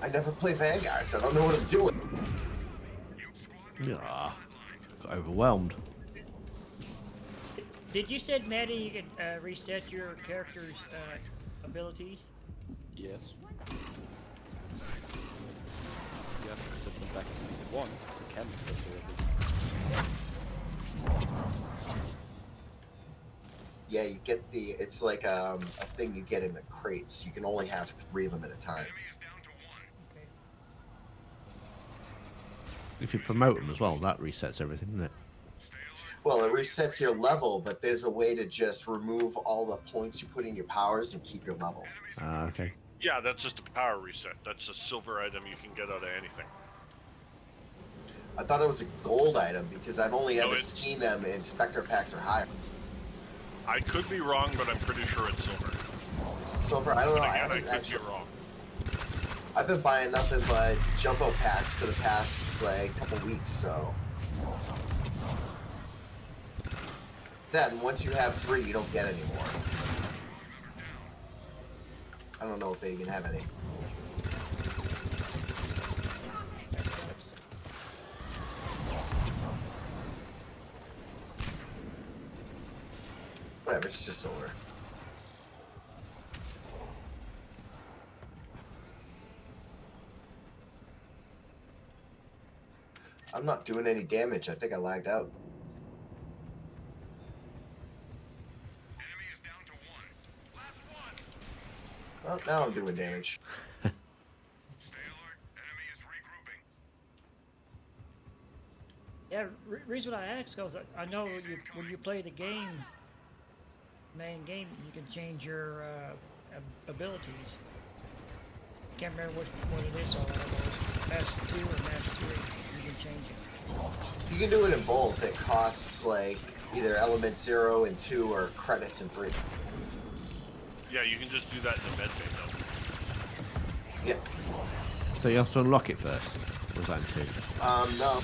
I never play Vanguard, so I don't know what I'm doing. Yeah. Got overwhelmed. Did you said, Maddie, you could reset your character's abilities? Yes. You have to set them back to being 1, so you can reset their abilities. Yeah, you get the, it's like a thing you get in the crates. You can only have 3 of them at a time. Enemy is down to 1. Okay. If you promote them as well, that resets everything, doesn't it? Well, it resets your level, but there's a way to just remove all the points you put in your powers and keep your level. Ah, okay. Yeah, that's just a power reset. That's a silver item you can get out of anything. I thought it was a gold item because I've only No, ever it's- seen them in Spectre packs or higher. I could be wrong, but I'm pretty sure it's silver. Silver, I don't know. But I again, I haven't could actually. be wrong. I've been buying nothing but jumbo packs for the past like couple weeks, so. Then once you have 3, you don't get any more. I don't know if they even have any. That sucks. Whatever, it's just silver. I'm not doing any damage. I think I lagged out. Oh, now I'm doing damage. Stay alert. Enemy is regrouping. Yeah, reason I ask because I know when you play the game, main game, you can change your abilities. Can't remember what it is. All that Master 2 or Master 3. You can change it. You can do it in both. It costs like either element 0 and 2 or credits in 3. Yeah, you can just do that in the med bay though. Yeah. So you have to unlock it first. Or was that in 2? No.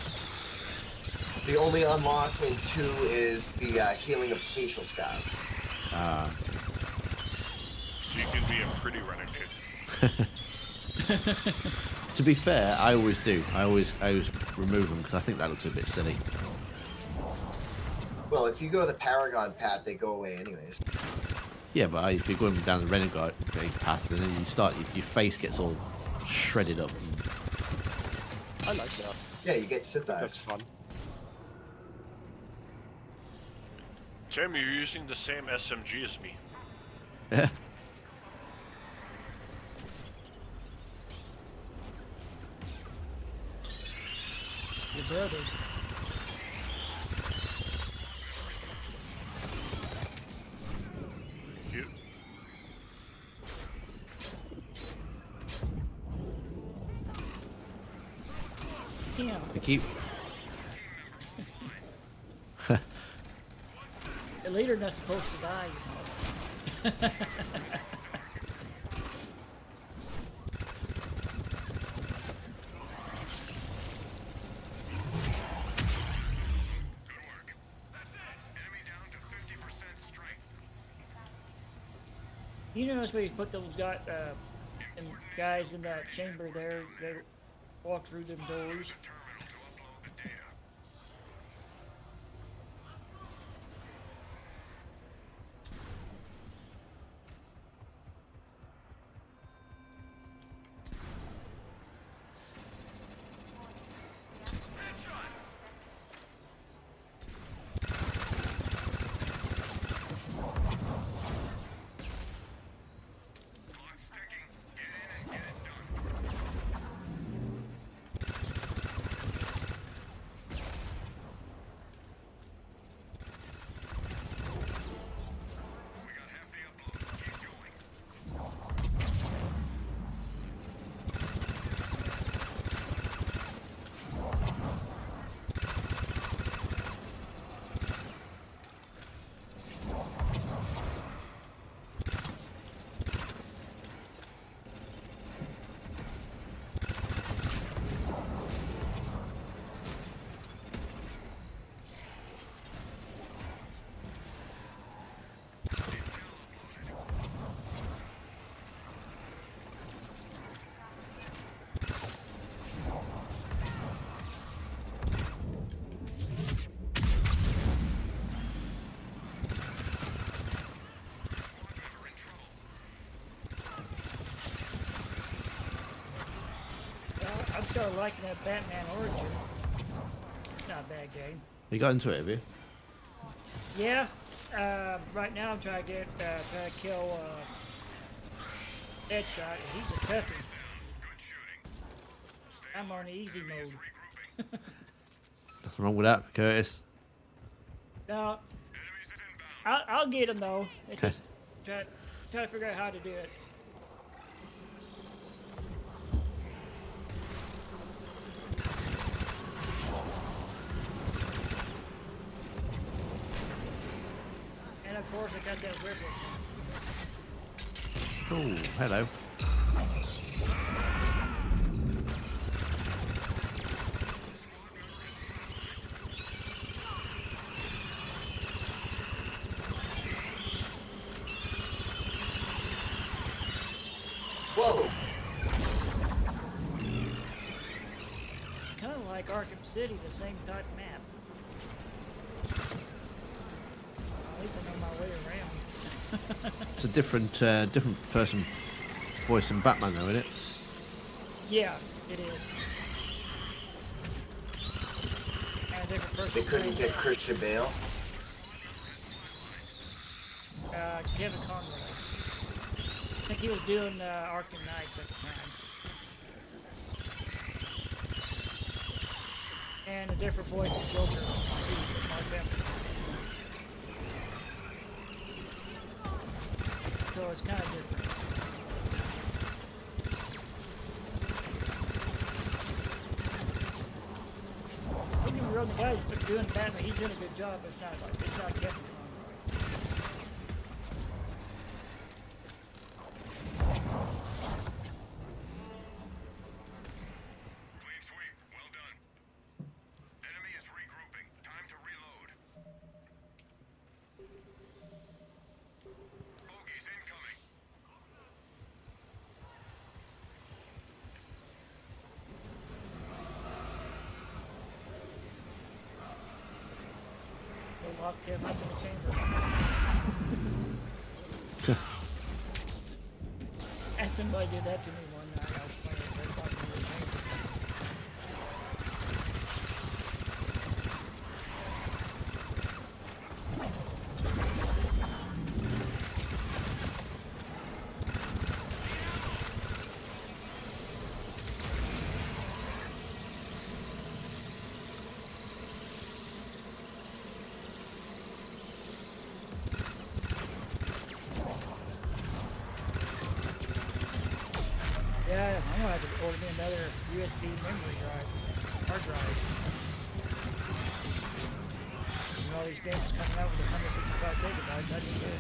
The only unlock in 2 is the healing of facial scars. So you can be a pretty renegade. To be fair, I always do. I always remove them because I think that looks a bit silly. Well, if you go the Paragon path, they go away anyways. Yeah, but if you're going down the renegade path, and then you start, your face gets all shredded up. I like that. Yeah, you get Sith That's eyes. fun. Tim, you're using the same SMG as me. Yeah. Your brothers. You, Damn. I keep. The leader not supposed to die, you know. Enemy down to 50% strength. You notice where you put those guys in that chamber there? They walk through them doors. Terminal to upload the data. Clock sticking. Get in and get it done. We got half the upload. Keep going. Well, I'm started liking that Batman Origin. It's not a bad game. You got into it, have you? Yeah. Right now I'm trying to kill Deadshot. He's a toughie. Good shooting. Stay I'm on easy Enemies mode. regrouping. Nothing wrong with that, Curtis. No, Enemies inbound. I'll get him though. It's just try to figure out how to do it. And of course I got that ripple. Oh, hello. Whoa! Kind of like Arkham City, the same type map. At least I know my way around. It's a different person voicing Batman, though, isn't it? Yeah, it is. And a different person. They couldn't plays, get Christian Bale. Kevin Conroy. think he was doing Arkham Knights at the time. And a different voice of Joker. He's Mark Hamill. So it's kind of different. Don't get me wrong, the guy that's doing Batman, he's doing a good job, but it's not Kevin Conroy. Clean sweep. Well done. Enemy is regrouping. Time to reload. Bogeys incoming. They locked him up in the chamber. And somebody did that to me one night. I was playing Red Box in the chamber. Yeah, I'm gonna have to order me another USB memory drive, hard drive. You know, all these games coming out with 155 gigabytes, that'd be good.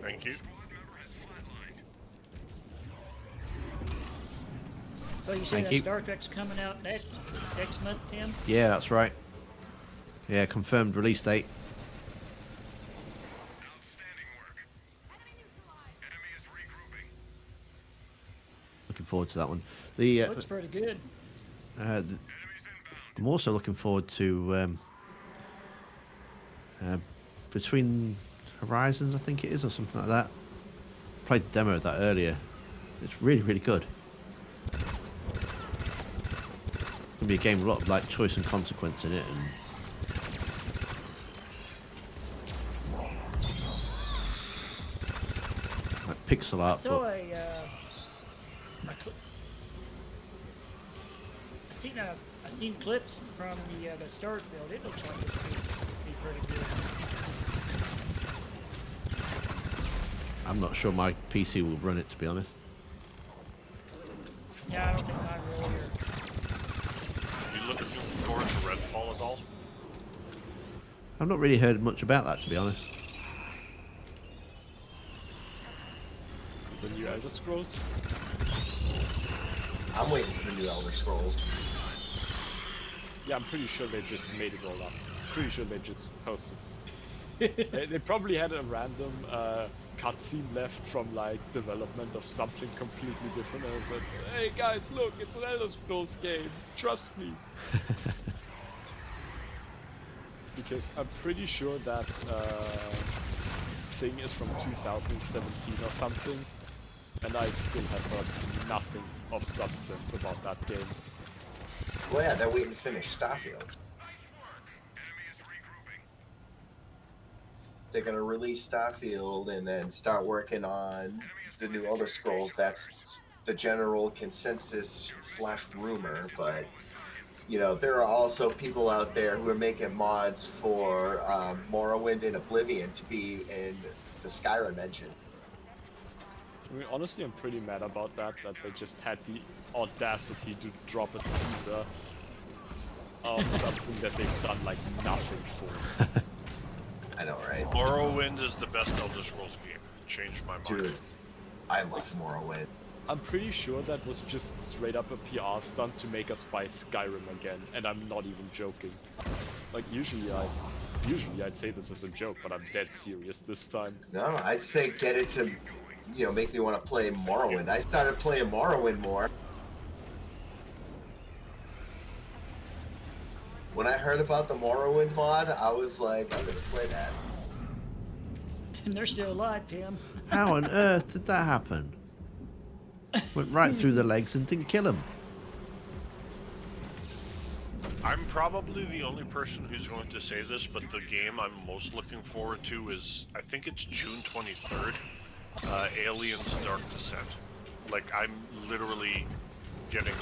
Thank you. Squad member has flatlined. So you say Thank that you. Star Trek's coming out next month, Tim? Yeah, that's right. Yeah, confirmed release date. Outstanding work. Enemy is regrouping. Looking forward to that one. The, Looks pretty good. Enemies inbound. I'm also looking forward to Between Horizons, I think it is, or something like that. Played the demo of that earlier. It's really, really good. It's gonna be a game with a lot of like choice and consequence in it, and like pixel art. So But I seen clips from the start build. It looks like it's be pretty good. I'm not sure my PC will run it, to be honest. Yeah, I don't think mine will either. You looking forward to Redfall at all? I've not really heard much about that, to be honest. The new Elder Scrolls. I'm waiting for the new Elder Scrolls. Yeah, I'm pretty sure they just made it all up. Pretty sure they just posted. They probably had a random cutscene left from like development of something completely different, and I said, "Hey guys, look, it's an Elder Scrolls game. Trust me." Because I'm pretty sure that thing is from 2017 or something, and I still have heard nothing of substance about that game. Well, yeah, they're waiting to finish Starfield. Enemy is regrouping. They're gonna release Starfield and then start working on the new Elder Scrolls. That's the general consensus / rumor, but you know, there are also people out there who are making mods for Morrowind and Oblivion to be in the Skyrim engine. I mean, honestly, I'm pretty mad about that they just had the audacity to drop a teaser of something that they've done like nothing for. I know, right? Morrowind is the best Elder Scrolls game. Changed my mind. Dude, I love Morrowind. I'm pretty sure that was just straight up a PR stunt to make us buy Skyrim again, and I'm not even joking. Like usually I'd say this is a joke, but I'm dead serious this time. No, I'd say get it to, you know, make me want to play Morrowind. I started playing Morrowind more. When I heard about the Morrowind mod, I was like, I'm gonna play that. And they're still alive, Tim. How on earth did that happen? Went right through the legs and didn't kill him. I I'm probably the only person who's going to say this, but the game I'm most looking forward to is, I think it's June 23rd, Aliens Dark Descent. Like, I'm literally getting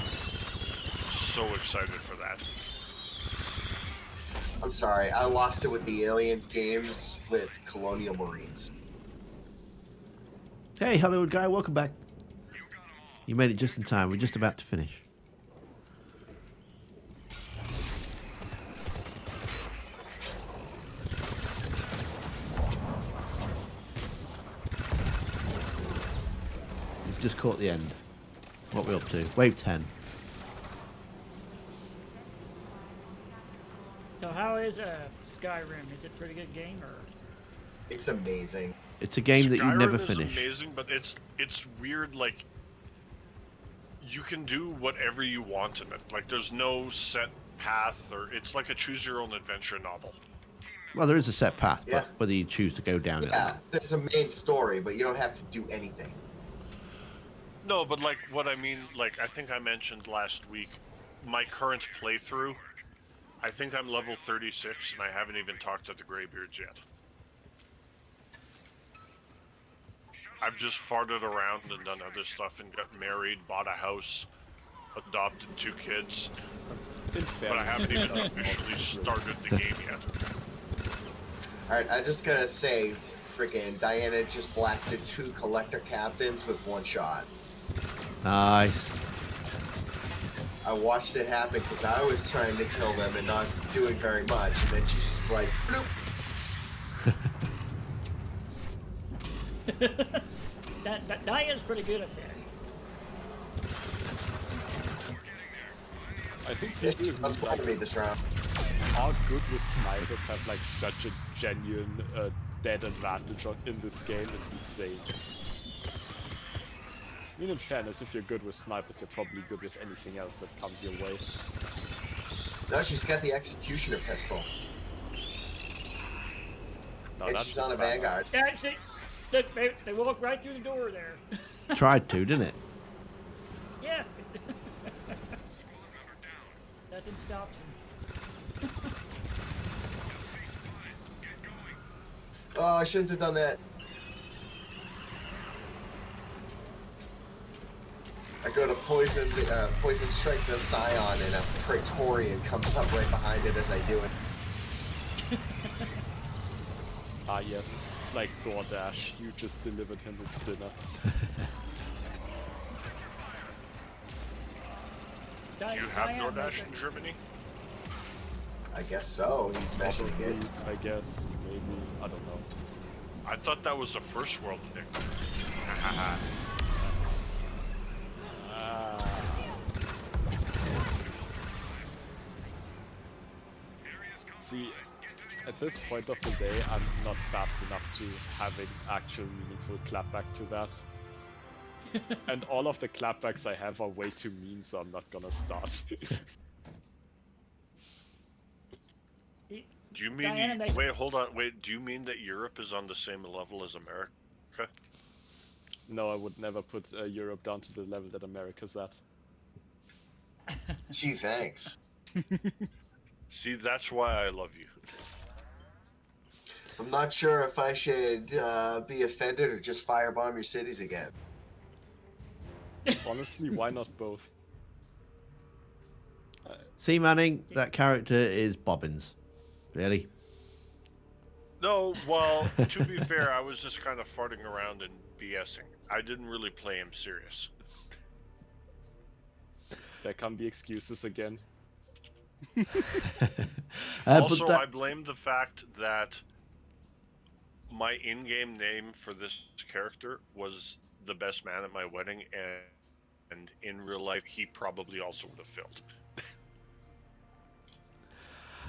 so excited for that. I'm sorry, I lost it with the Aliens games with Colonial Marines. Hey, Hollywood guy, welcome back. You made it just in time. We're just about to finish. You've just caught the end. What are we up to? Wave 10. So how is Skyrim? Is it a pretty good game or? It's amazing. It's a game that you never Skyrim is finish. amazing, but it's weird. Like, you can do whatever you want in it. Like, there's no set path, or it's like a choose-your-own-adventure novel. Well, there is a set path, Yeah. but whether you choose to go down it or Yeah, not. there's a main story, but you don't have to do anything. No, but like what I mean, like I think I mentioned last week, my current playthrough, I think I'm level 36, and I haven't even talked to the Greybeards yet. I've just farted around and done other stuff and got married, bought a house, adopted 2 kids, In but I fairness, haven't even not officially true. started the game yet. Alright, I just gotta say, freaking Diana just blasted 2 collector captains with 1 shot. Nice. I watched it happen because I was trying to kill them and not doing very much, and then she's just like, bloop. Diana's pretty good at that. I think It's people just who that's like, me this round. are good with snipers have like such a genuine dead advantage in this game. It's insane. I mean, in fairness, if you're good with snipers, you're probably good with anything else that comes your way. No, she's got the Executioner pistol. No, And that's she's on a bad. Vanguard. Yeah, see, look, they walked right through the door there. Tried to, didn't it? Yeah. Nothing stops him. Oh, I shouldn't have done that. I go to poison strike the Scion, and a Praetorian comes up right behind it as I do it. Ah yes, it's like DoorDash. You just delivered him his dinner. Do you have DoorDash in Germany? I guess so. He's mentioning it. Probably, I guess, maybe, I don't know. I thought that was a first world thing. See, at this point of the day, I'm not fast enough to having actual meaningful clapback to that. And all of the clapbacks I have are way too mean, so I'm not gonna start. Do you mean Diana makes- wait, hold on, wait, do you mean that Europe is on the same level as America? No, I would never put Europe down to the level that America's at. Gee, thanks. See, that's why I love you. I'm not sure if I should be offended or just firebomb your cities again. Honestly, why not both? See, Manning, that character is Bobbins. Really? No, well, to be fair, I was just kind of farting around and BSing. I didn't really play him serious. There can be excuses again. Also, but I blame the fact that my in-game name for this character was the best man at my wedding, and in real life, he probably also would have failed.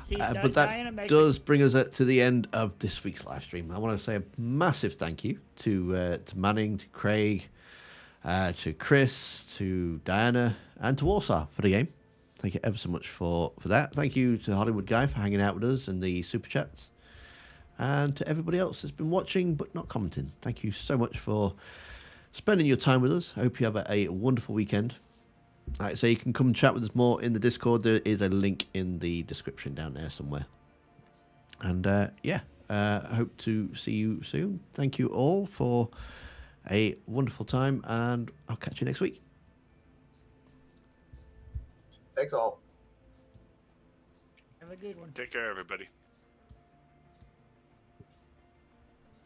See, but Diana that makes does bring us to the end of this week's live stream. I want to say a massive thank you to Manning, to Craig, to Chris, to Diana, and to Warsaw for the game. Thank you ever so much for that. Thank you to Hollywood Guy for hanging out with us in the super chats, and to everybody else that's been watching but not commenting. Thank you so much for spending your time with us. I hope you have a wonderful weekend. Like I say, you can come and chat with us more in the Discord. There is a link in the description down there somewhere. And yeah, I hope to see you soon. Thank you all for a wonderful time, and I'll catch you next week. Thanks all. Have a good one. Take care, everybody.